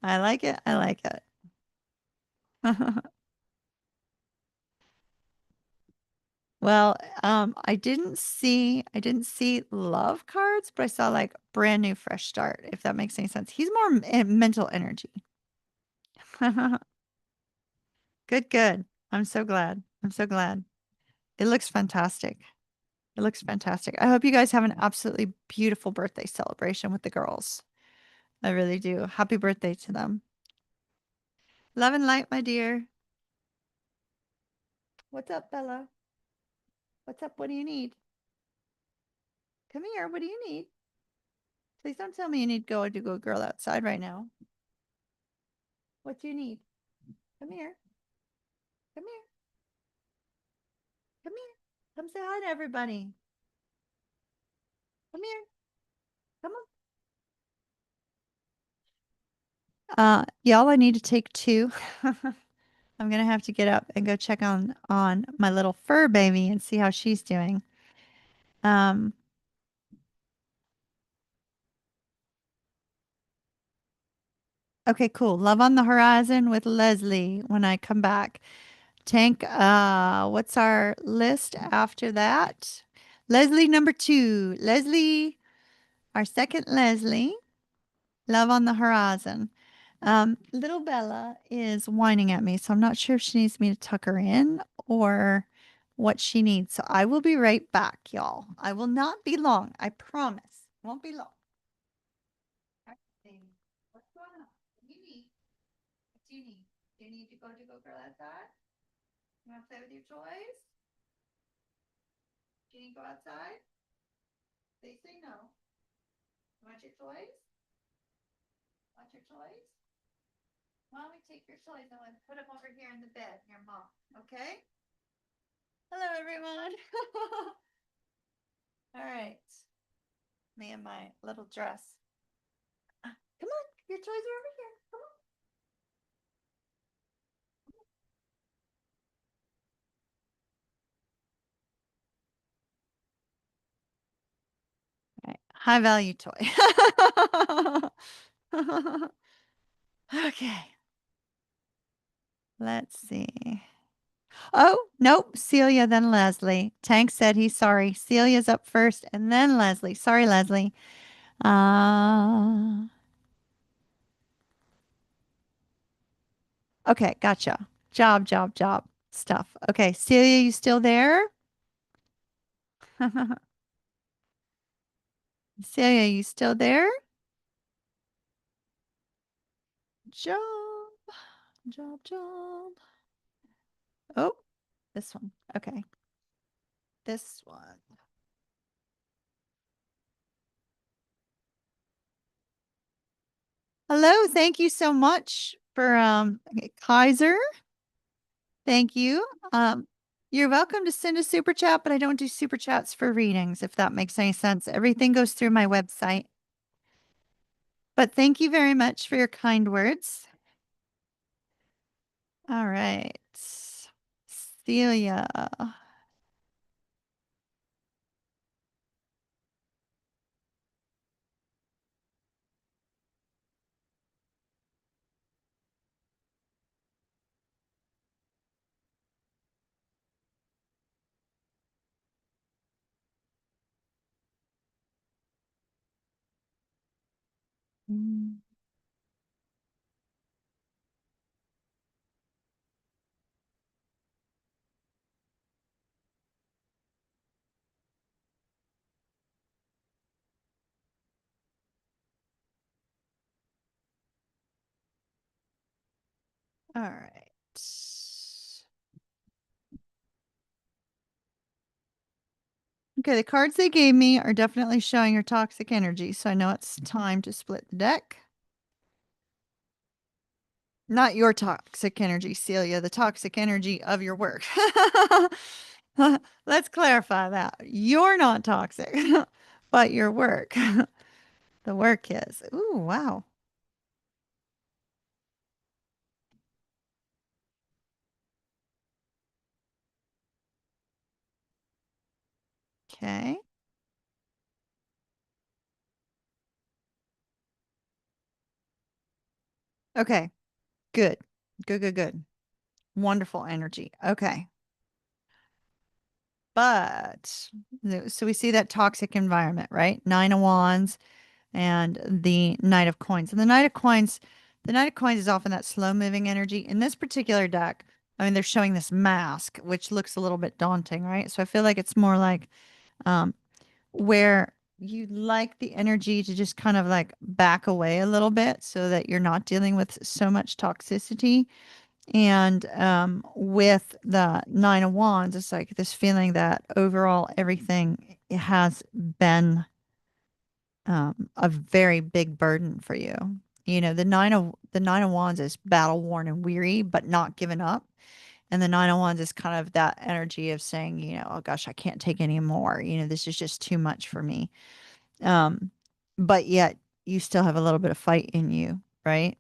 I like it. I like it. Well, I didn't see love cards, but I saw like brand new fresh start, if that makes any sense. He's more mental energy. Good, good. I'm so glad. I'm so glad. It looks fantastic. It looks fantastic. I hope you guys have an absolutely beautiful birthday celebration with the girls. I really do. Happy birthday to them. Love and light, my dear. What's up, Bella? What's up? What do you need? Come here. What do you need? Please don't tell me you need to go girl outside right now. What do you need? Come here. Come here. Come here. Come say hi to everybody. Come here. Come on. Y'all, I need to take two. I'm gonna have to get up and go check on my little fur baby and see how she's doing. Um, okay, cool. Love on the horizon with Leslie when I come back. Tank, what's our list after that? Leslie number two. Leslie, our second Leslie. Love on the horizon. Little Bella is whining at me, so I'm not sure if she needs me to tuck her in or what she needs. So I will be right back, y'all. I will not be long. I promise. Won't be long. All right, baby. What's going on? What do you need? What do you need? Do you need to go girl outside? You want to play with your toys? Do you need to go outside? They say no. You want your toys? Want your toys? Why don't we take your toys and let's put them over here in the bed, your mom, okay? Hello, everyone. All right. Me and my little dress. Come on, your toys are over here. Come on. All right. High value toy. Okay. Let's see. Oh, nope. Celia, then Leslie. Tank said he's sorry. Celia's up first and then Leslie. Sorry, Leslie. Uh, okay, gotcha. Job stuff. Okay, Celia, you still there? Celia, you still there? Job, job. Oh, this one. Okay, this one. Hello, thank you so much for Kaiser. Thank you. You're welcome to send a super chat, but I don't do super chats for readings, if that makes any sense. Everything goes through my website. But thank you very much for your kind words. All right. Celia. Mm. All right. Okay, the cards they gave me are definitely showing your toxic energy, so I know it's time to split the deck. Not your toxic energy, Celia, the toxic energy of your work. Let's clarify that. You're not toxic, but your work. The work is. Ooh, wow. Okay. Okay. Good. Good. Wonderful energy. Okay. But so we see that toxic environment, right? Nine of Wands and the Knight of Coins. And the Knight of Coins is often that slow moving energy. In this particular deck, I mean, they're showing this mask, which looks a little bit daunting, right? So I feel like it's more like um, where you like the energy to just kind of like back away a little bit so that you're not dealing with so much toxicity. And with the Nine of Wands, it's like this feeling that overall everything has been a very big burden for you. You know, the Nine of Wands is battle worn and weary, but not given up. And the Nine of Wands is kind of that energy of saying, you know, oh gosh, I can't take any more. You know, this is just too much for me. Um, but yet you still have a little bit of fight in you, right?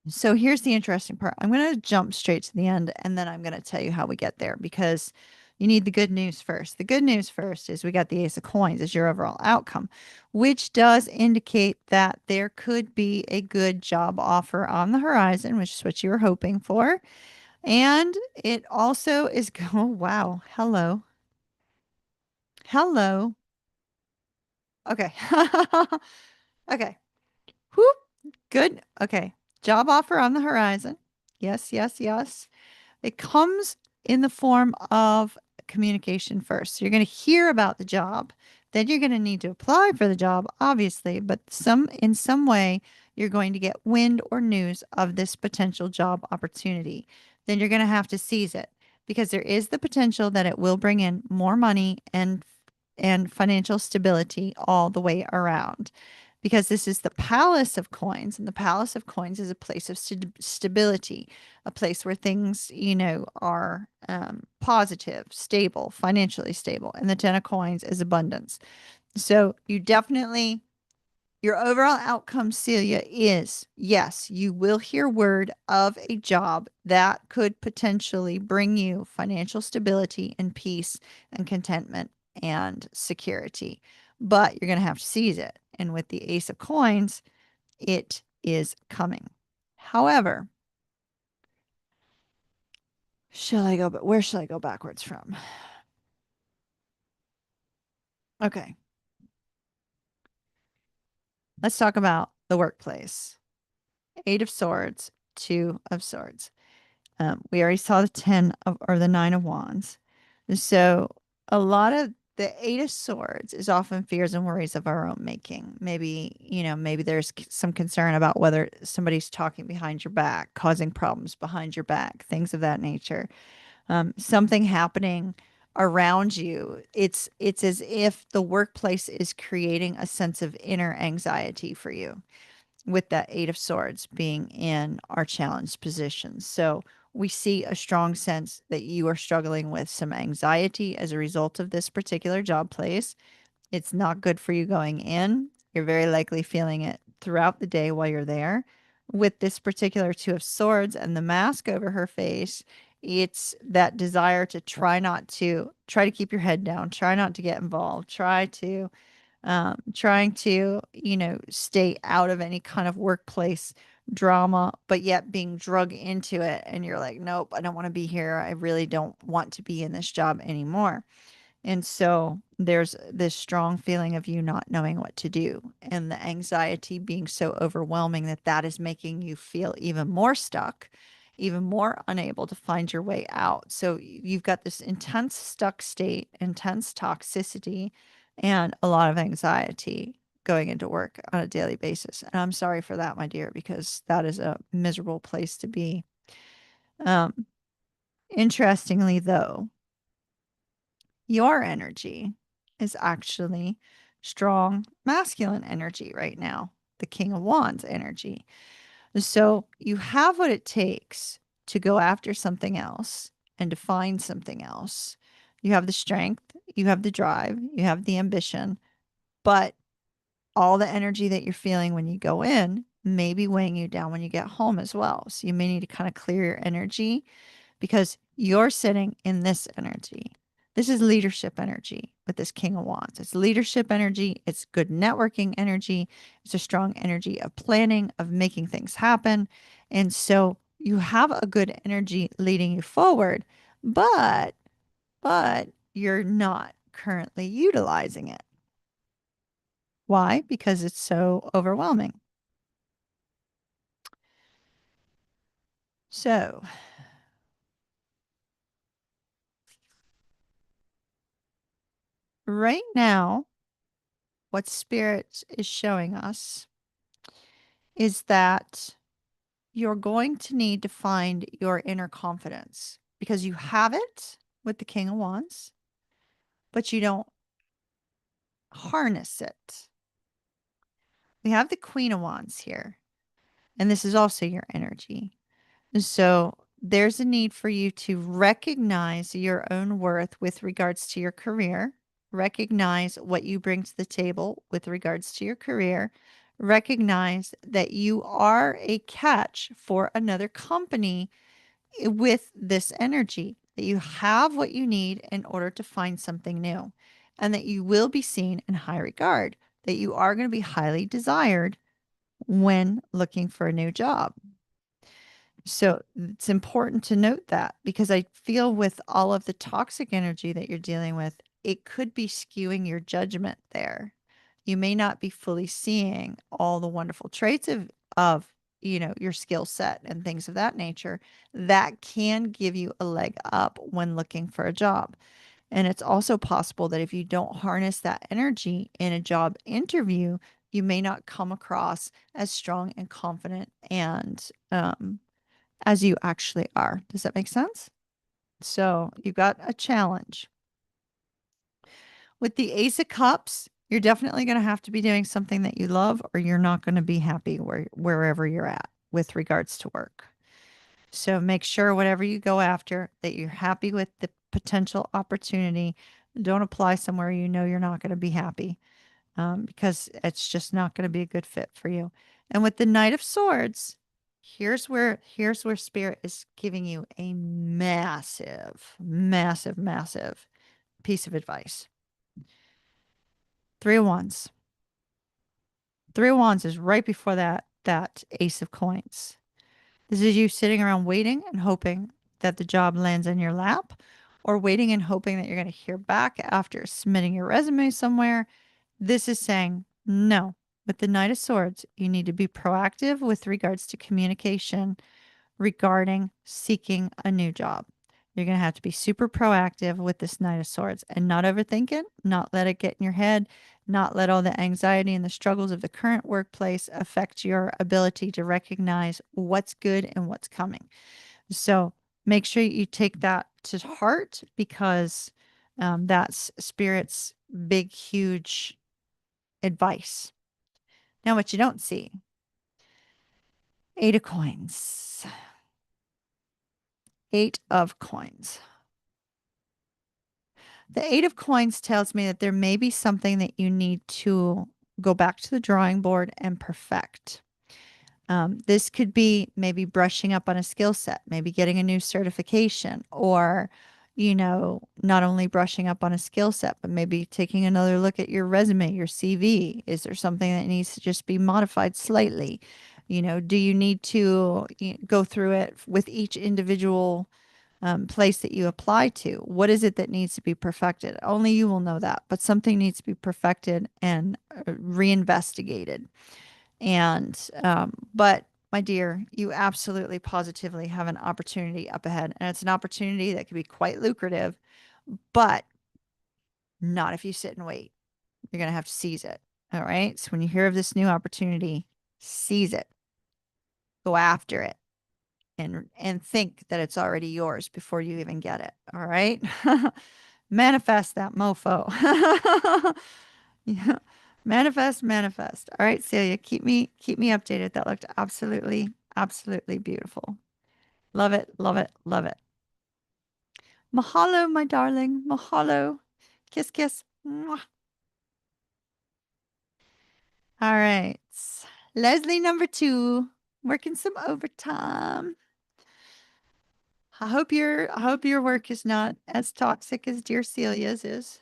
So here's the interesting part. I'm going to jump straight to the end and then I'm going to tell you how we get there because you need the good news first. The good news first is we got the Ace of Coins as your overall outcome, which does indicate that there could be a good job offer on the horizon, which is what you were hoping for. And it also is, oh, wow. Hello. Hello. Okay. Okay. Whoop. Good. Okay. Job offer on the horizon. Yes, yes, yes. It comes in the form of communication first. So you're going to hear about the job, then you're going to need to apply for the job, obviously, but in some way you're going to get wind or news of this potential job opportunity. Then you're going to have to seize it because there is the potential that it will bring in more money and financial stability all the way around because this is the Palace of Coins, and the Palace of Coins is a place of stability, a place where things, you know, are positive, stable, financially stable. And the Ten of Coins is abundance. So you definitely, your overall outcome, Celia, is yes, you will hear word of a job that could potentially bring you financial stability and peace and contentment and security. But you're going to have to seize it. And with the Ace of Coins, it is coming. However, where shall I go backwards from? Okay. Let's talk about the workplace. Eight of Swords, Two of Swords. We already saw the 10 of, or the 9 of Wands. So a lot of the 8 of Swords is often fears and worries of our own making. Maybe, you know, maybe there's some concern about whether somebody's talking behind your back, causing problems behind your back, things of that nature. Something happening around you. It's as if the workplace is creating a sense of inner anxiety for you with that Eight of Swords being in our challenged positions. So we see a strong sense that you are struggling with some anxiety as a result of this particular job place. It's not good for you going in. You're very likely feeling it throughout the day while you're there. With this particular Two of Swords and the mask over her face, it's that desire to try to keep your head down, try not to get involved, trying to, you know, stay out of any kind of workplace drama, but yet being drug into it. And you're like, nope, I don't want to be here. I really don't want to be in this job anymore. And so there's this strong feeling of you not knowing what to do and the anxiety being so overwhelming that that is making you feel even more stuck, even more unable to find your way out. So you've got this intense stuck state, intense toxicity, and a lot of anxiety going into work on a daily basis. And I'm sorry for that, my dear, because that is a miserable place to be. Um, Interestingly, though, your energy is actually strong masculine energy right now, the King of Wands energy. So you have what it takes to go after something else and to find something else. You have the strength, you have the drive, you have the ambition, but all the energy that you're feeling when you go in may be weighing you down when you get home as well. So you may need to kind of clear your energy because you're sitting in this energy. This is leadership energy with this King of Wands. It's leadership energy. It's good networking energy. It's a strong energy of planning, of making things happen. And so you have a good energy leading you forward. But you're not currently utilizing it. Why? Because it's so overwhelming. So, right now, what Spirit is showing us is that you're going to need to find your inner confidence because you have it with the King of Wands, but you don't harness it. We have the Queen of Wands here, and this is also your energy. So there's a need for you to recognize your own worth with regards to your career, recognize what you bring to the table with regards to your career, recognize that you are a catch for another company with this energy, that you have what you need in order to find something new, and that you will be seen in high regard, that you are going to be highly desired when looking for a new job. So it's important to note that because I feel with all of the toxic energy that you're dealing with, it could be skewing your judgment there. You may not be fully seeing all the wonderful traits of your skill set and things of that nature that can give you a leg up when looking for a job. And it's also possible that if you don't harness that energy in a job interview, you may not come across as strong and confident and as you actually are. Does that make sense? So you got a challenge. With the Ace of Cups, you're definitely going to have to be doing something that you love, or you're not going to be happy wherever you're at with regards to work. So make sure whatever you go after that you're happy with the potential opportunity. Don't apply somewhere you know you're not going to be happy because it's just not going to be a good fit for you. And with the Knight of Swords, here's where Spirit is giving you a massive, massive, massive piece of advice. Three of Wands. Three of Wands is right before that Ace of Coins. This is you sitting around waiting and hoping that the job lands in your lap, or waiting and hoping that you're going to hear back after submitting your resume somewhere. This is saying no. With the Knight of Swords, you need to be proactive with regards to communication regarding seeking a new job. You're going to have to be super proactive with this Knight of Swords and not overthink it, not let it get in your head, not let all the anxiety and the struggles of the current workplace affect your ability to recognize what's good and what's coming. So make sure you take that to heart because that's Spirit's big, huge advice. Now, what you don't see, Eight of Coins. Eight of Coins. The Eight of Coins tells me that there may be something that you need to go back to the drawing board and perfect. This could be maybe brushing up on a skill set, maybe getting a new certification, or, not only brushing up on a skill set, but maybe taking another look at your resume, your CV. Is there something that needs to just be modified slightly? Do you need to go through it with each individual place that you apply to? What is it that needs to be perfected? Only you will know that, but something needs to be perfected and reinvestigated. And, but my dear, you absolutely positively have an opportunity up ahead. And it's an opportunity that could be quite lucrative, but not if you sit and wait. You're going to have to seize it. All right. So when you hear of this new opportunity, seize it, go after it, and think that it's already yours before you even get it. All right. Manifest that mofo. Yeah. Manifest, manifest. All right, Celia, keep me updated. That looked absolutely, absolutely beautiful. Love it, love it, love it. Mahalo, my darling. Mahalo. Kiss, kiss. Mwah. All right. Leslie number 2, working some overtime. I hope your work is not as toxic as dear Celia's is.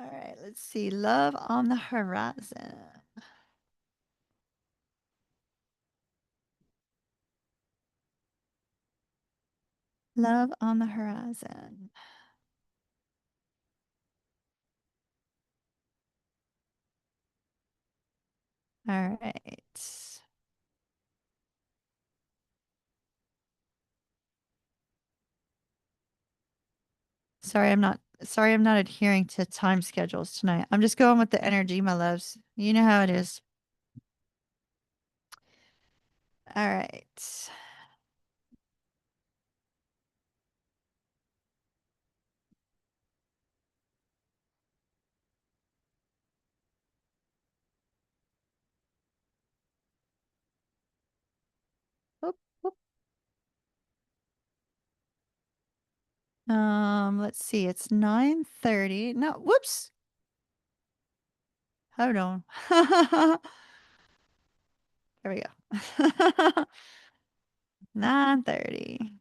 All right, let's see. Love on the horizon. Love on the horizon. All right. Sorry I'm not adhering to time schedules tonight. I'm just going with the energy, my loves. You know how it is. All right. Whoop, whoop. Let's see. It's 9:30. No, whoops. Hold on. There we go. 9:30.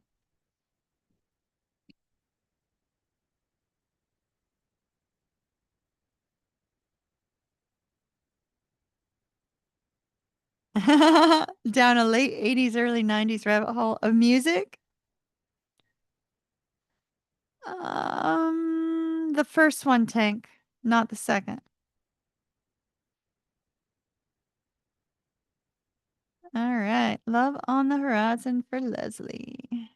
Down a late 80s, early 90s rabbit hole of music. The first one, Tank, not the second. All right. Love on the Horizon for Leslie.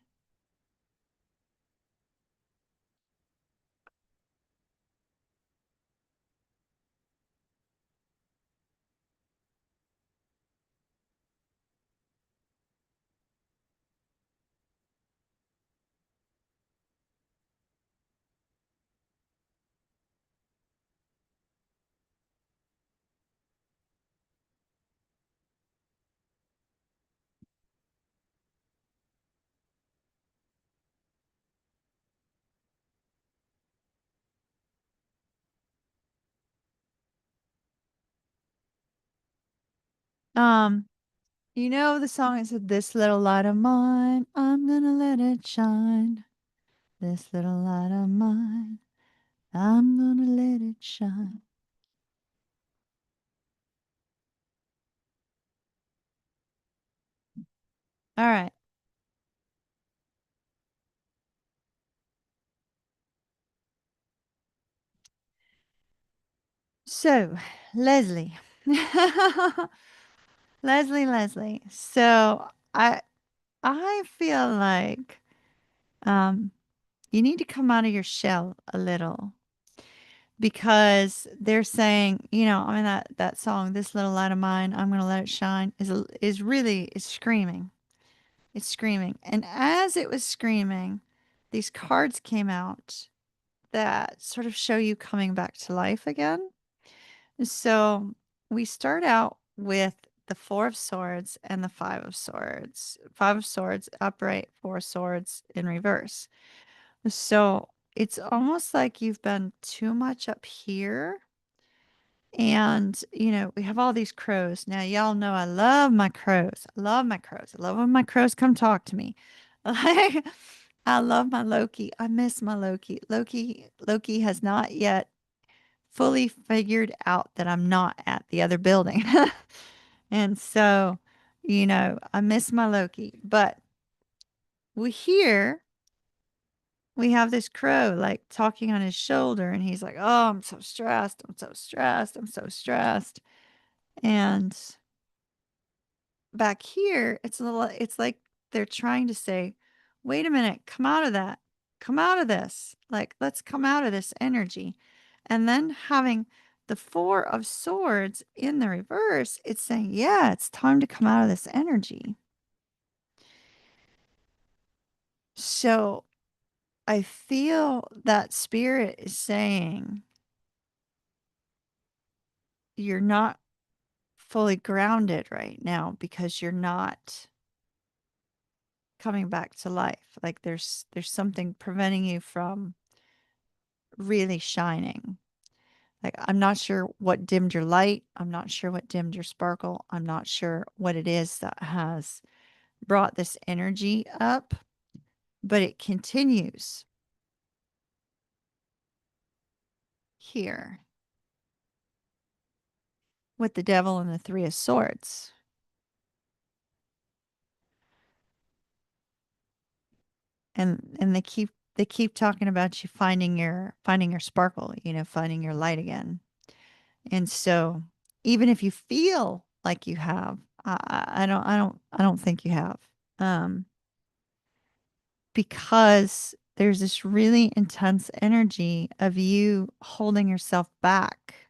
Um, you know the song is "This Little Light of Mine, I'm gonna let it shine. This little light of mine, I'm gonna let it shine." All right. So, Leslie. Leslie. So, I feel like um you need to come out of your shell a little because they're saying, I mean that song, "This Little Light of Mine, I'm gonna let it shine," is really is screaming. It's screaming. And as it was screaming, these cards came out that sort of show you coming back to life again. So we start out with the Four of Swords and the Five of Swords. Five of Swords upright, Four of Swords in reverse. So it's almost like you've been too much up here. And, we have all these crows. Now, y'all know I love my crows. I love my crows. I love when my crows come talk to me. Like, I love my Loki. I miss my Loki. Loki has not yet fully figured out that I'm not at the other building. And so, I miss my Loki. But we hear we have this crow like talking on his shoulder, and he's like, "Oh, I'm so stressed. I'm so stressed. I'm so stressed." And back here, it's like they're trying to say, "Wait a minute, come out of that. Come out of this. Like, let's come out of this energy." And then having the Four of Swords in the reverse, it's saying, "Yeah, it's time to come out of this energy." So I feel that spirit is saying you're not fully grounded right now because you're not coming back to life. Like there's something preventing you from really shining. Like I'm not sure what dimmed your light. I'm not sure what dimmed your sparkle. I'm not sure what it is that has brought this energy up, but it continues here with the devil and the three of swords. And they keep talking about you finding your sparkle, finding your light again. And so even if you feel like you have. I don't think you have. Um, because there's this really intense energy of you holding yourself back.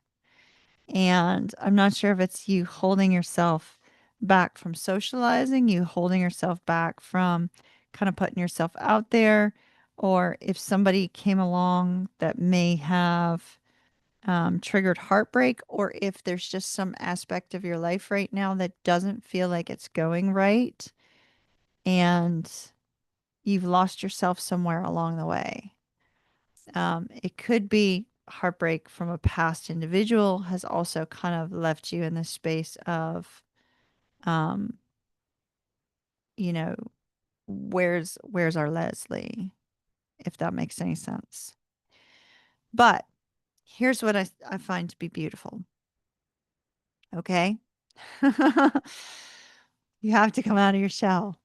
And I'm not sure if it's you holding yourself back from socializing, you holding yourself back from kind of putting yourself out there, or if somebody came along that may have triggered heartbreak, or if there's just some aspect of your life right now that doesn't feel like it's going right and you've lost yourself somewhere along the way. It could be heartbreak from a past individual has also kind of left you in the space of, um, you know, where's our Leslie, if that makes any sense. But here's what I find to be beautiful. Okay. You have to come out of your shell.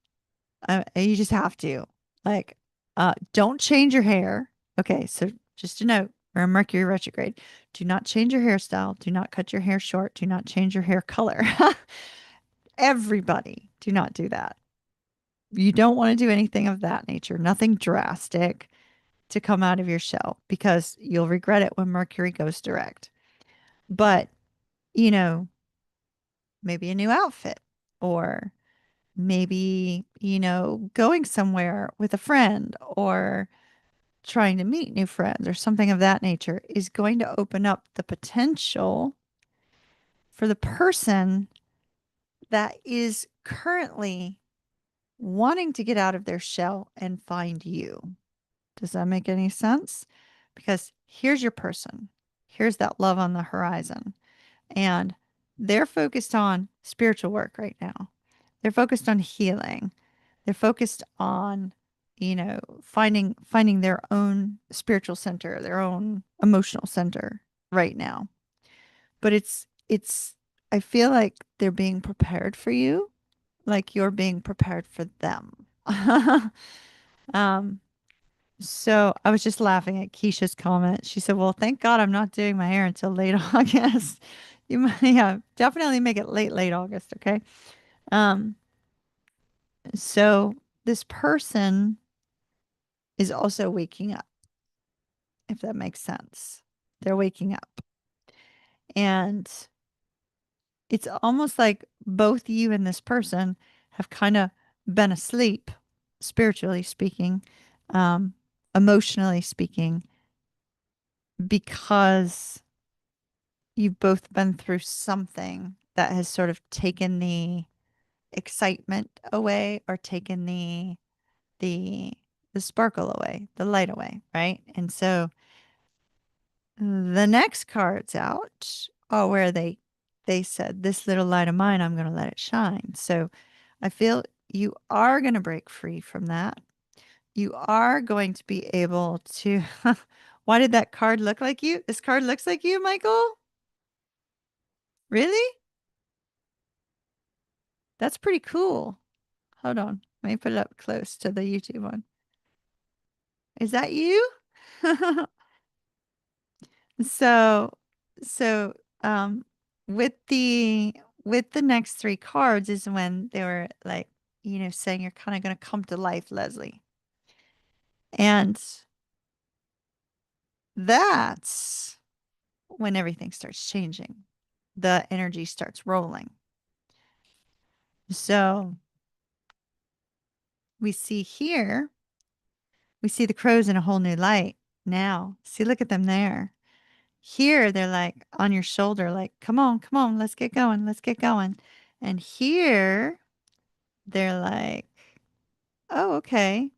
You just have to. Like, don't change your hair. Okay, so just a note, we're in Mercury retrograde. Do not change your hairstyle. Do not cut your hair short. Do not change your hair color. Everybody, do not do that. You don't want to do anything of that nature, nothing drastic to come out of your shell because you'll regret it when Mercury goes direct. But, you know, maybe a new outfit or maybe, going somewhere with a friend or trying to meet new friends or something of that nature is going to open up the potential for the person that is currently wanting to get out of their shell and find you. Does that make any sense? Because here's your person. Here's that love on the horizon. And they're focused on spiritual work right now. They're focused on healing. They're focused on, finding their own spiritual center, their own emotional center right now. But it's I feel like they're being prepared for you, like you're being prepared for them. um so I was just laughing at Keisha's comment. She said, "Well, thank God I'm not doing my hair until late August." You might, yeah, definitely make it late August, okay? Um, so this person is also waking up, if that makes sense. They're waking up. And it's almost like both you and this person have kind of been asleep, spiritually speaking, um, emotionally speaking, because you've both been through something that has sort of taken the excitement away or taken the the sparkle away, the light away, right? And so the next cards out are where they said, "This little light of mine, I'm going to let it shine." So I feel you are going to break free from that. You are going to be able to Why did that card look like you? This card looks like you, Michael? Really? That's pretty cool. Hold on. Let me put it up close to the YouTube one. Is that you? So, so, um, with the with the next three cards is when they were like, saying you're kind of going to come to life, Leslie. And that's when everything starts changing. The energy starts rolling. So, we see here, we see the crows in a whole new light now. See, look at them there. Here, they're like on your shoulder, like, come on, let's get going, let's get going. And here, they're like, oh, okay,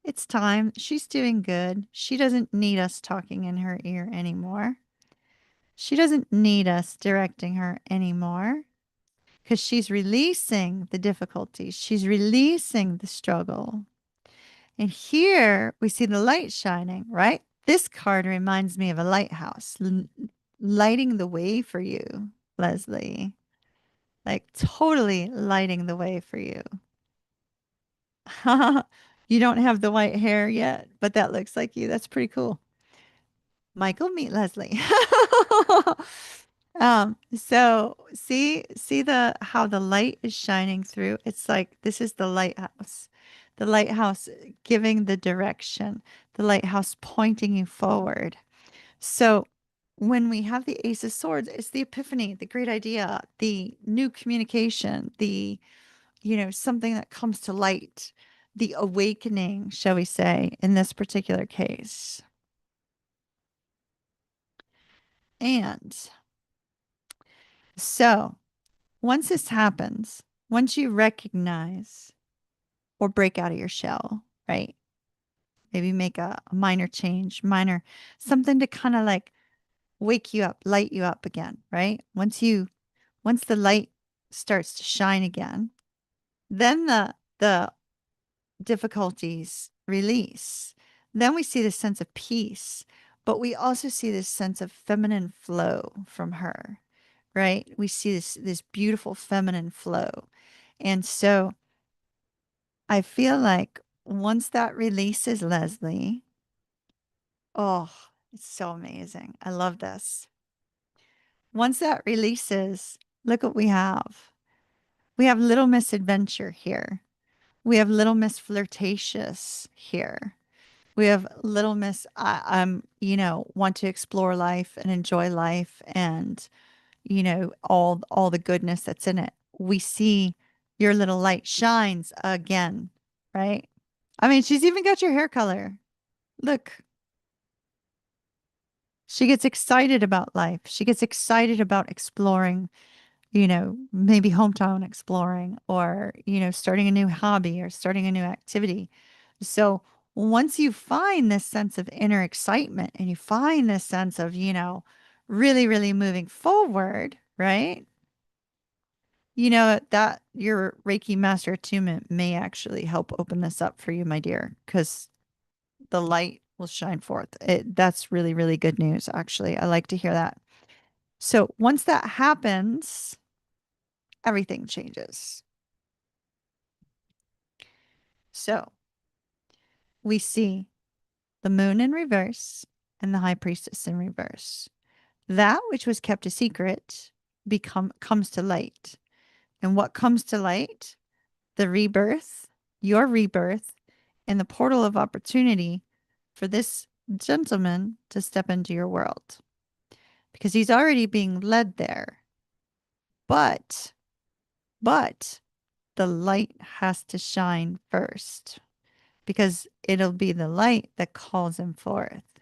it's time. She's doing good. She doesn't need us talking in her ear anymore. She doesn't need us directing her anymore because she's releasing the difficulties. She's releasing the struggle. And here we see the light shining, right? This card reminds me of a lighthouse lighting the way for you, Leslie. Like totally lighting the way for you. You don't have the white hair yet, but that looks like you. That's pretty cool. Michael, meet Leslie. So see the how the light is shining through. It's like this is the lighthouse. The lighthouse giving the direction, the lighthouse pointing you forward. So when we have the Ace of Swords, it's the epiphany, the great idea, the new communication, the, something that comes to light, the awakening, shall we say, in this particular case. And so once this happens, once you recognize or break out of your shell, right? Maybe make a minor change, something to kind of like wake you up, light you up again, right? Once the light starts to shine again, then the difficulties release. Then we see this sense of peace, but we also see this sense of feminine flow from her, right? We see this beautiful feminine flow. And so I feel like once that releases, Leslie, oh, it's so amazing. I love this. Once that releases, look what we have. We have Little Miss Adventure here. We have Little Miss Flirtatious here. We have Little Miss, want to explore life and enjoy life and, all the goodness that's in it. We see your little light shines again, right? I mean, she's even got your hair color. Look, she gets excited about life. She gets excited about exploring, maybe hometown exploring or, starting a new hobby or starting a new activity. So once you find this sense of inner excitement and you find this sense of, really, really moving forward, right? That your Reiki master attunement may actually help open this up for you, my dear, because the light will shine forth. That's really, really good news, actually. I like to hear that. So once that happens, everything changes. So we see the moon in reverse and the high priestess in reverse. That which was kept a secret comes to light. And what comes to light? The rebirth, your rebirth, and the portal of opportunity for this gentleman to step into your world. Because he's already being led there. But, but the light has to shine first because it'll be the light that calls him forth.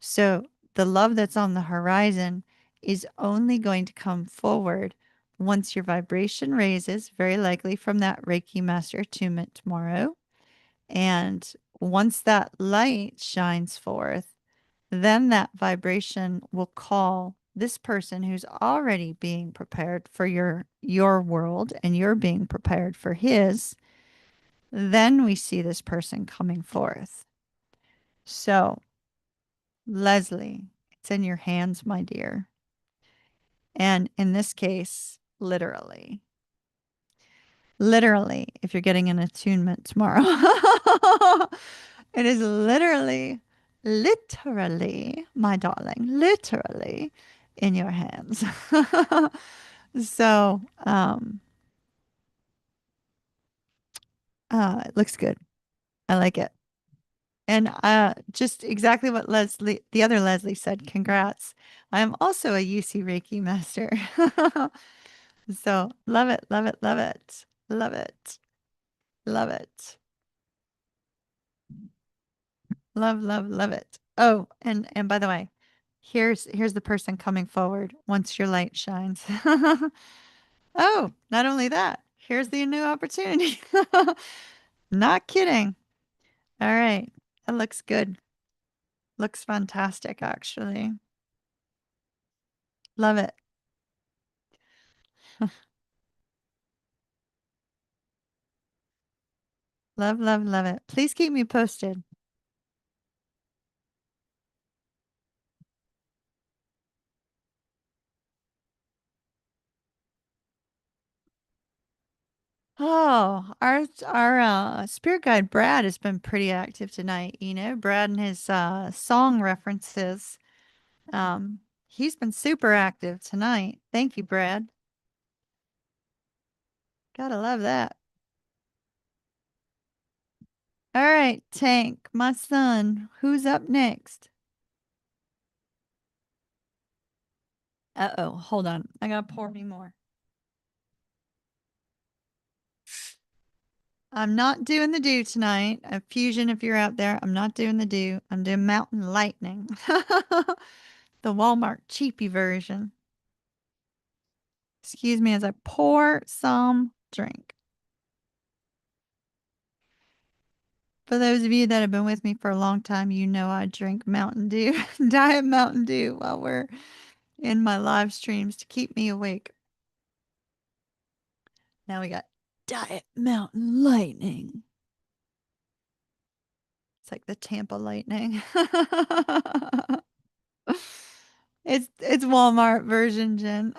So the love that's on the horizon is only going to come forward once your vibration raises, very likely from that Reiki Master attunement tomorrow. And once that light shines forth, then that vibration will call this person who's already being prepared for your world and you're being prepared for his. Then we see this person coming forth. So Leslie, it's in your hands, my dear. And in this case, literally. Literally, if you're getting an attunement tomorrow, it is literally, my darling, literally in your hands. So, it looks good. I like it. And just exactly what the other Leslie said. Congrats. I am also a UC Reiki master. So love it, love it, love it, love it, love it, love, love, love it. Oh, and by the way, here's the person coming forward once your light shines. Oh, not only that, here's the new opportunity. Not kidding. All right, that looks good. Looks fantastic, actually. Love it. Love, love, love it. Please keep me posted. Oh, our spirit guide Brad has been pretty active tonight. Brad and his song references. Um, He's been super active tonight. Thank you, Brad. Gotta love that. All right, Tank, my son. Who's up next? Uh-oh, hold on. I gotta pour me more. I'm not doing the dew tonight. Fusion, if you're out there, I'm not doing the dew. I'm doing Mountain Lightning. The Walmart cheapy version. Excuse me as I pour some drink. For those of you that have been with me for a long time, you know I drink Mountain Dew, Diet Mountain Dew while we're in my live streams to keep me awake. Now we got Diet Mountain Lightning. It's like the Tampa Lightning. It's Walmart version, Jen.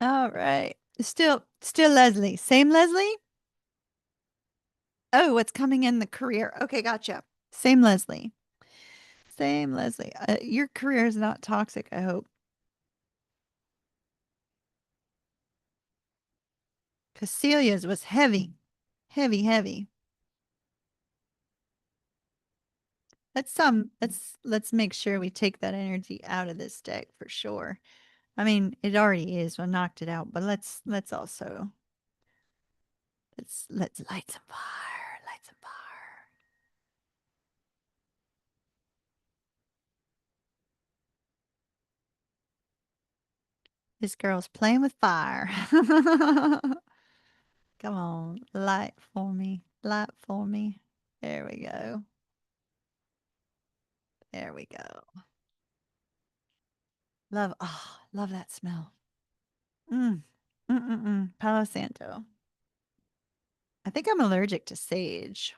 All right. Still Leslie. Same Leslie? Oh, what's coming in the career? Okay, gotcha. Same Leslie. Same Leslie. Your career is not toxic, I hope. Cecilia's was heavy. Heavy, heavy. Let's make sure we take that energy out of this deck for sure. I mean, it already is. I knocked it out, but let's also let's light some fire. Light some fire. This girl's playing with fire. Come on, light for me. Light for me. There we go. There we go. Love that smell. Mm. Mm-mm-mm. Palo Santo. I think I'm allergic to sage,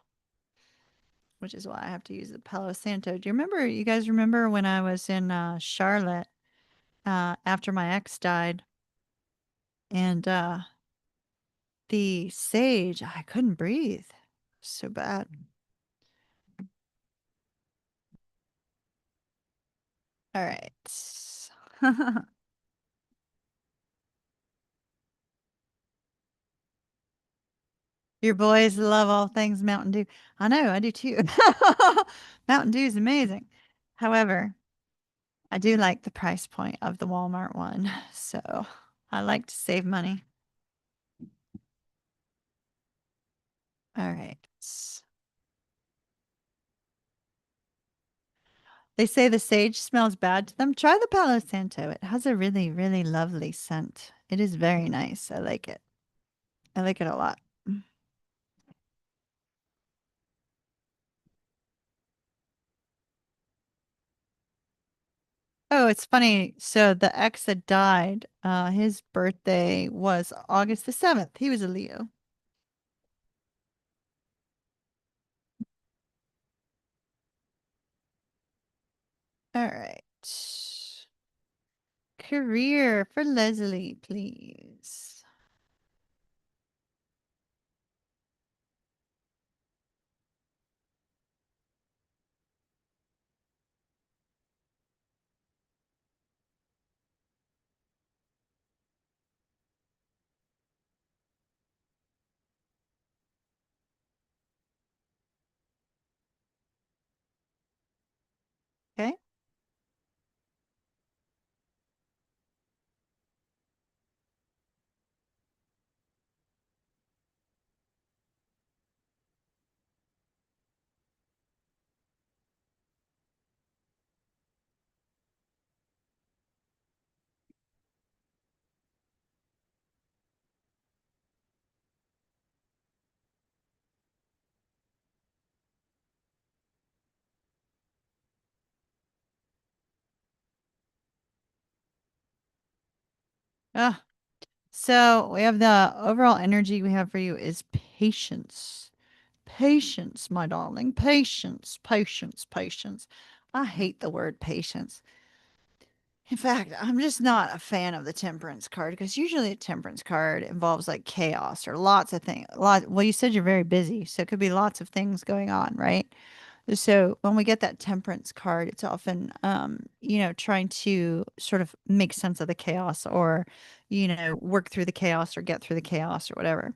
which is why I have to use the Palo Santo. Do you guys remember when I was in Charlotte after my ex died and the sage, I couldn't breathe. So bad. All right. Your boys love all things Mountain Dew. I know, I do too. Mountain Dew is amazing. However, I do like the price point of the Walmart one. So I like to save money. All right. They say the sage smells bad to them. Try the Palo Santo. It has a really, really lovely scent. It is very nice. I like it. I like it a lot. Oh, it's funny. So the ex that died, his birthday was August the 7th. He was a Leo. All right. Career for Leslie, please. Okay. Ah, so we have the overall energy we have for you is patience. Patience, my darling. Patience, patience, patience. I hate the word patience. In fact, I'm just not a fan of the temperance card because usually a temperance card involves like chaos or lots of things. Well, you said you're very busy, so it could be lots of things going on, right? So when we get that temperance card, it's often, trying to sort of make sense of the chaos or, work through the chaos or get through the chaos or whatever.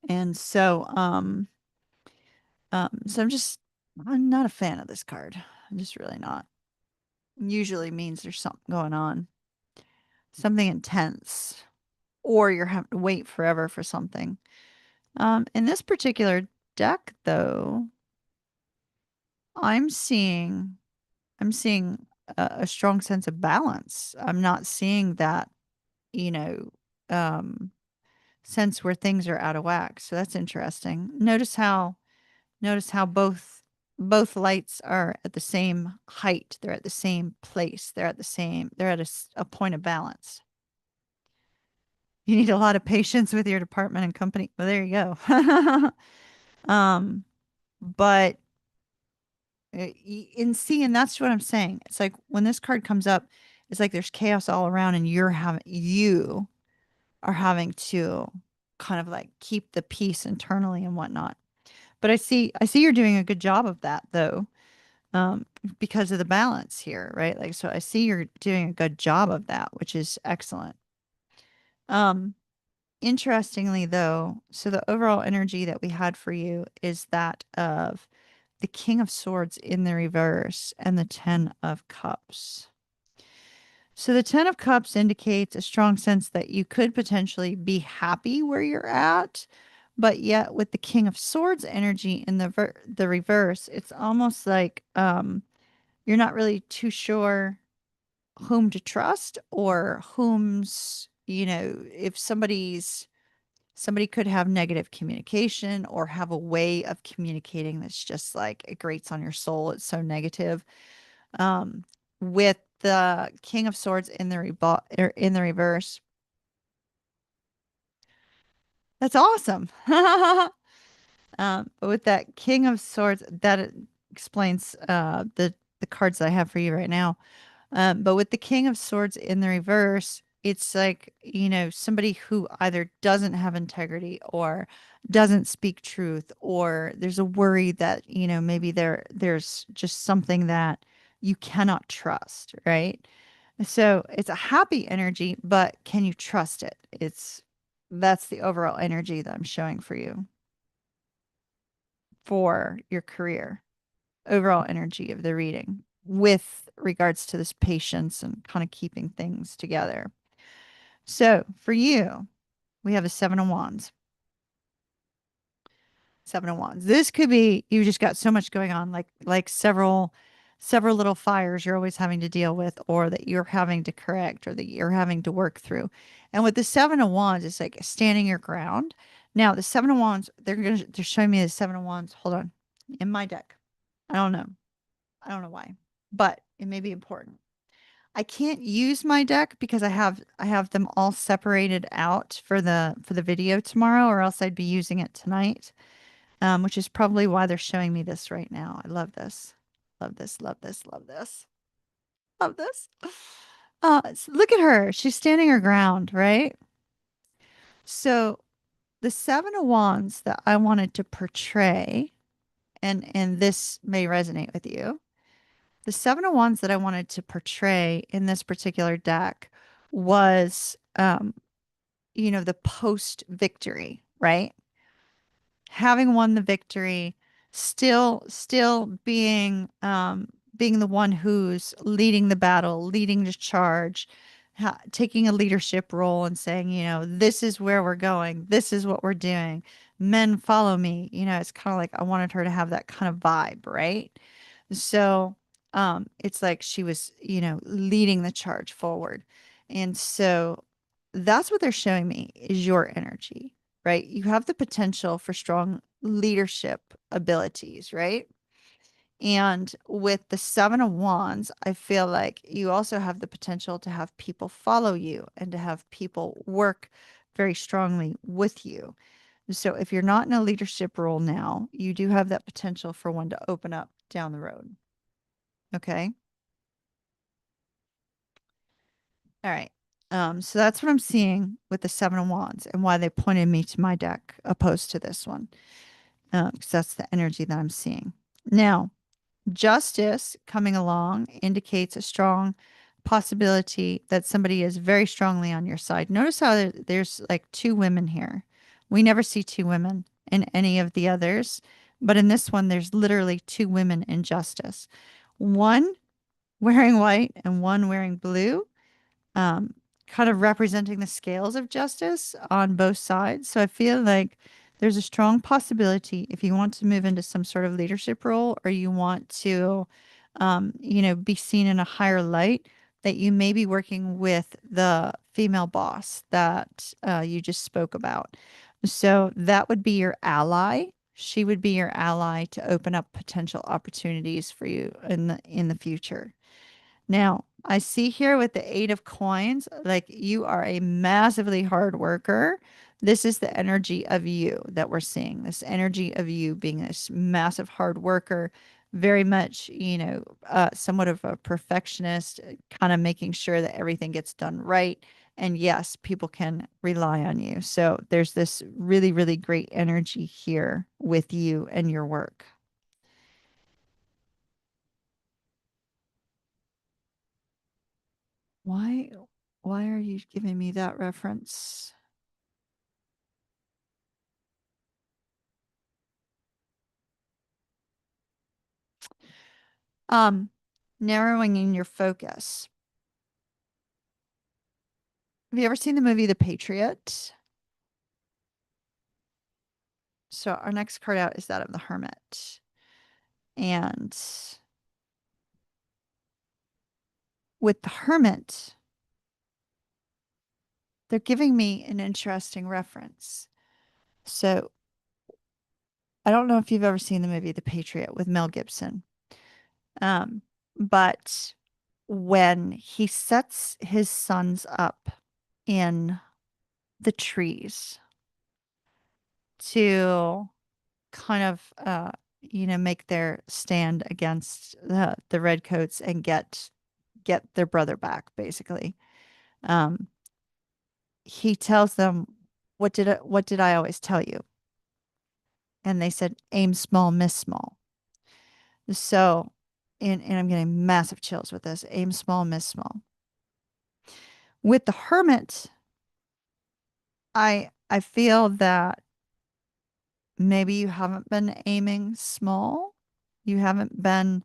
And so I'm not a fan of this card. I'm just really not. Usually means there's something going on, something intense, or you're having to wait forever for something. In this particular deck, though, I'm seeing I'm seeing a strong sense of balance. I'm not seeing that, you know, um, sense where things are out of whack. So that's interesting. Notice how both lights are at the same height. They're at the same place. They're at a point of balance. You need a lot of patience with your department and company. Well, there you go. um, but and that's what I'm saying. It's like when this card comes up, it's like there's chaos all around, and you are having to kind of like keep the peace internally and whatnot. But I see you're doing a good job of that though, um, because of the balance here, right? Like, so I see you're doing a good job of that, which is excellent. Um, Interestingly though, so the overall energy that we had for you is that of the King of Swords in the reverse and the Ten of Cups. So the Ten of Cups indicates a strong sense that you could potentially be happy where you're at, but yet with the King of Swords energy in the reverse, it's almost like you're not really too sure whom to trust or if somebody could have negative communication or have a way of communicating that's just like it grates on your soul. It's so negative. Um, with the King of Swords in the in the reverse, that's awesome. But with that King of Swords, that explains the cards that I have for you right now. But with the King of Swords in the reverse, it's like, somebody who either doesn't have integrity or doesn't speak truth, or there's a worry that, maybe there's just something that you cannot trust, right? So it's a happy energy, but can you trust it? That's the overall energy that I'm showing for you for your career, overall energy of the reading with regards to this patience and kind of keeping things together. So for you, we have a Seven of Wands. Seven of Wands. This could be you just got so much going on, like several little fires you're always having to deal with, or that you're having to correct, or that you're having to work through. And with the Seven of Wands, it's like standing your ground. Now the Seven of Wands, they're showing me the Seven of Wands. Hold on, in my deck. I don't know. I don't know why, but it may be important. I can't use my deck because I have them all separated out for the video tomorrow, or else I'd be using it tonight. Which is probably why they're showing me this right now. I love this. Love this, love this, love this. Love this. Look at her. She's standing her ground, right? So the Seven of Wands that I wanted to portray, and this may resonate with you. The Seven of Wands that I wanted to portray in this particular deck was, the post victory, right? Having won the victory, still being the one who's leading the battle, leading the charge, taking a leadership role and saying, this is where we're going, this is what we're doing, men follow me. It's kind of like I wanted her to have that kind of vibe, right? So it's like she was, leading the charge forward. And so that's what they're showing me is your energy, right? You have the potential for strong leadership abilities, right? And with the Seven of Wands, I feel like you also have the potential to have people follow you and to have people work very strongly with you. So if you're not in a leadership role now, you do have that potential for one to open up down the road. Okay. All right. So that's what I'm seeing with the Seven of Wands and why they pointed me to my deck opposed to this one. Because that's the energy that I'm seeing. Now, justice coming along indicates a strong possibility that somebody is very strongly on your side. Notice how there's like two women here. We never see two women in any of the others, but in this one, there's literally two women in justice. One wearing white and one wearing blue, um, kind of representing the scales of justice on both sides. So I feel like there's a strong possibility if you want to move into some sort of leadership role or you want to, be seen in a higher light, that you may be working with the female boss that you just spoke about. So that would be your ally. She would be your ally to open up potential opportunities for you in the future. Now, I see here with the Eight of Coins, like you are a massively hard worker. This is the energy of you that we're seeing. This energy of you being this massive hard worker, very much, somewhat of a perfectionist, kind of making sure that everything gets done right. And yes, people can rely on you. So there's this really, really great energy here with you and your work. Why, why are you giving me that reference? Um, narrowing in your focus. Have you ever seen the movie The Patriot? So our next card out is that of the Hermit. And with the Hermit, they're giving me an interesting reference. So I don't know if you've ever seen the movie The Patriot with Mel Gibson. Um, but when he sets his sons up in the trees to kind of make their stand against the redcoats and get their brother back, basically. Um, he tells them, what did I always tell you? And they said, aim small, miss small. So, and I'm getting massive chills with this. Aim small, miss small. With the hermit, I feel that maybe you haven't been aiming small. You haven't been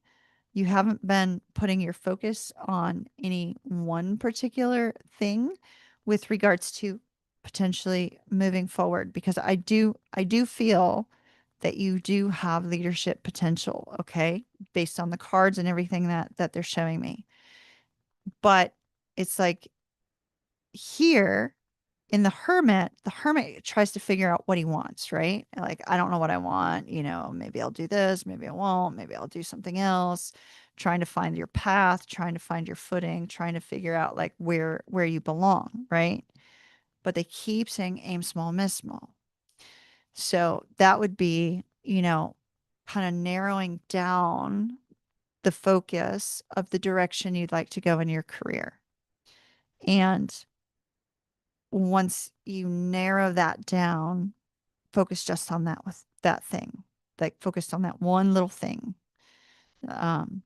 you haven't been putting your focus on any one particular thing with regards to potentially moving forward, because I do feel that you do have leadership potential, okay, based on the cards and everything that they're showing me. But it's like here in the hermit tries to figure out what he wants, right? Like, I don't know what I want, maybe I'll do this, maybe I won't, maybe I'll do something else. Trying to find your path, trying to find your footing, trying to figure out like where you belong, right? But they keep saying aim small, miss small. So that would be, kind of narrowing down the focus of the direction you'd like to go in your career. And once you narrow that down, focus just on that with that thing, like focused on that one little thing. Um,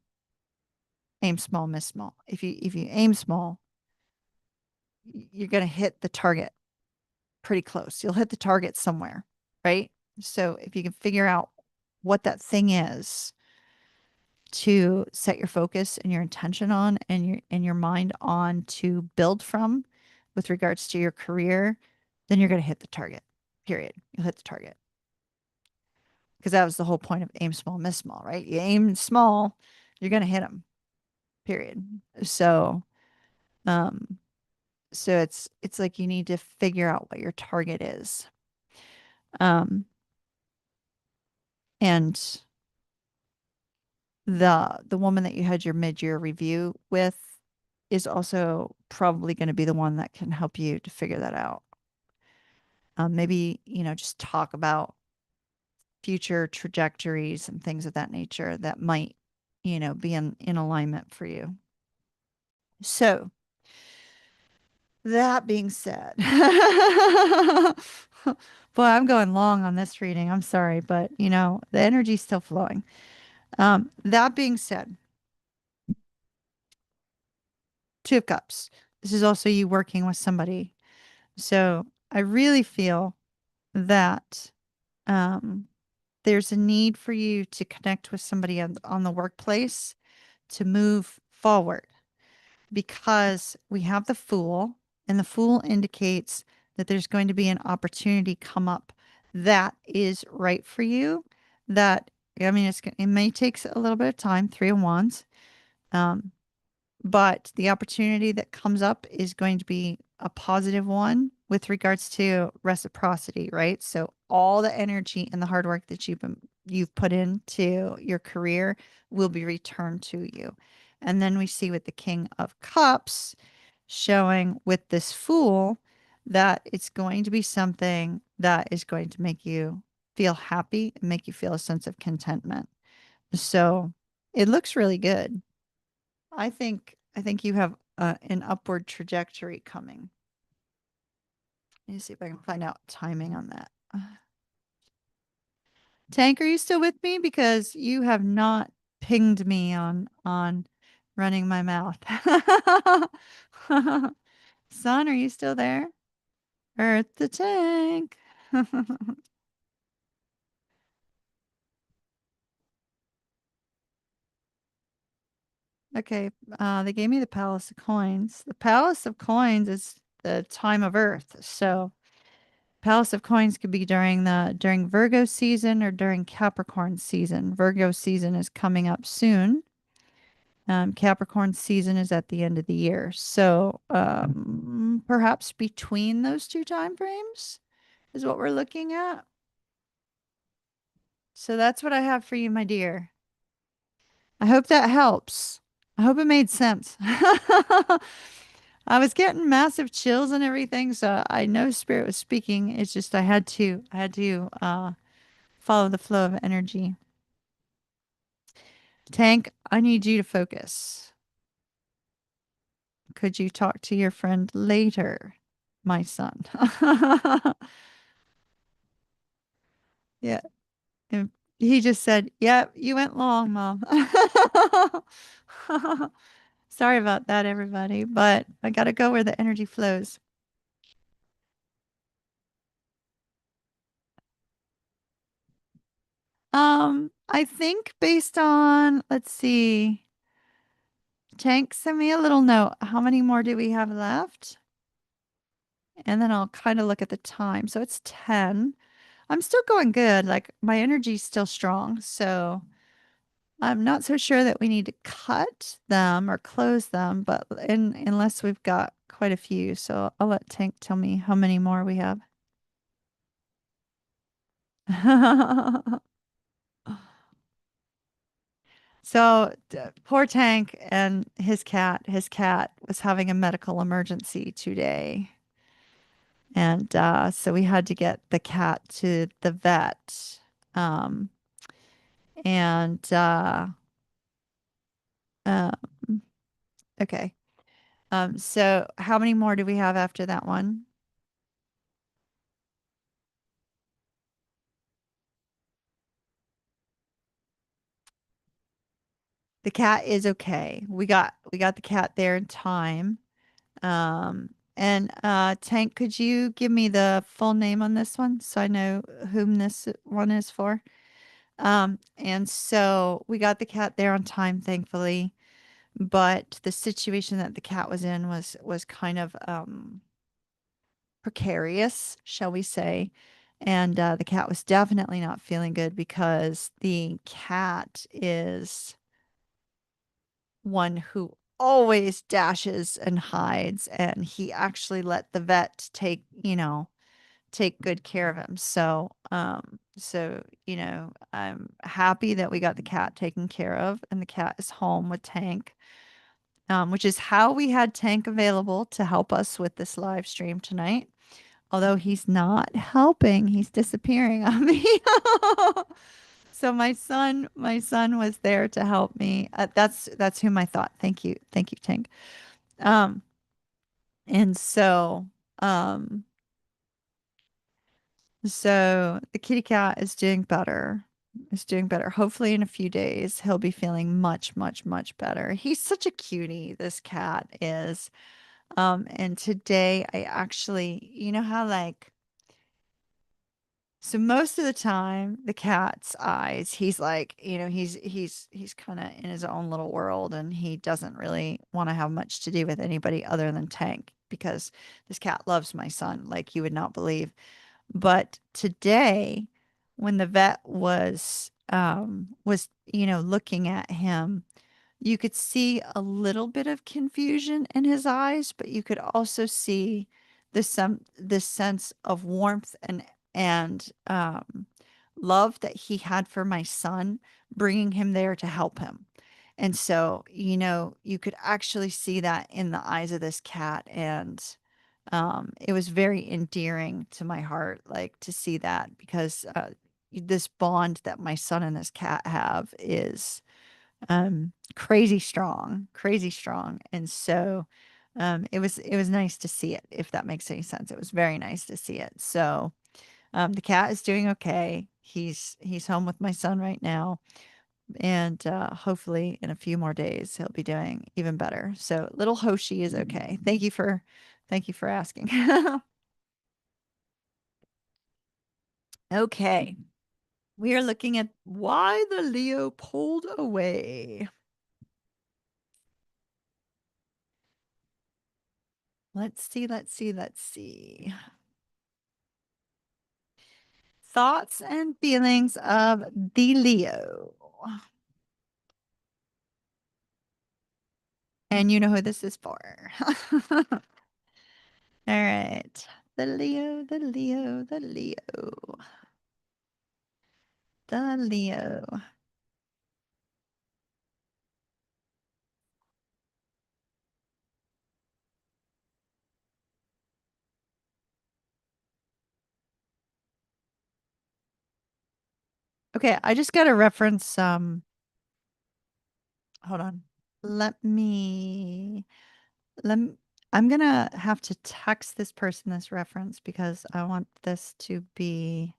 aim small, miss small. If you aim small, you're going to hit the target pretty close. You'll hit the target somewhere, right? So if you can figure out what that thing is to set your focus and your intention on and your mind on to build from with regards to your career, then you're going to hit the target. Period. You'll hit the target. Because that was the whole point of aim small, miss small, right? You aim small, you're going to hit them. Period. So, um, so it's like you need to figure out what your target is. And the woman that you had your mid-year review with is also probably going to be the one that can help you to figure that out. Maybe, just talk about future trajectories and things of that nature that might, be in alignment for you. So, that being said, boy, I'm going long on this reading. I'm sorry, but the energy's still flowing. That being said, Two of Cups. This is also you working with somebody. So I really feel that um, there's a need for you to connect with somebody on the workplace to move forward because we have the Fool, and the Fool indicates that there's going to be an opportunity come up that is right for you. That I mean, it may take a little bit of time, Three of Wands, um, but the opportunity that comes up is going to be a positive one with regards to reciprocity, right? So all the energy and the hard work that you've put into your career will be returned to you. And then we see with the King of Cups showing with this Fool that it's going to be something that is going to make you feel happy and make you feel a sense of contentment. So it looks really good. I think you have an upward trajectory coming. Let me see if I can find out timing on that. Tank, are you still with me? Because you have not pinged me on running my mouth. Son, are you still there? Earth the tank. Okay, they gave me the Palace of Coins. The Palace of Coins is the time of Earth. So Palace of Coins could be during Virgo season or during Capricorn season. Virgo season is coming up soon. Capricorn season is at the end of the year. So perhaps between those two time frames is what we're looking at. So that's what I have for you, my dear. I hope that helps. I hope it made sense. I was getting massive chills and everything, so I know spirit was speaking. It's just I had to follow the flow of energy. Tank, I need you to focus. Could you talk to your friend later, my son? Yeah. And he just said, "Yep, you went long, Mom." Sorry about that, everybody, but I got to go where the energy flows. I think based on, let's see, Tank, send me a little note. How many more do we have left? And then I'll kind of look at the time. So it's 10. I'm still going good. Like my energy's still strong. So I'm not so sure that we need to cut them or close them, but unless we've got quite a few. So I'll let Tank tell me how many more we have. So poor Tank and his cat was having a medical emergency today. And so we had to get the cat to the vet. Um, and um, okay. So how many more do we have after that one? The cat is okay. We got the cat there in time. And Tank, could you give me the full name on this one so I know whom this one is for? And so we got the cat there on time, thankfully. But the situation that the cat was in was kind of precarious, shall we say. And the cat was definitely not feeling good because the cat is one who always dashes and hides, and he actually let the vet take good care of him. So I'm happy that we got the cat taken care of, and the cat is home with Tank, which is how we had Tank available to help us with this live stream tonight. Although he's not helping, he's disappearing on me. So my son was there to help me. That's whom I thought. Thank you, Tank. Um, and um, so the kitty cat is doing better. is doing better. Hopefully in a few days he'll be feeling much, much, much better. He's such a cutie, this cat is. And today I actually, you know how like so most of the time the cat's eyes, he's like, he's kind of in his own little world and he doesn't really want to have much to do with anybody other than Tank because this cat loves my son like you would not believe. But today, when the vet was, looking at him, you could see a little bit of confusion in his eyes, but you could also see this sense of warmth and love that he had for my son, bringing him there to help him. And so, you could actually see that in the eyes of this cat, and it was very endearing to my heart, like to see that because this bond that my son and this cat have is crazy strong, crazy strong. And so it was nice to see it, if that makes any sense. It was very nice to see it. So the cat is doing okay. He's home with my son right now, and hopefully in a few more days he'll be doing even better. So little Hoshi is okay. Thank you for asking. Okay. We are looking at why the Leo pulled away. Let's see, let's see, let's see. Thoughts and feelings of the Leo. And you know who this is for. All right. The Leo, the Leo, the Leo, the Leo. Okay, I just got to reference hold on. Let me let me, I'm gonna have to text this person this reference because I want this to be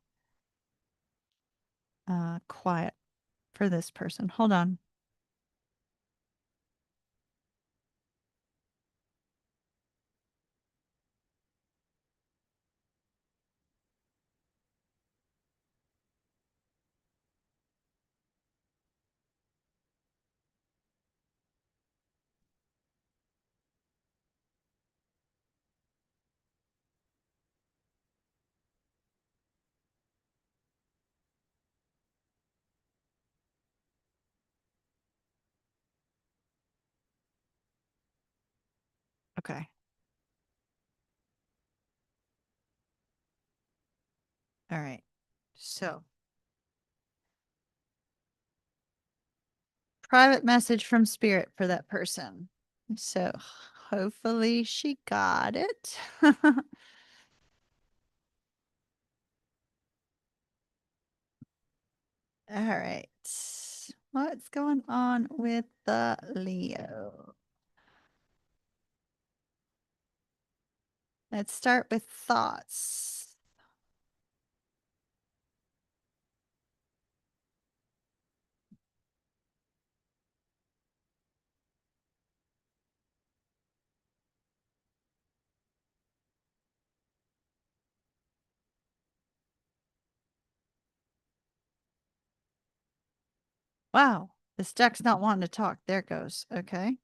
quiet for this person. Hold on. Okay. All right. So, private message from spirit for that person. So, hopefully she got it. All right. What's going on with the Leo? Let's start with thoughts. Wow. This deck's not wanting to talk. There it goes. Okay.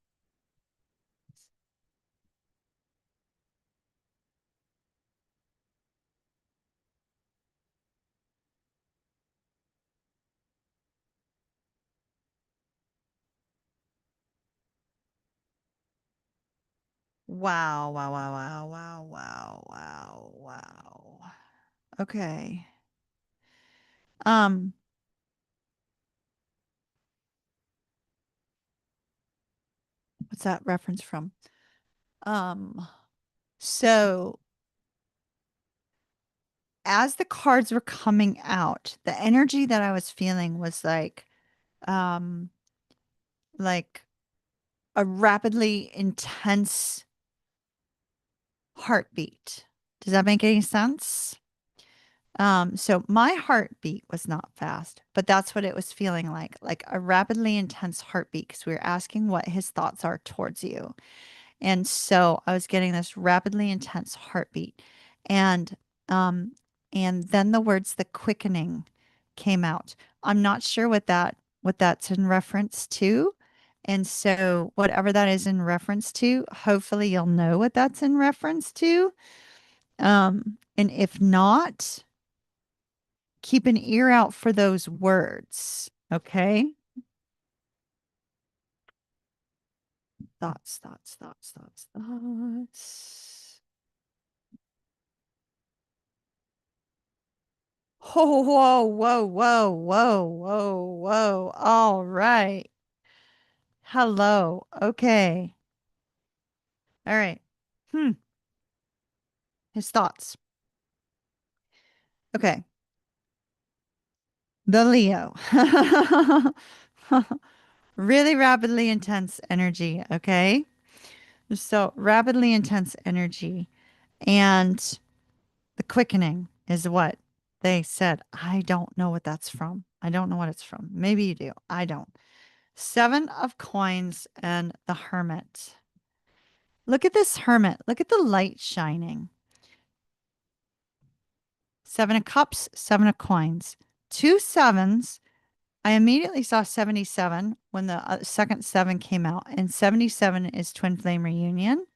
Wow, wow, wow, wow, wow, wow, wow, wow. Okay. Um, what's that reference from? Um, so as the cards were coming out, the energy that I was feeling was um, like a rapidly intense heartbeat. Does that make any sense? So my heartbeat was not fast, but that's what it was feeling like a rapidly intense heartbeat because we were asking what his thoughts are towards you. And so I was getting this rapidly intense heartbeat. And um and then the words the quickening came out. I'm not sure what that's in reference to. And so whatever that is in reference to, hopefully you'll know what that's in reference to. And if not, keep an ear out for those words. Okay? Thoughts, thoughts, thoughts, thoughts, thoughts. Oh, whoa, whoa, whoa, whoa, whoa, whoa. All right. Hello. Okay. All right. Hmm. His thoughts. Okay. The Leo. Really rapidly intense energy. Okay. So, rapidly intense energy. And the quickening is what they said. I don't know what that's from. I don't know what it's from. Maybe you do. I don't. Seven of coins and the hermit. Look at this hermit. Look at the light shining. Seven of cups, seven of coins. Two sevens. I immediately saw 77 when the second seven came out, and 77 is twin flame reunion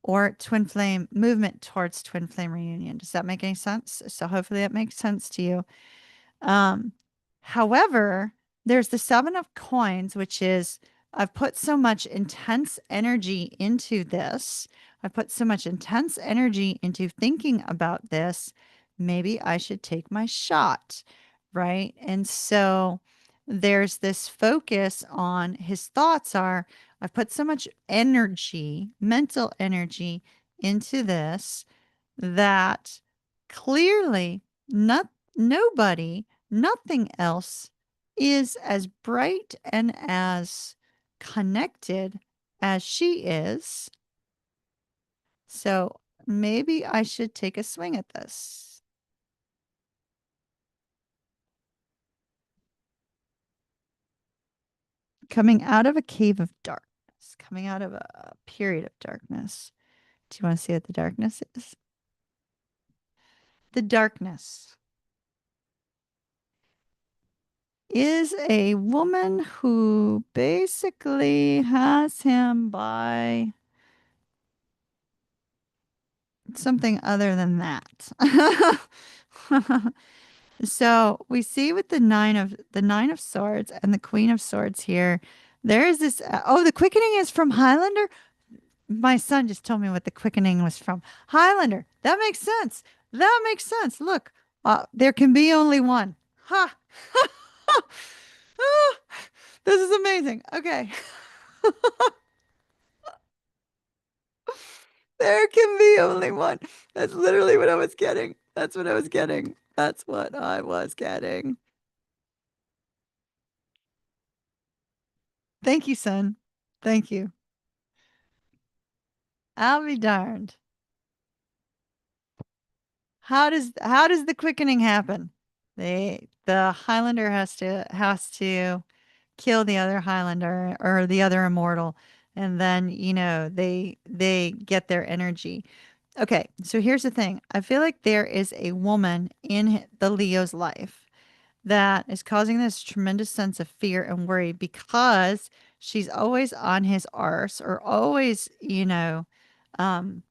or twin flame movement towards twin flame reunion. Does that make any sense? So hopefully that makes sense to you. Um, However, there's the seven of coins, which is I've put so much intense energy into this. I've put so much intense energy into thinking about this. Maybe I should take my shot, right? And so there's this focus on his thoughts are I've put so much energy, mental energy into this that clearly not nobody, nothing else is as bright and as connected as she is. So maybe I should take a swing at this. Coming out of a cave of darkness, coming out of a period of darkness. Do you want to see what the darkness is? The darkness is a woman who basically has him by something other than that. So we see with the nine of swords and the queen of swords here, there is this. Oh, the quickening is from Highlander. My son just told me what the quickening was from. Highlander. That makes sense. That makes sense. Look, there can be only one. Ha! Ah, this is amazing. Okay. There can be only one. That's literally what I was getting. That's what I was getting. That's what I was getting. Thank you, son. Thank you. I'll be darned. How does the quickening happen? The Highlander has to kill the other Highlander or the other immortal, and then they get their energy. Okay, so here's the thing. I feel like there is a woman in the Leo's life that is causing this tremendous sense of fear and worry because she's always on his arse or always, um,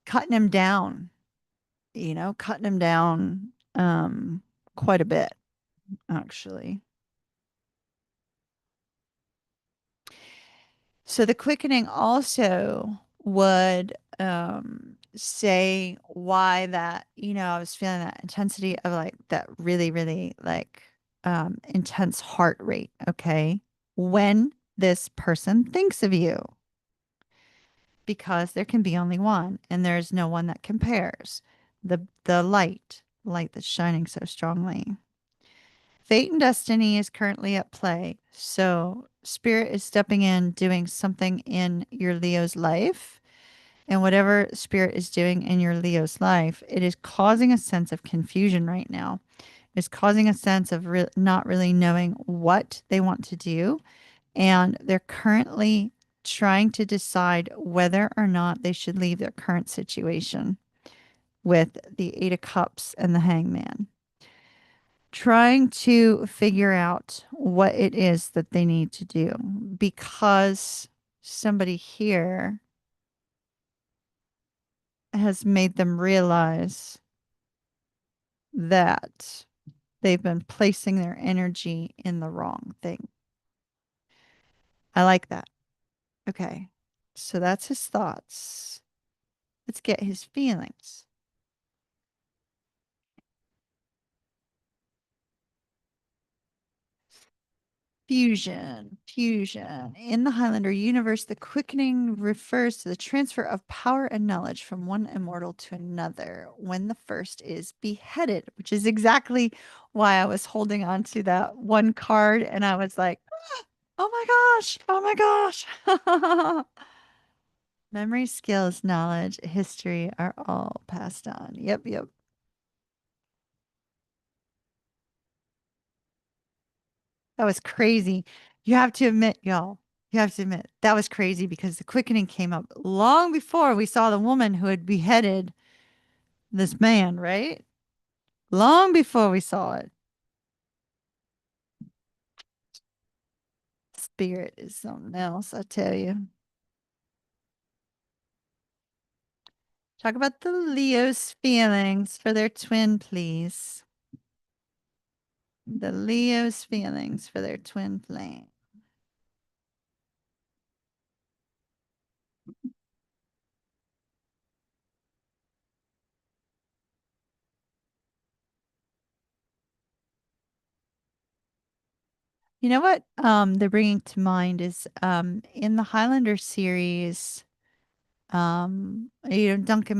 cutting him down, cutting him down quite a bit, actually. So the quickening also would say why that, I was feeling that intensity of like that really, really like intense heart rate. Okay. When this person thinks of you, because there can be only one and there's no one that compares. The light that's shining so strongly. Fate and destiny is currently at play. So, spirit is stepping in, doing something in your Leo's life. and whatever spirit is doing in your Leo's life, it is causing a sense of confusion right now. It's causing a sense of not really knowing what they want to do. And they're currently trying to decide whether or not they should leave their current situation with the Eight of Cups and the Hangman. Trying to figure out what it is that they need to do because somebody here has made them realize that they've been placing their energy in the wrong thing. I like that. Okay. So that's his thoughts. Let's get his feelings. Fusion, fusion. In the Highlander universe, the quickening refers to the transfer of power and knowledge from one immortal to another when the first is beheaded, which is exactly why I was holding on to that one card and I was like, oh my gosh, oh my gosh. Memory, skills, knowledge, history are all passed on. Yep, yep. That was crazy. You have to admit, y'all, you have to admit, that was crazy because the quickening came up long before we saw the woman who had beheaded this man, right? Long before we saw it. Spirit is something else, I tell you. Talk about the Leo's feelings for their twin, please. The Leo's feelings for their twin flame. You know what they're bringing to mind is in the Highlander series, Duncan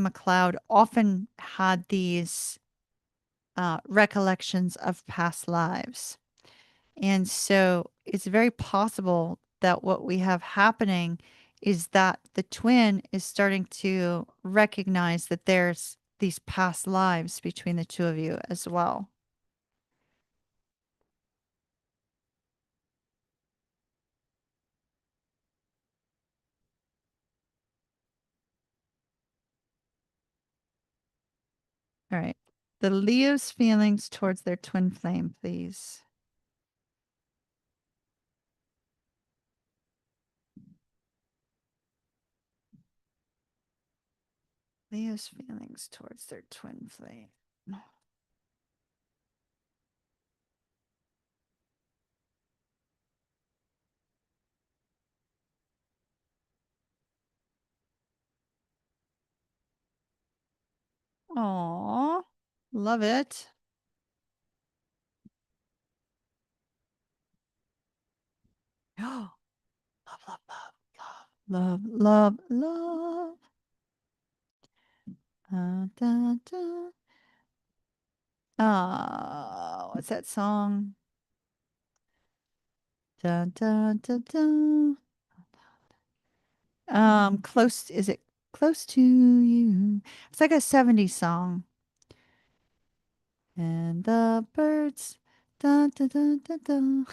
MacLeod often had these recollections of past lives. And so it's very possible that what we have happening is that the twin is starting to recognize that there's these past lives between the two of you as well. All right. The Leo's feelings towards their twin flame, please. Leo's feelings towards their twin flame. Aw, love it. Oh, love, love, love, love, love, love. Da, da. What's that song? Da, da, da, da. Close, is it close to you? It's like a 70s song. And the birds, da, da, da, da, da.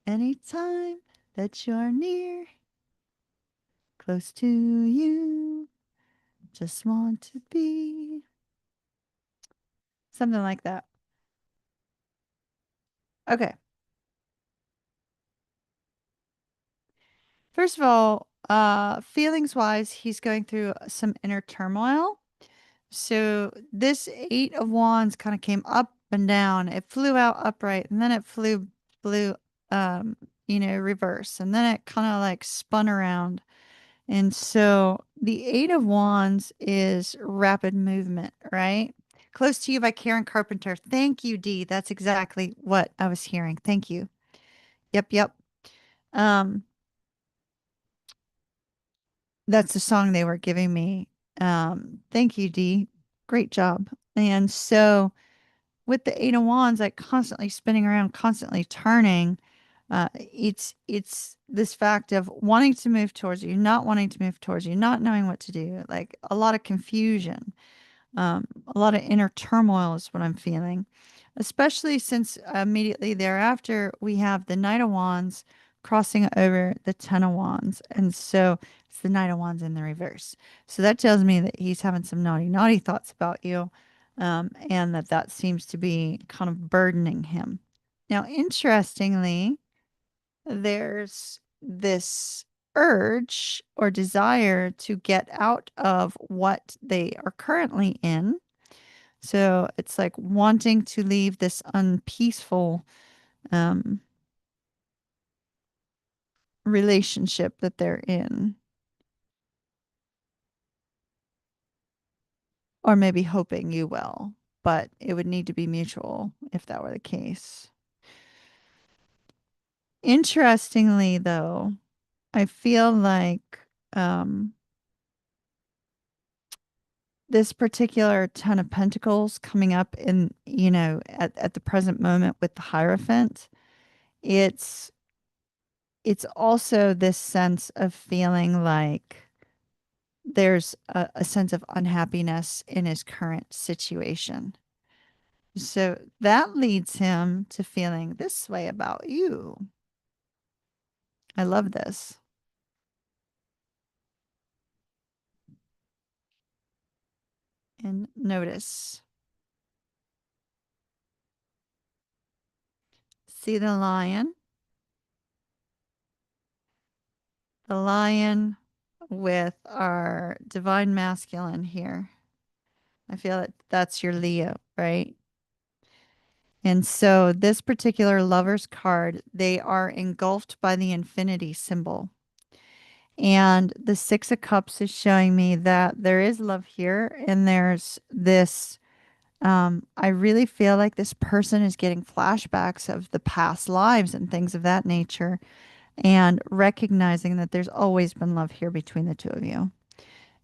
Anytime that you're near, close to you, just want to be. Something like that. Okay. First of all, feelings wise, he's going through some inner turmoil. So this Eight of Wands kind of came up and down. It flew out upright and then it flew um, reverse. And then it kind of like spun around. And so the Eight of Wands is rapid movement, right? Close to You by Karen Carpenter. Thank you, Dee. That's exactly what I was hearing. Thank you. Yep, yep. Um, that's the song they were giving me. Thank you, Dee. Great job. And so with the Eight of Wands, like constantly spinning around, constantly turning, It's this fact of wanting to move towards you, not wanting to move towards you, not knowing what to do, like a lot of confusion, a lot of inner turmoil is what I'm feeling, especially since immediately thereafter we have the Knight of Wands crossing over the Ten of Wands. And so it's the Knight of Wands in the reverse. So that tells me that he's having some naughty, naughty thoughts about you, and that seems to be kind of burdening him. Now, interestingly, there's this urge or desire to get out of what they are currently in. So it's like wanting to leave this unpeaceful um, relationship that they're in, or maybe hoping you will, but it would need to be mutual if that were the case. Interestingly, though, I feel like um, this particular Ten of Pentacles coming up in, at the present moment with the Hierophant, it's it's also this sense of feeling like there's a sense of unhappiness in his current situation. So that leads him to feeling this way about you. I love this. And notice, see the lion with our divine masculine here. I feel that that's your Leo, right? And so this particular lover's card, they are engulfed by the infinity symbol. And the Six of Cups is showing me that there is love here. And there's this, I really feel like this person is getting flashbacks of the past lives and things of that nature, and recognizing that there's always been love here between the two of you.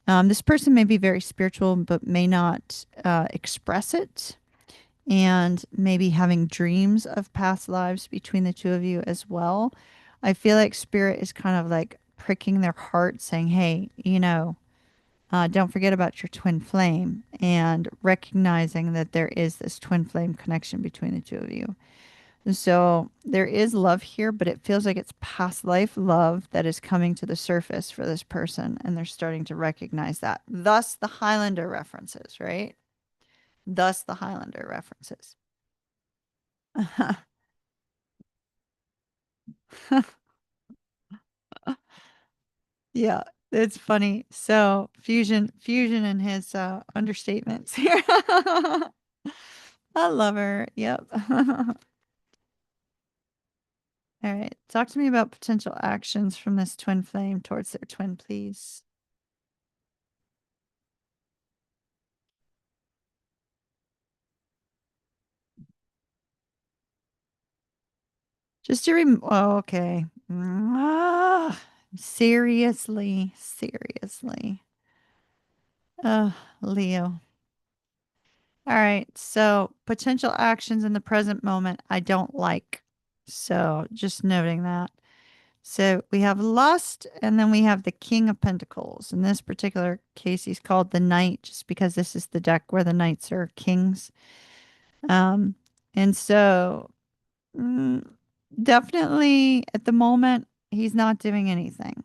This person may be very spiritual, but may not express it, and maybe having dreams of past lives between the two of you as well. I feel like spirit is kind of like pricking their heart, saying, hey, don't forget about your twin flame, and recognizing that there is this twin flame connection between the two of you. So there is love here, but it feels like it's past life love that is coming to the surface for this person, and they're starting to recognize that. Thus the Highlander references, right? Thus the Highlander references. Yeah, it's funny. So fusion in his understatements here. I love her. Yep. All right. Talk to me about potential actions from this twin flame towards their twin, please. Just to oh, okay. Seriously, seriously. Leo. All right. So potential actions in the present moment I don't like. So just noting that. So we have lust, and then we have the King of Pentacles. In this particular case, he's called the Knight just because this is the deck where the knights are kings. Um, and so mm, definitely at the moment, he's not doing anything.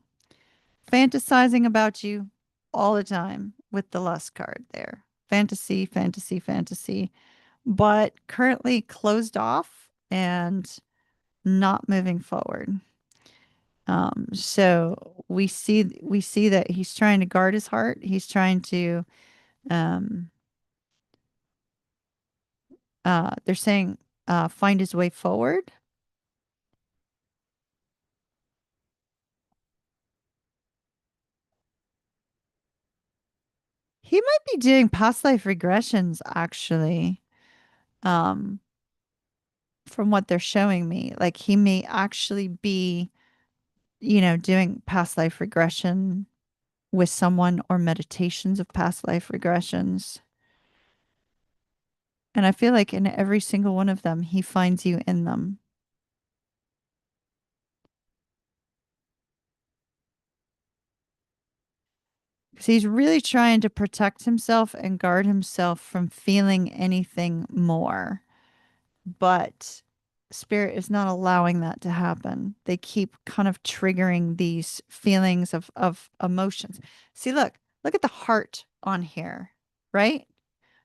Fantasizing about you all the time with the lust card there. Fantasy, fantasy, fantasy. But currently closed off and not moving forward. So we see that he's trying to guard his heart. He's trying to um they're saying find his way forward. He might be doing past life regressions actually. Um from what they're showing me. Like he may actually be, doing past life regression with someone, or meditations of past life regressions. And I feel like in every single one of them, he finds you in them. 'Cause he's really trying to protect himself and guard himself from feeling anything more. But spirit is not allowing that to happen. They keep kind of triggering these feelings of emotions. See, look at the heart on here, right?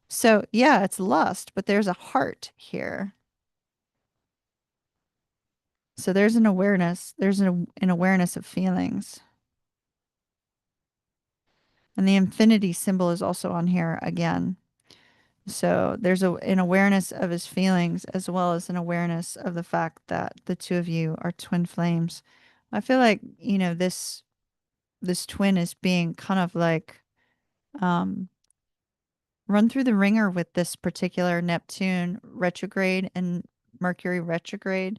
So, yeah, it's lust, but there's a heart here. So there's an awareness. There's an awareness of feelings. And the infinity symbol is also on here again. So there's an awareness of his feelings as well as an awareness of the fact that the two of you are twin flames. I feel like, this twin is being kind of like um run through the ringer with this particular Neptune retrograde and Mercury retrograde.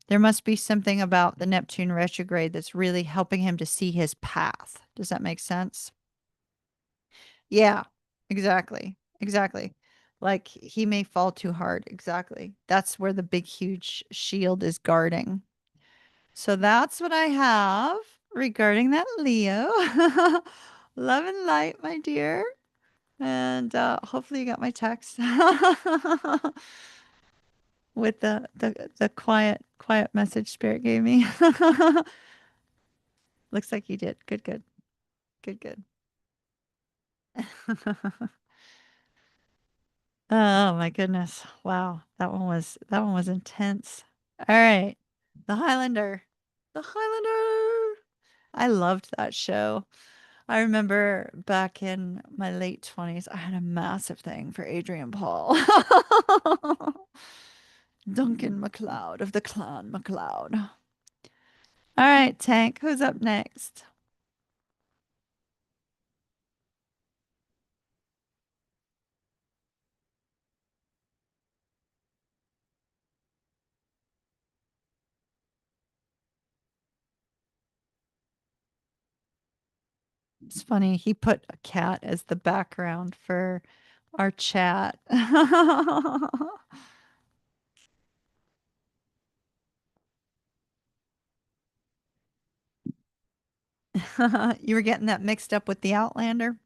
There must be something about the Neptune retrograde that's really helping him to see his path. Does that make sense? Yeah, exactly. Exactly. Like he may fall too hard. Exactly. That's where the big, huge shield is guarding. So that's what I have regarding that Leo. Love and light, my dear. And hopefully you got my text with the quiet message spirit gave me. Looks like you did. Good, good. Good, good. Oh my goodness. Wow. That one was intense. All right. The Highlander. The Highlander. I loved that show. I remember back in my late 20s, I had a massive thing for Adrian Paul. Duncan MacLeod of the Clan MacLeod. All right, Tank, who's up next? It's funny, he put a cat as the background for our chat. You were getting that mixed up with the Outlander?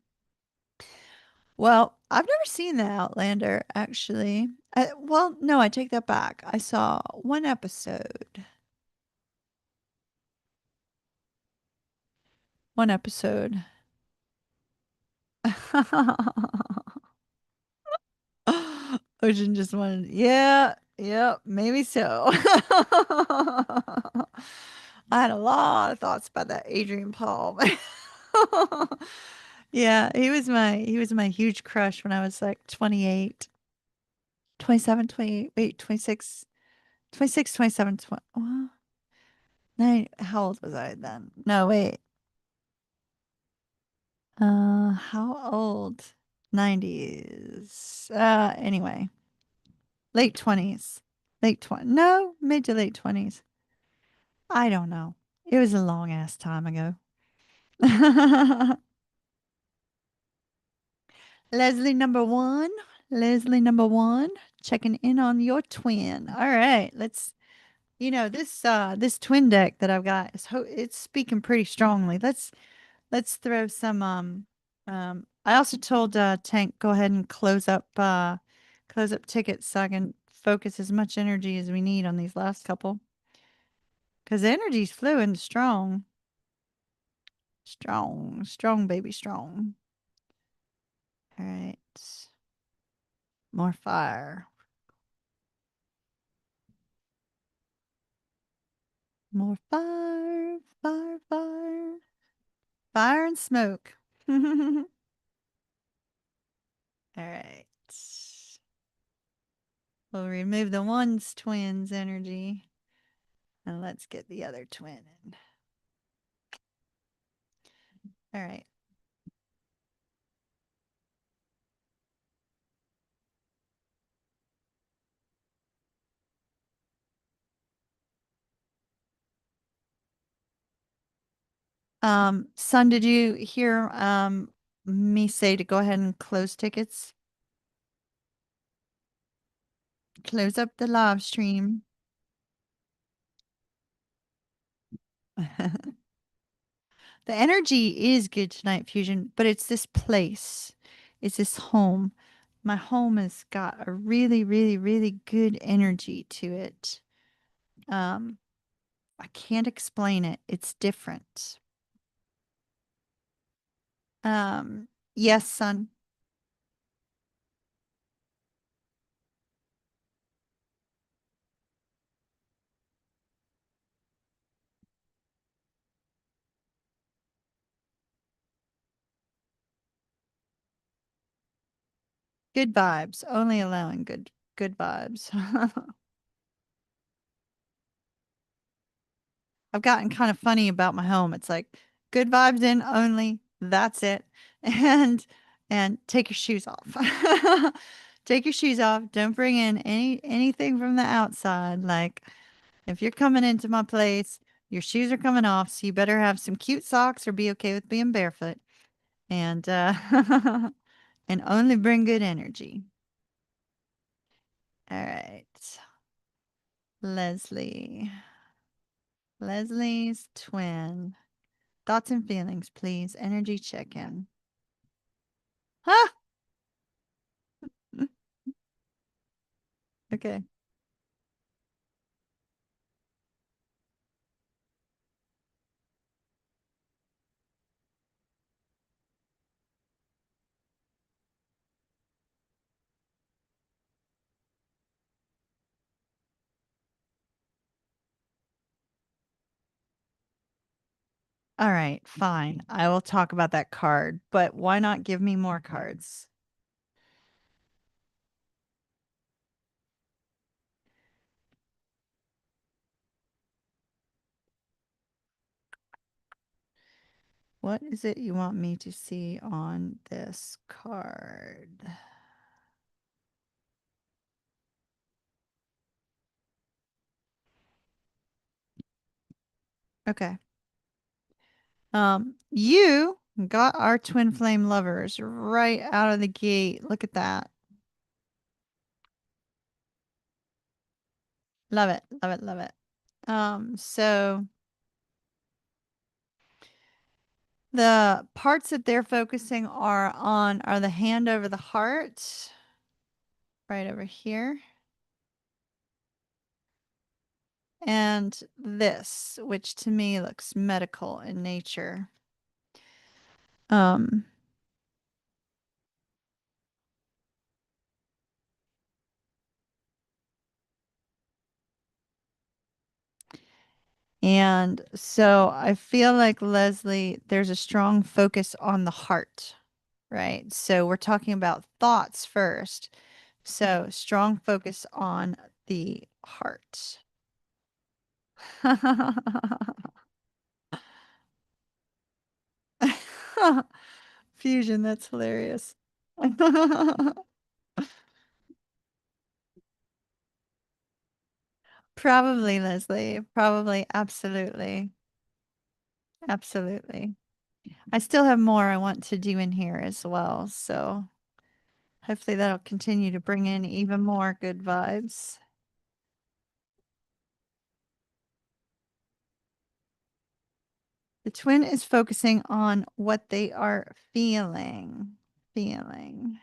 Well, I've never seen the Outlander, actually. Well, no, I take that back. I saw one episode. One episode. Ocean just wanted, yeah, yeah, maybe so. I had a lot of thoughts about that Adrian Paul. Yeah, he was my huge crush when I was like 28, 27, 28, wait, 26, 26, 27, 20, well, nine, how old was I then? No, wait. How old? 90s. Anyway, late 20s. Late 20, no, mid to late 20s. I don't know. It was a long ass time ago. Leslie number one. Leslie number one. Checking in on your twin. All right. This twin deck that I've got it's speaking pretty strongly. Let's throw some I also told Tank go ahead and close up tickets so I can focus as much energy as we need on these last couple. Cause the energy's flowing strong. Strong, strong, baby, strong. All right. More fire. More fire, fire, fire. Fire and smoke. All right. We'll remove the one's twins energy and let's get the other twin in. All right. Son, did you hear me say to go ahead and close tickets? Close up the live stream. The energy is good tonight, Fusion, but it's this place. It's this home. My home has got a really, really, really good energy to it. Um, I can't explain it. It's different. Um, yes, son. Good vibes. Only allowing good vibes. I've gotten kind of funny about my home. It's like good vibes in only. That's it. And take your shoes off. Take your shoes off. Don't bring in anything from the outside. Like if you're coming into my place, your shoes are coming off, so you better have some cute socks or be okay with being barefoot. And and only bring good energy. All right. Leslie. Leslie's twin. Thoughts and feelings, please. Energy check in. Huh? Okay. All right, fine. I will talk about that card, but why not give me more cards? What is it you want me to see on this card? Okay. You got our twin flame lovers right out of the gate. Look at that. Love it. Love it. Love it. So the parts that they're focusing are the hand over the heart, right over here, and this, which to me looks medical in nature. Um, and so I feel like Leslie, there's a strong focus on the heart, right? So we're talking about thoughts first. So strong focus on the heart. Fusion, that's hilarious. Probably, Leslie. Probably, absolutely. Absolutely. I still have more I want to do in here as well, so hopefully that'll continue to bring in even more good vibes. The twin is focusing on what they are feeling. Feeling.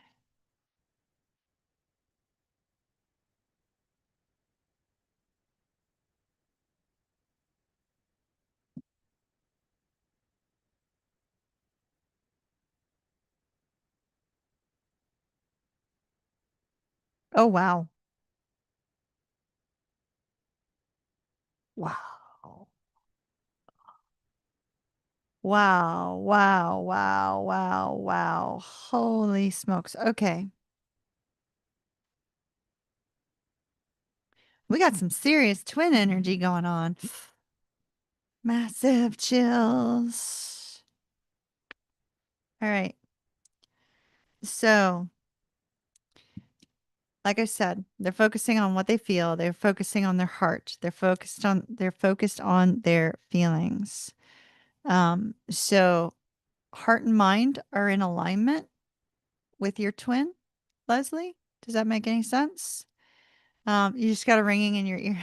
Oh, wow. Wow. Wow. Wow. Wow. Wow. Wow. Holy smokes. Okay. We got some serious twin energy going on. Massive chills. All right. So, like I said, they're focusing on what they feel. They're focusing on their heart. They're focused on their feelings. So heart and mind are in alignment with your twin, Leslie. Does that make any sense? You just got a ringing in your ear.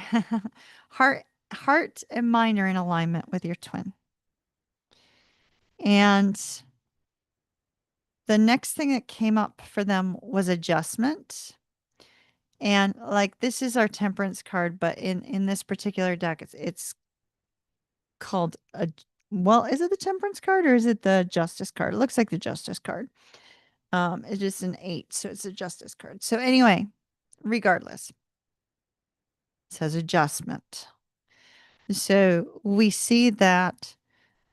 heart, heart and mind are in alignment with your twin. And the next thing that came up for them was adjustment. And like this is our temperance card, but in this particular deck, it's called a well, is it the temperance card or is it the justice card? It looks like the justice card. It's just an 8, so it's a justice card. So anyway, regardless, it says adjustment. So we see that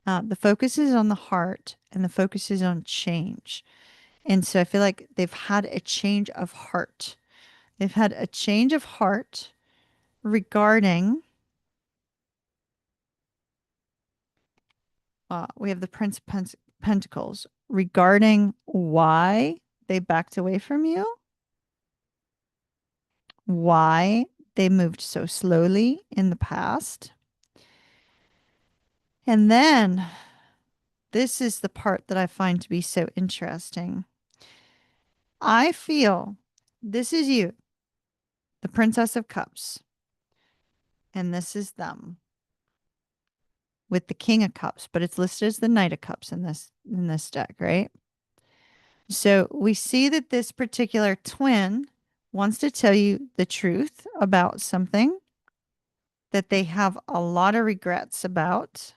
the focus is on the heart and the focus is on change. And so I feel like they've had a change of heart. They've had a change of heart regarding, we have the Prince of Pentacles, regarding why they backed away from you, why they moved so slowly in the past. And then this is the part that I find to be so interesting. I feel this is you, the Princess of Cups, and this is them with the King of Cups, but it's listed as the Knight of Cups in this deck, right? So we see that this particular twin wants to tell you the truth about something that they have a lot of regrets about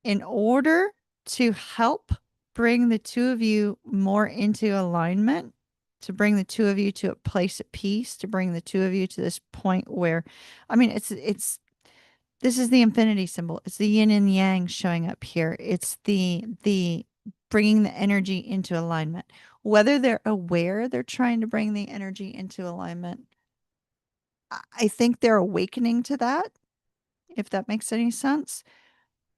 in order to help bring the two of you more into alignment, to bring the two of you to a place of peace, to bring the two of you to this point where, I mean, it's this is the infinity symbol. It's the yin and yang showing up here. It's the bringing the energy into alignment. Whether they're aware they're trying to bring the energy into alignment, I think they're awakening to that, if that makes any sense.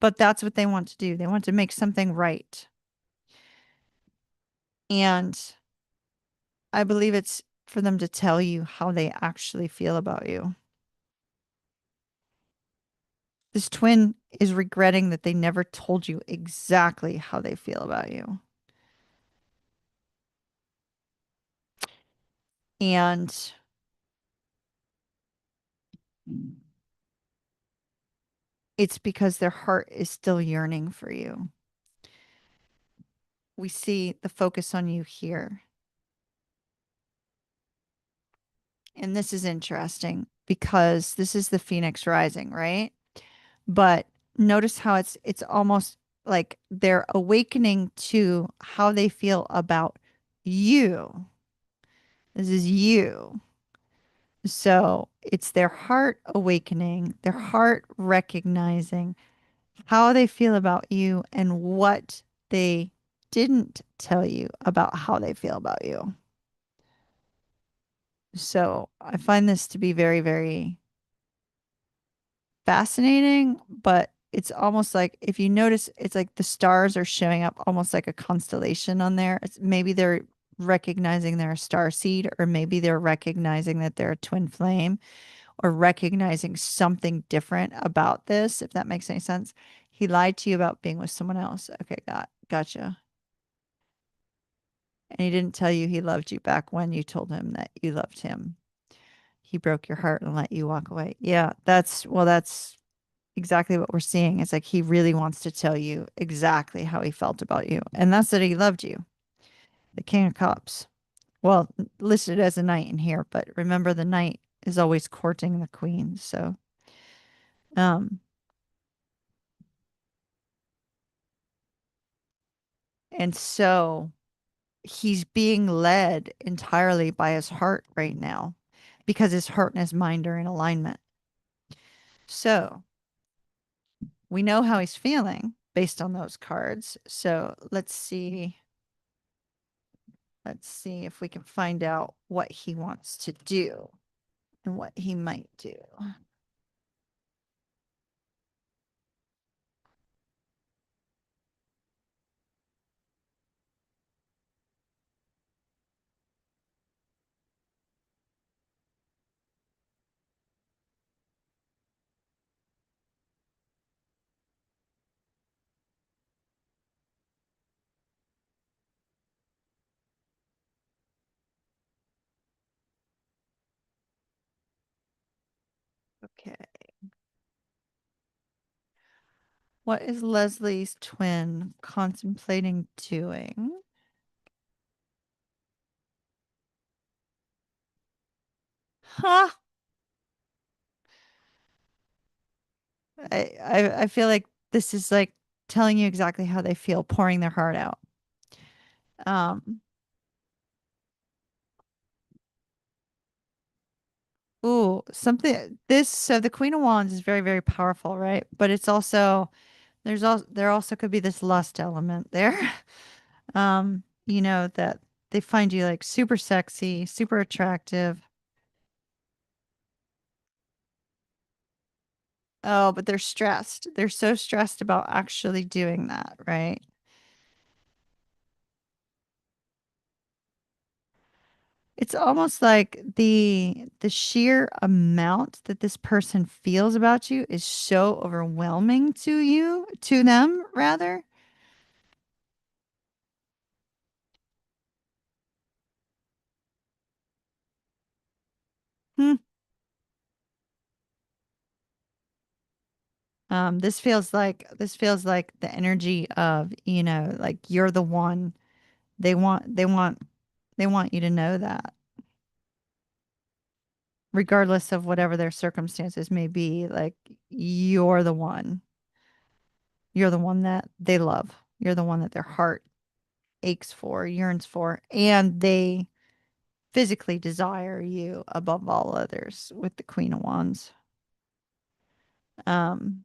But that's what they want to do. They want to make something right. And I believe it's for them to tell you how they actually feel about you. This twin is regretting that they never told you exactly how they feel about you. And it's because their heart is still yearning for you. We see the focus on you here. And this is interesting because this is the Phoenix rising, right? But notice how it's almost like they're awakening to how they feel about you. This is you. So it's their heart awakening, their heart recognizing how they feel about you and what they didn't tell you about how they feel about you. So I find this to be very, very fascinating, but it's almost like if you notice, it's like the stars are showing up almost like a constellation on there. Maybe they're recognizing they're a star seed, or maybe they're recognizing that they're a twin flame, or recognizing something different about this, if that makes any sense. He lied to you about being with someone else. Okay, gotcha. And he didn't tell you he loved you back when you told him that you loved him. He broke your heart and let you walk away. Yeah, that's exactly what we're seeing. It's like he really wants to tell you exactly how he felt about you. And that's that he loved you. The King of Cups. Well, listed as a knight in here, but remember the knight is always courting the queen. So, um, and so he's being led entirely by his heart right now because his heart and his mind are in alignment. So we know how he's feeling based on those cards. So let's see. Let's see if we can find out what he wants to do and what he might do. What is Leslie's twin contemplating doing? Huh. I feel like this is like telling you exactly how they feel, pouring their heart out. Um, ooh, something this so the Queen of Wands is very, very powerful, right? But it's also there also could be this lust element there. That they find you like super sexy, super attractive. Oh, but they're stressed. They're so stressed about actually doing that, right? It's almost like the sheer amount that this person feels about you is so overwhelming to them rather. Hmm. This feels like the energy of, like you're the one. They want you to know that, regardless of whatever their circumstances may be, like you're the one. You're the one that they love. You're the one that their heart aches for, yearns for, and they physically desire you above all others with the Queen of Wands. Um,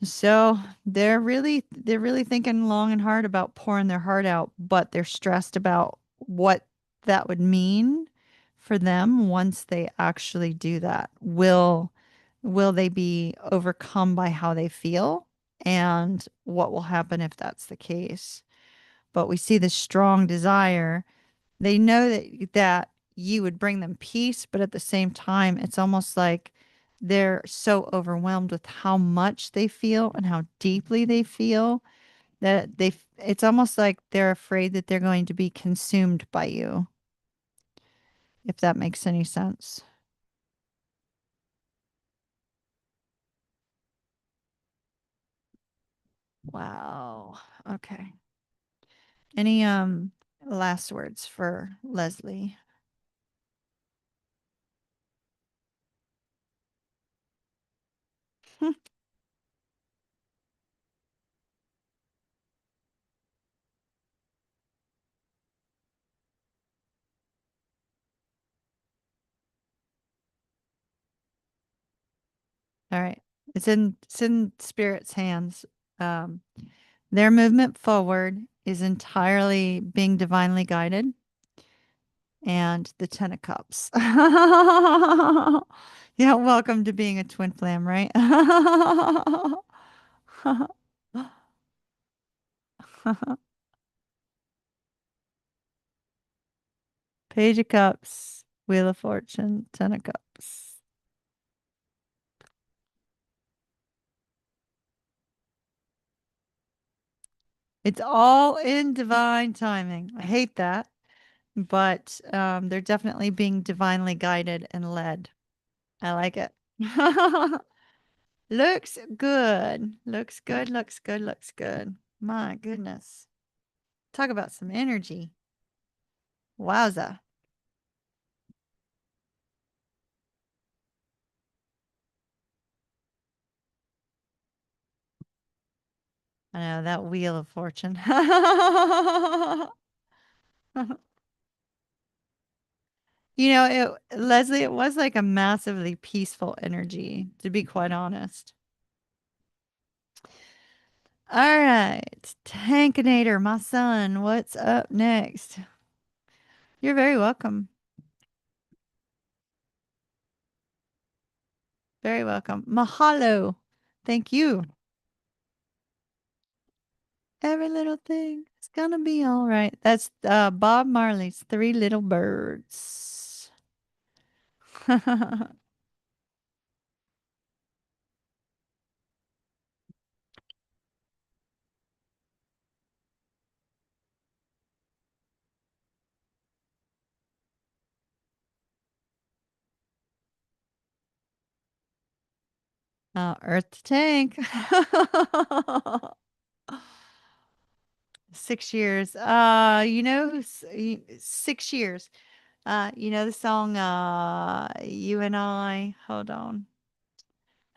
so they're really thinking long and hard about pouring their heart out, but they're stressed about what that would mean for them once they actually do that. Will they be overcome by how they feel? And what will happen if that's the case? But we see this strong desire. They know that you would bring them peace, but at the same time, it's almost like they're so overwhelmed with how much they feel and how deeply they feel that it's almost like they're afraid that they're going to be consumed by you, if that makes any sense. Wow. Okay. Any last words for Leslie? All right. It's in spirit's hands. Um Their movement forward is entirely being divinely guided, and the 10 of cups. Yeah, welcome to being a twin flame, right? Page of cups, wheel of fortune, 10 of cups. It's all in divine timing. I hate that, but they're definitely being divinely guided and led. I like it. Looks good. Looks good. Looks good. Looks good. My goodness. Talk about some energy. Wowza. I know that wheel of fortune. Leslie, it was like a massively peaceful energy, to be quite honest. All right. Tankinator, my son, what's up next? You're very welcome. Very welcome. Mahalo. Thank you. Every little thing is gonna be all right. That's Bob Marley's Three Little Birds. Earth to Tank. 6 years. 6 years. You know the song You and I. Hold on.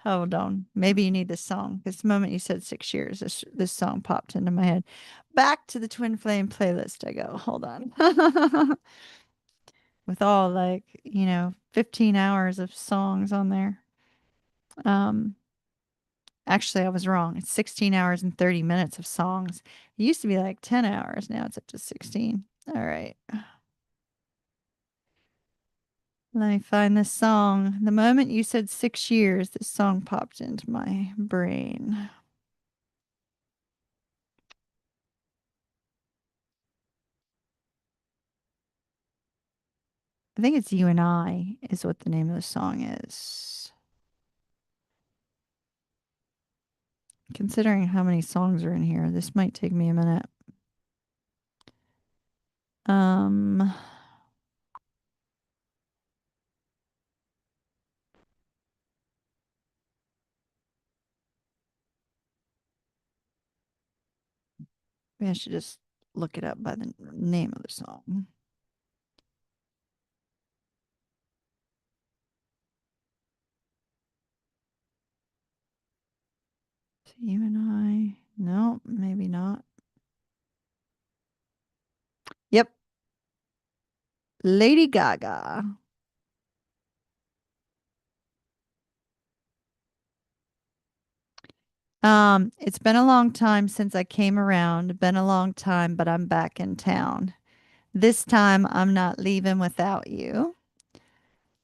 Hold on. Maybe you need this song because the moment you said 6 years, this song popped into my head. Back to the Twin Flame playlist I go. Hold on. With all 15 hours of songs on there. Um Actually, I was wrong. It's 16 hours and 30 minutes of songs. It used to be like 10 hours. Now it's up to 16. All right. Let me find this song. The moment you said 6 years, this song popped into my brain. I think it's You and I is what the name of the song is. Considering how many songs are in here, this might take me a minute. Um, Maybe I should just look it up by the name of the song. You and I. No, maybe not. Yep. Lady Gaga. It's been a long time since I came around. Been a long time, but I'm back in town. This time I'm not leaving without you.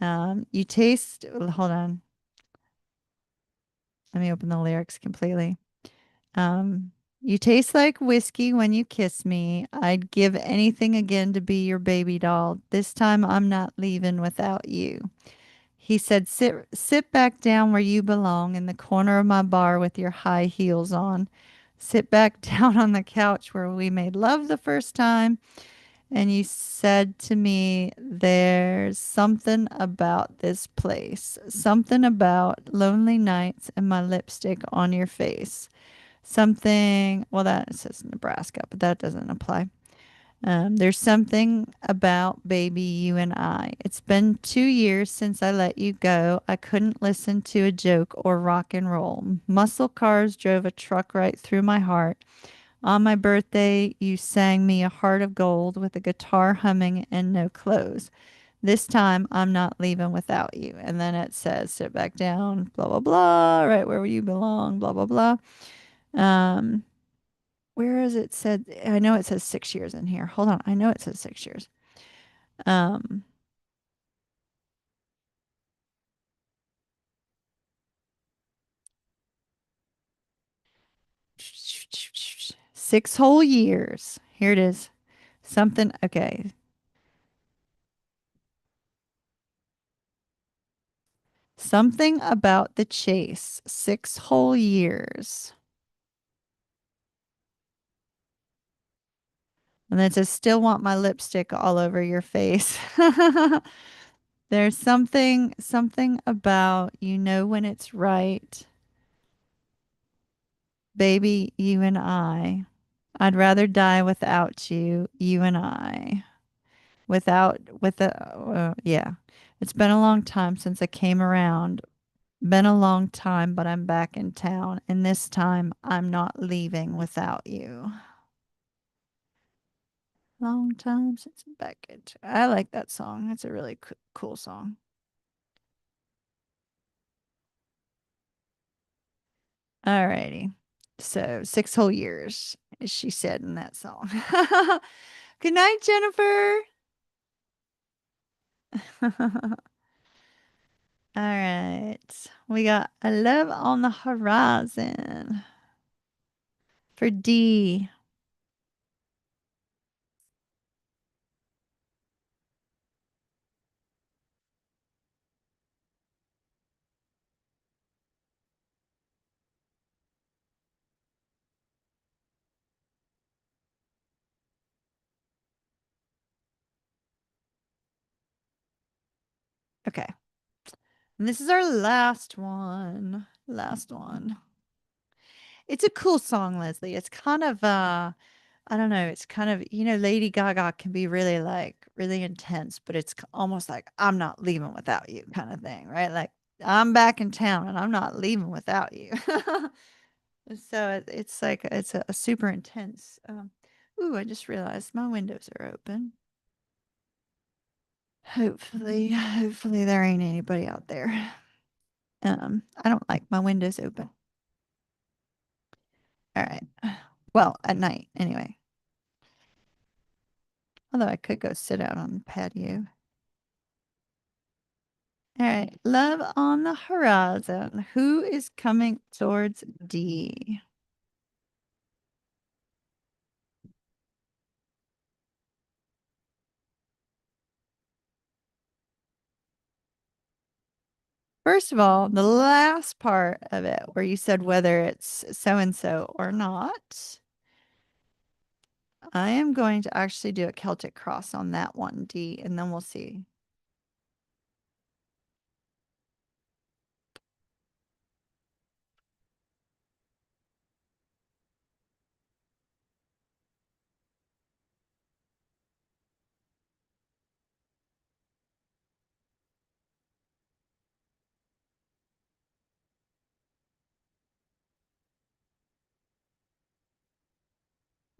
You taste, hold on. Let me open the lyrics completely. You taste like whiskey when you kiss me. I'd give anything again to be your baby doll. This time I'm not leaving without you. He said, sit back down where you belong in the corner of my bar with your high heels on. Sit back down on the couch where we made love the first time. And you said to me, there's something about this place, something about lonely nights and my lipstick on your face. Something, well, that says Nebraska, but that doesn't apply. There's something about baby you and I. It's been 2 years since I let you go. I couldn't listen to a joke or rock and roll. Muscle cars drove a truck right through my heart. On my birthday, you sang me a heart of gold with a guitar humming and no clothes. This time, I'm not leaving without you. And then it says, sit back down, blah, blah, blah, right where you belong, blah, blah, blah. Um, where is it said? I know it says 6 years in here. Hold on. I know it says 6 years. Um, six whole years. Here it is. Something. Okay. Something about the chase. 6 whole years. And then it says, still want my lipstick all over your face. There's something about you know when it's right. Baby, you and I. I'd rather die without you, you and I. Yeah. It's been a long time since I came around. Been a long time, but I'm back in town. And this time I'm not leaving without you. Long time since I'm back in town. I like that song. That's a really cool song. Alrighty. So 6 whole years, as she said in that song. Good night, Jennifer. All right. We got a love on the horizon for D. Okay. And this is our last one. Last one. It's a cool song, Leslie. It's kind of I don't know, it's kind of, Lady Gaga can be really like really intense, but it's almost like I'm not leaving without you kind of thing, right? Like I'm back in town and I'm not leaving without you. So it's like it's a super intense. Ooh, I just realized my windows are open. Hopefully there ain't anybody out there. I don't like my windows open. All right. Well, at night anyway. Although I could go sit out on the patio. All right. Love on the horizon. Who is coming towards D? First of all, the last part of it where you said whether it's so and so or not, I am going to actually do a Celtic cross on that one, D, and then we'll see.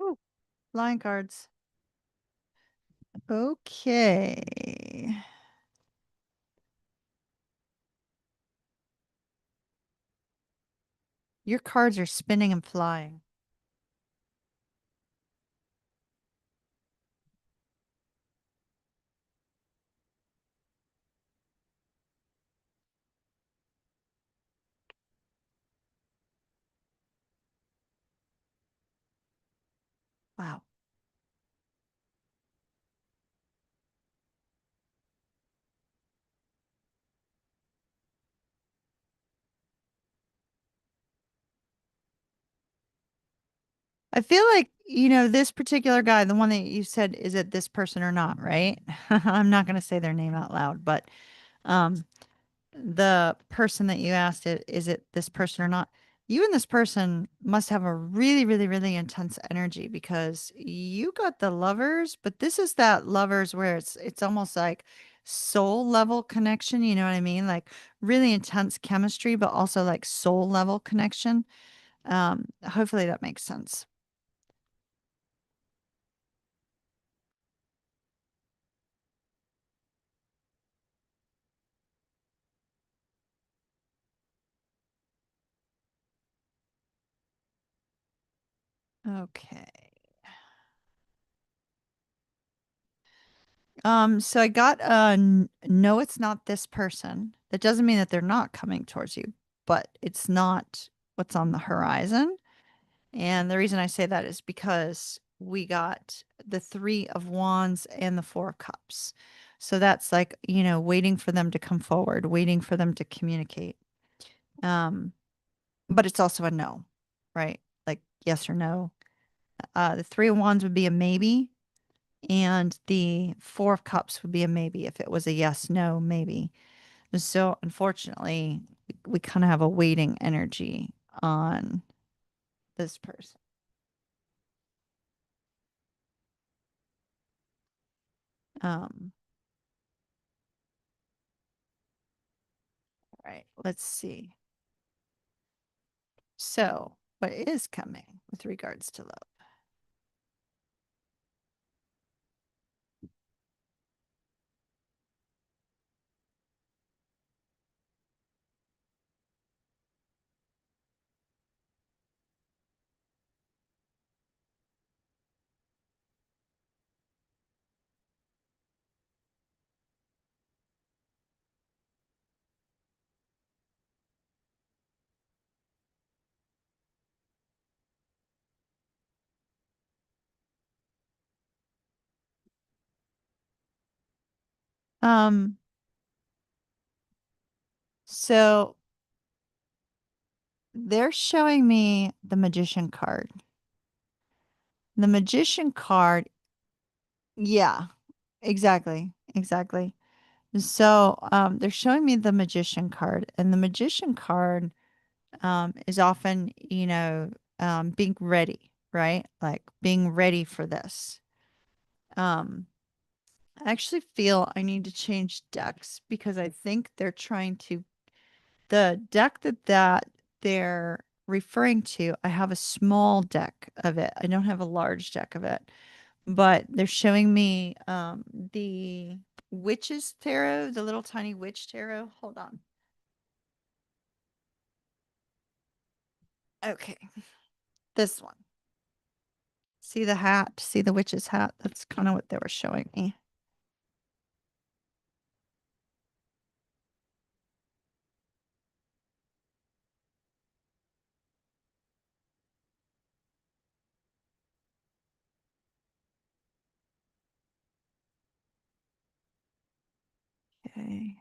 Ooh, line cards. Okay. Your cards are spinning and flying. Wow. I feel like, this particular guy, the one that you said, is it this person or not, right? I'm not going to say their name out loud, but um, the person that you asked it, is it this person or not? You and this person must have a really, really, really intense energy because you got the lovers, but this is that lovers where it's almost like soul level connection, you know what I mean? Like really intense chemistry, but also like soul level connection. Hopefully that makes sense. Okay. So I got no, it's not this person. That doesn't mean that they're not coming towards you, but it's not what's on the horizon. And the reason I say that is because we got the three of wands and the four of cups. So that's like, waiting for them to come forward, waiting for them to communicate. Um, but it's also a no, right? Like yes or no. The three of wands would be a maybe. And the Four of Cups would be a maybe if it was a yes, no, maybe. So unfortunately, we kind of have a waiting energy on this person. Um, right. Let's see. So, what is coming with regards to love? Um, so they're showing me the magician card. The magician card, yeah, exactly, exactly. So, they're showing me the magician card, and the magician card is often, being ready, right? Like being ready for this. Um, I actually feel I need to change decks because I think they're trying to the deck that they're referring to. I have a small deck of it. I don't have a large deck of it, but they're showing me the witch's tarot, the little tiny witch tarot. Hold on. Okay, this one. See the hat? See the witch's hat? That's kind of what they were showing me. Okay.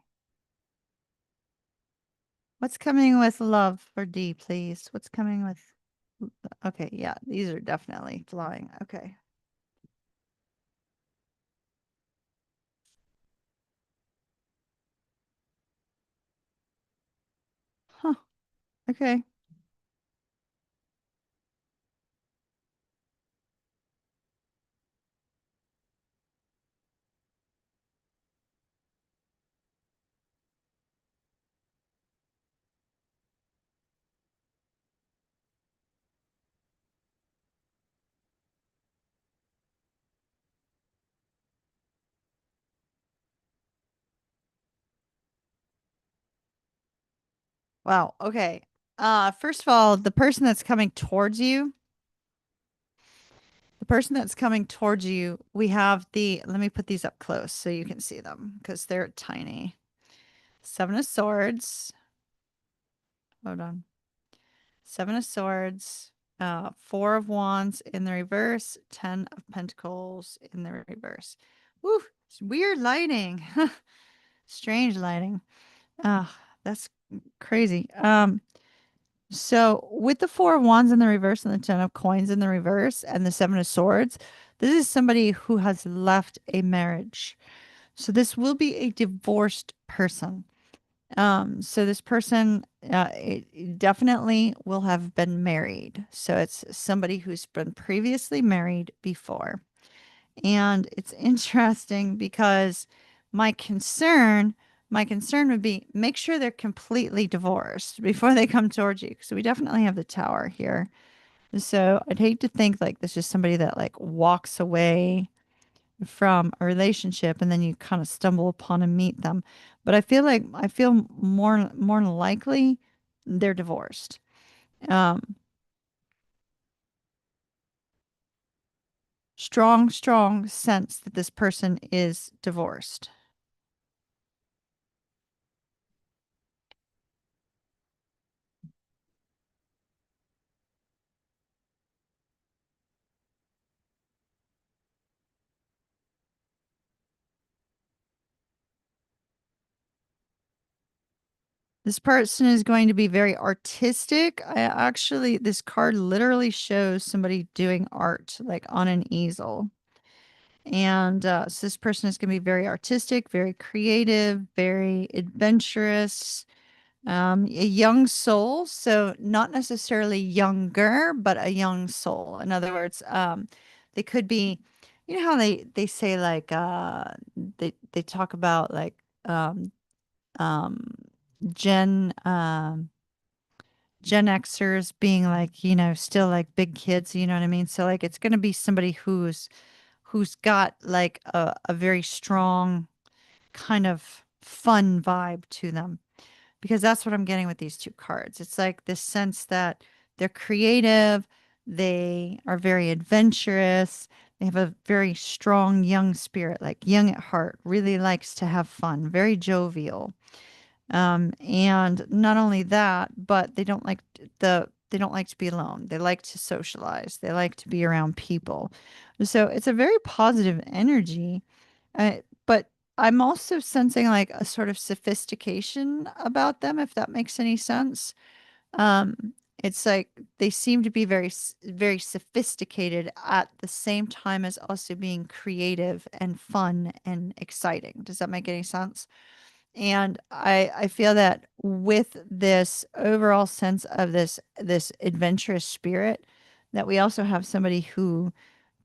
What's coming with love for D, please? What's coming with okay, yeah, these are definitely flying. Okay. Huh. Okay. Wow. Okay. First of all, the person that's coming towards you, we have let me put these up close so you can see them because they're tiny. Seven of Swords. Hold on. Seven of Swords, Four of Wands in the reverse, Ten of Pentacles in the reverse. Woo, it's weird lighting. Strange lighting. That's crazy. So with the Four of Wands in the reverse and the Ten of Coins in the reverse and the Seven of Swords, this is somebody who has left a marriage. So this will be a divorced person. So this person it definitely will have been married. So it's somebody who's been previously married before. And it's interesting because my concern, my concern would be make sure they're completely divorced before they come towards you. So we definitely have the Tower here. So I'd hate to think like this is somebody that like walks away from a relationship and then you kind of stumble upon and meet them. But I feel more than likely they're divorced. Um, strong sense that this person is divorced. This person is going to be very artistic. This card literally shows somebody doing art like on an easel. And so this person is going to be very artistic, very creative, very adventurous, a young soul. So not necessarily younger, but a young soul. In other words, they could be, you know how they say like they talk about like um Gen Gen Xers being like, still like big kids, you know what I mean? So like it's going to be somebody who's got like a very strong kind of fun vibe to them because that's what I'm getting with these two cards. It's like this sense that they're creative, they are very adventurous, they have a very strong young spirit, like young at heart, really likes to have fun, very jovial. And not only that, but they don't like to be alone. They like to socialize. They like to be around people. So it's a very positive energy. But I'm also sensing like a sort of sophistication about them, if that makes any sense. It's like they seem to be very sophisticated at the same time as also being creative and fun and exciting. Does that make any sense? And I feel that with this overall sense of this adventurous spirit, that we also have somebody who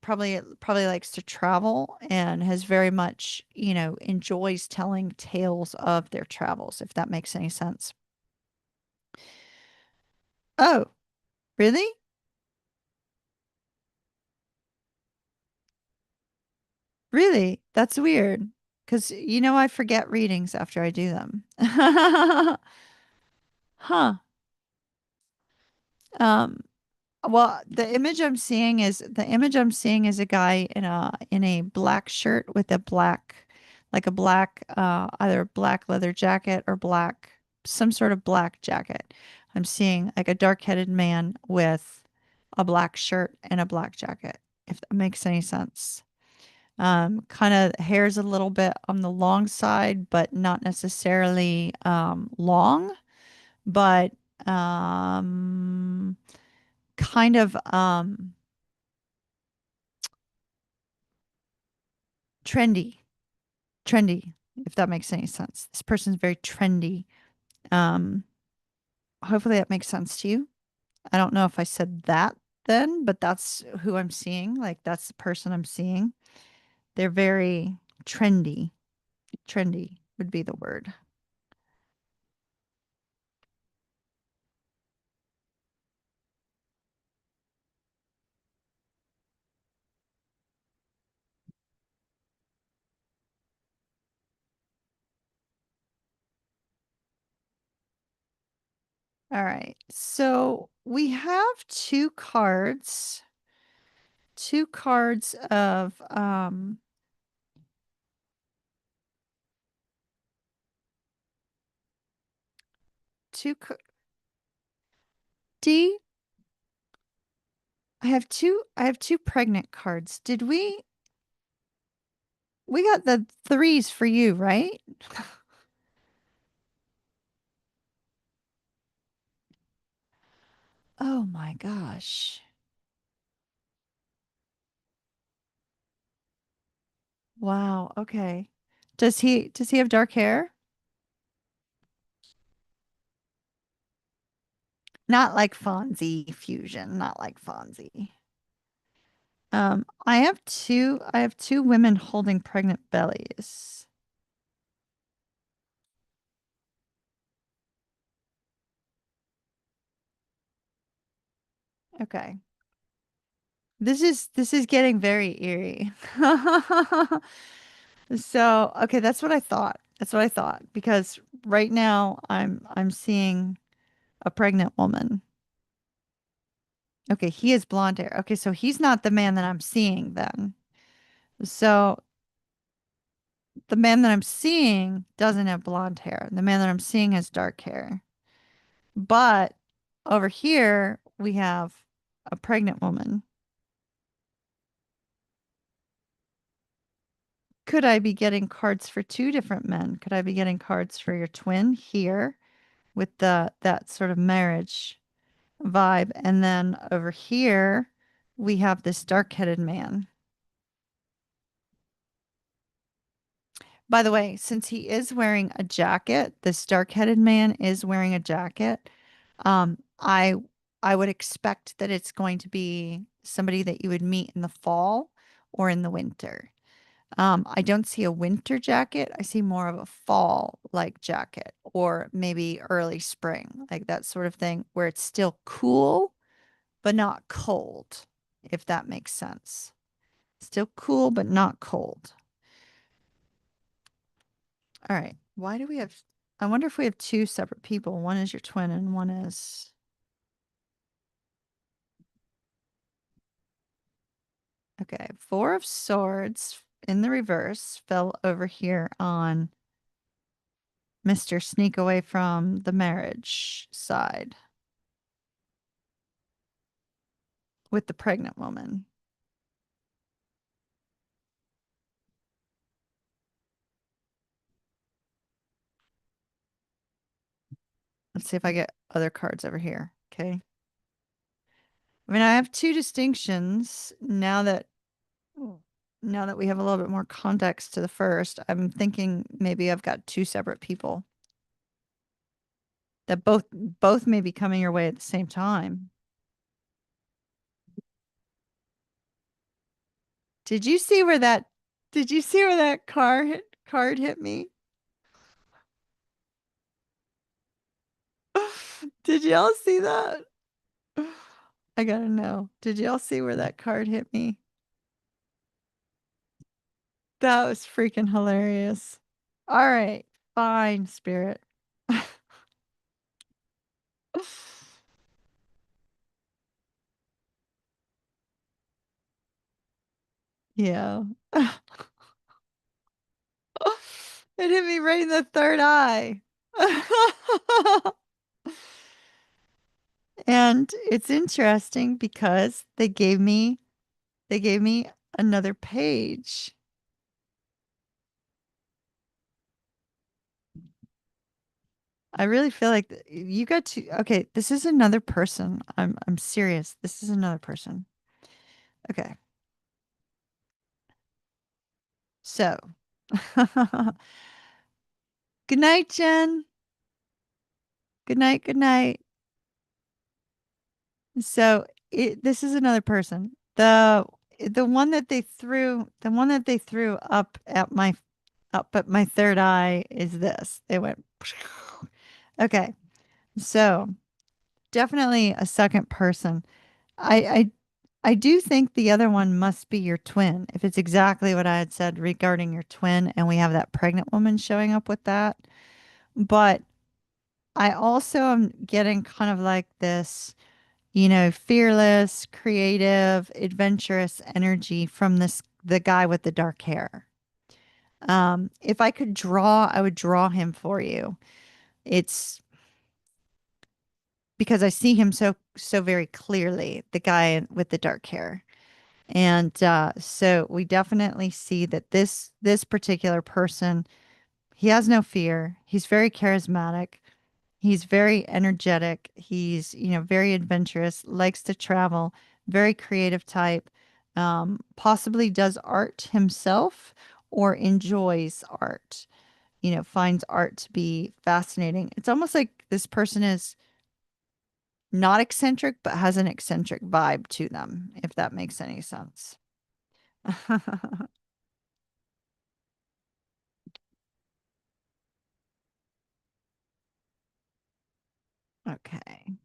probably likes to travel and has very much, enjoys telling tales of their travels, if that makes any sense. Oh, really? Really? That's weird. Because I forget readings after I do them. Huh. Um, well, the image I'm seeing is a guy in a black shirt with a black, like a black, either black leather jacket or black, some sort of black jacket. I'm seeing like a dark-headed man with a black shirt and a black jacket, if that makes any sense. Kind of hair's a little bit on the long side, but not necessarily long, but um, kind of trendy, trendy, if that makes any sense. This person's very trendy. Um, Hopefully that makes sense to you. I don't know if I said that then, but that's who I'm seeing. Like that's the person I'm seeing. They're very trendy. Trendy would be the word. All right. So we have two cards of two ca- D. I have two pregnant cards. Did we got the threes for you, right? Oh my gosh. Wow. Okay. Does he have dark hair? Not like Fonzie fusion, not like Fonzie. I have two women holding pregnant bellies. Okay. This is getting very eerie. So, okay, that's what I thought. That's what I thought because right now I'm seeing a pregnant woman. Okay, he has blonde hair. Okay, so he's not the man that I'm seeing then. So the man that I'm seeing doesn't have blonde hair. The man that I'm seeing has dark hair. But over here we have a pregnant woman. Could I be getting cards for two different men? Could I be getting cards for your twin here with the that sort of marriage vibe? And then over here we have this dark-headed man. By the way, since he is wearing a jacket, this dark-headed man is wearing a jacket. Um, I I would expect that it's going to be somebody that you would meet in the fall or in the winter. I don't see a winter jacket. I see more of a fall like jacket or maybe early spring, like that sort of thing where it's still cool but not cold, if that makes sense. Still cool but not cold. All right. Why do we have I wonder if we have two separate people. One is your twin and one is okay. Four of Swords in the reverse fell over here on Mr. Sneak away from the marriage side with the pregnant woman. Let's see if I get other cards over here. Okay. I mean, I have two distinctions now that. Oh. now that we have a little bit more context to the first, I'm thinking maybe I've got two separate people that both may be coming your way at the same time. Did you see where that did you see where that card hit me? Did y'all see that? I gotta know. Did y'all see where that card hit me? That was freaking hilarious. All right, fine, spirit. Yeah. It hit me right in the third eye. And it's interesting because they gave me another page. I really feel like you got to okay, this is another person. I'm serious. This is another person. Okay. So, good night, Jen. Good night, good night. So, this is another person. The one that they threw up at my third eye is this. It went okay. So, definitely a second person. I I I do think the other one must be your twin. If it's exactly what I had said regarding your twin and we have that pregnant woman showing up with that. But I also am getting kind of like this, fearless, creative, adventurous energy from the guy with the dark hair. If I could draw, I would draw him for you. It's because I see him so very clearly, the guy with the dark hair. And so we definitely see that this particular person, he has no fear. He's very charismatic. He's very energetic. He's, very adventurous, likes to travel, very creative type. Possibly does art himself or enjoys art. Finds art to be fascinating. It's almost like this person is not eccentric, but has an eccentric vibe to them, if that makes any sense. Okay.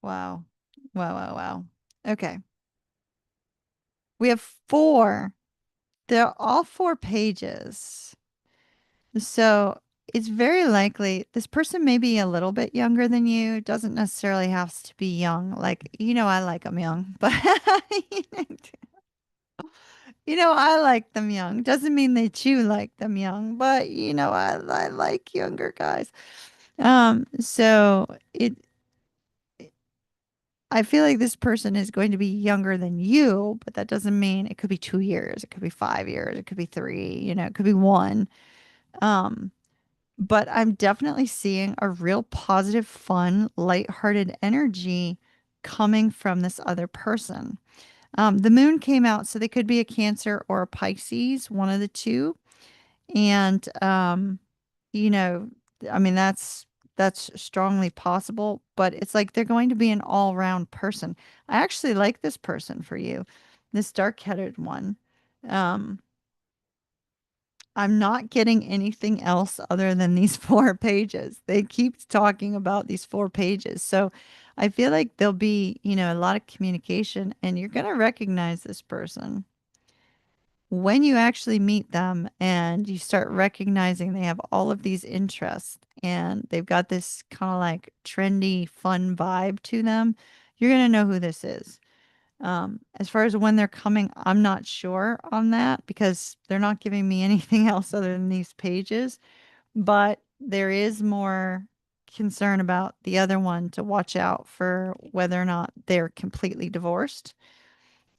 Wow. Wow, wow, wow. Okay. We have four. They're all four pages. So it's very likely this person may be a little bit younger than you. Doesn't necessarily have to be young. Like, I like them young, but I like them young. Doesn't mean that you like them young, but I like younger guys. So I feel like this person is going to be younger than you, but that doesn't mean it could be 2 years, it could be 5 years, it could be three, it could be one. Um, but I'm definitely seeing a real positive, fun, lighthearted energy coming from this other person. The moon came out, so they could be a Cancer or a Pisces, one of the two. And you know, I mean that's strongly possible, but it's like they're going to be an all-round person. I actually like this person for you, this dark-headed one. Um, I'm not getting anything else other than these four pages. They keep talking about these four pages. So I feel like there'll be, a lot of communication and you're going to recognize this person when you actually meet them and you start recognizing they have all of these interests and they've got this kind of like trendy, fun vibe to them, you're going to know who this is. As far as when they're coming, I'm not sure on that because they're not giving me anything else other than these pages, but there is more concern about the other one to watch out for whether or not they're completely divorced.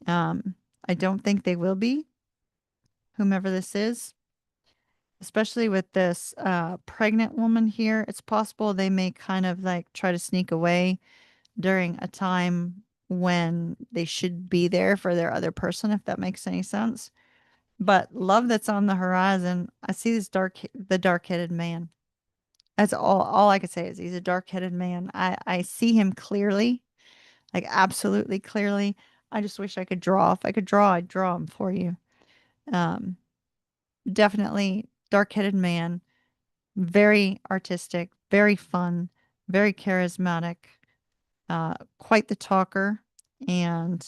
Um, I don't think they will be, whomever this is. especially with this pregnant woman here, it's possible they may kind of like try to sneak away during a time when they should be there for their other person, if that makes any sense. But love that's on the horizon. I see the dark-headed man. That's all I could say is he's a dark-headed man. I see him clearly, like absolutely clearly. I just wish I could draw. If I could draw, I'd draw him for you. Um, Definitely dark-headed man, very artistic, very fun, very charismatic, quite the talker, and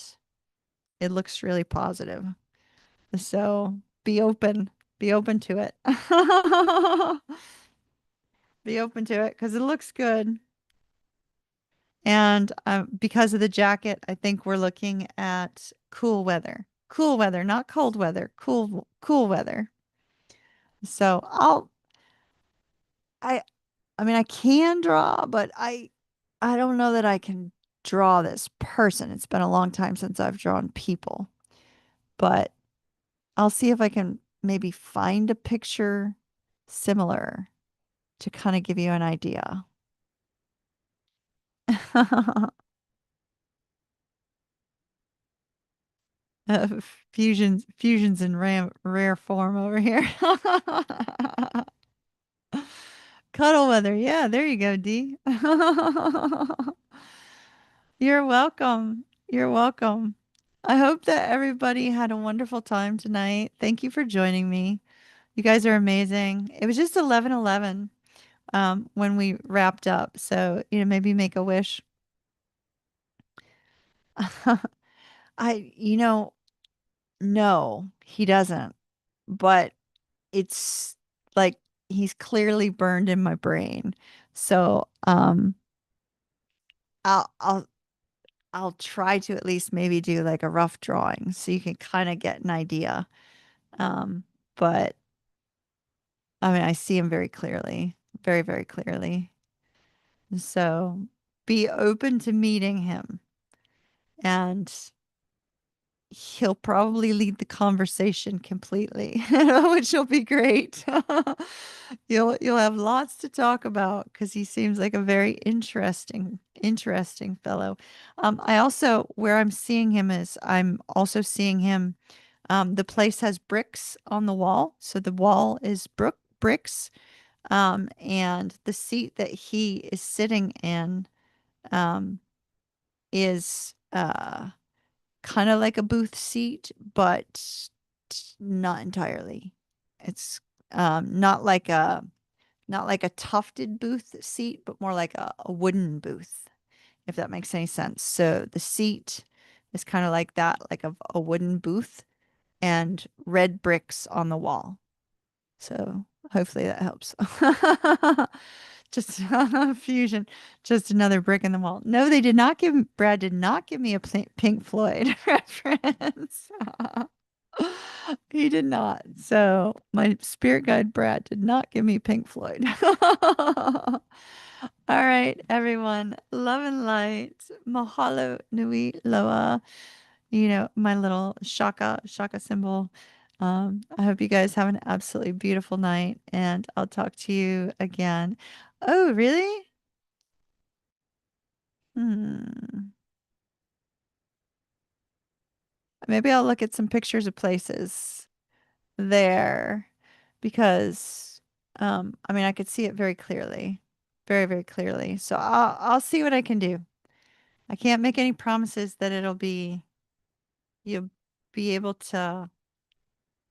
it looks really positive. So be open to it. Be open to it because it looks good. And because of the jacket, I think we're looking at cool weather. Cool weather, not cold weather. Cool weather. So I I mean I can draw, but I don't know that I can draw this person. It's been a long time since I've drawn people. But I'll see if I can maybe find a picture similar to kind of give you an idea. Fusions in rare form over here. Cuddle weather. Yeah, there you go, D. You're welcome. You're welcome. I hope that everybody had a wonderful time tonight. Thank you for joining me. You guys are amazing. It was just 11:11 when we wrapped up. So, maybe make a wish. I, no, he doesn't. But it's like he's clearly burned in my brain. So, I'll I'll I'll try to at least maybe do like a rough drawing so you can kind of get an idea. But I mean, I see him very clearly, very, very clearly. So be open to meeting him, and he'll probably lead the conversation completely, which will be great. You'll have lots to talk about because he seems like a very interesting fellow. I also where I'm seeing him is I'm also seeing him. The place has bricks on the wall, so the wall is bricks. And the seat that he is sitting in um, is kind of like a booth seat, but not entirely. It's not like a tufted booth seat, but more like a wooden booth, if that makes any sense. So the seat is kind of like that, like a wooden booth and red bricks on the wall. So hopefully that helps. Just fusion, just another brick in the wall. No, they did not give Brad did not give me a Pink Floyd reference. He did not. So my spirit guide Brad did not give me Pink Floyd. All right, everyone. Love and light. Mahalo nui loa. My little shaka symbol. I hope you guys have an absolutely beautiful night, and I'll talk to you again. Oh, really? Hmm. Maybe I'll look at some pictures of places there because I mean I could see it very clearly. Very, very clearly. So I'll see what I can do. I can't make any promises that you'll be able to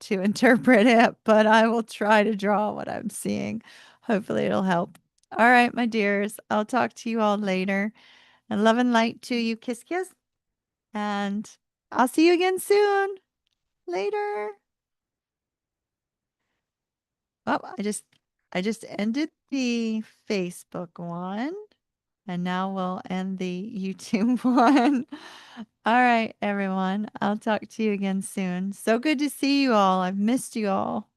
interpret it, but I will try to draw what I'm seeing. Hopefully it'll help. All right, my dears. I'll talk to you all later. And love and light to you. Kiss, kiss. And I'll see you again soon. Later. Oh, I just ended the Facebook one. And now we'll end the YouTube one. All right, everyone. I'll talk to you again soon. So good to see you all. I've missed you all.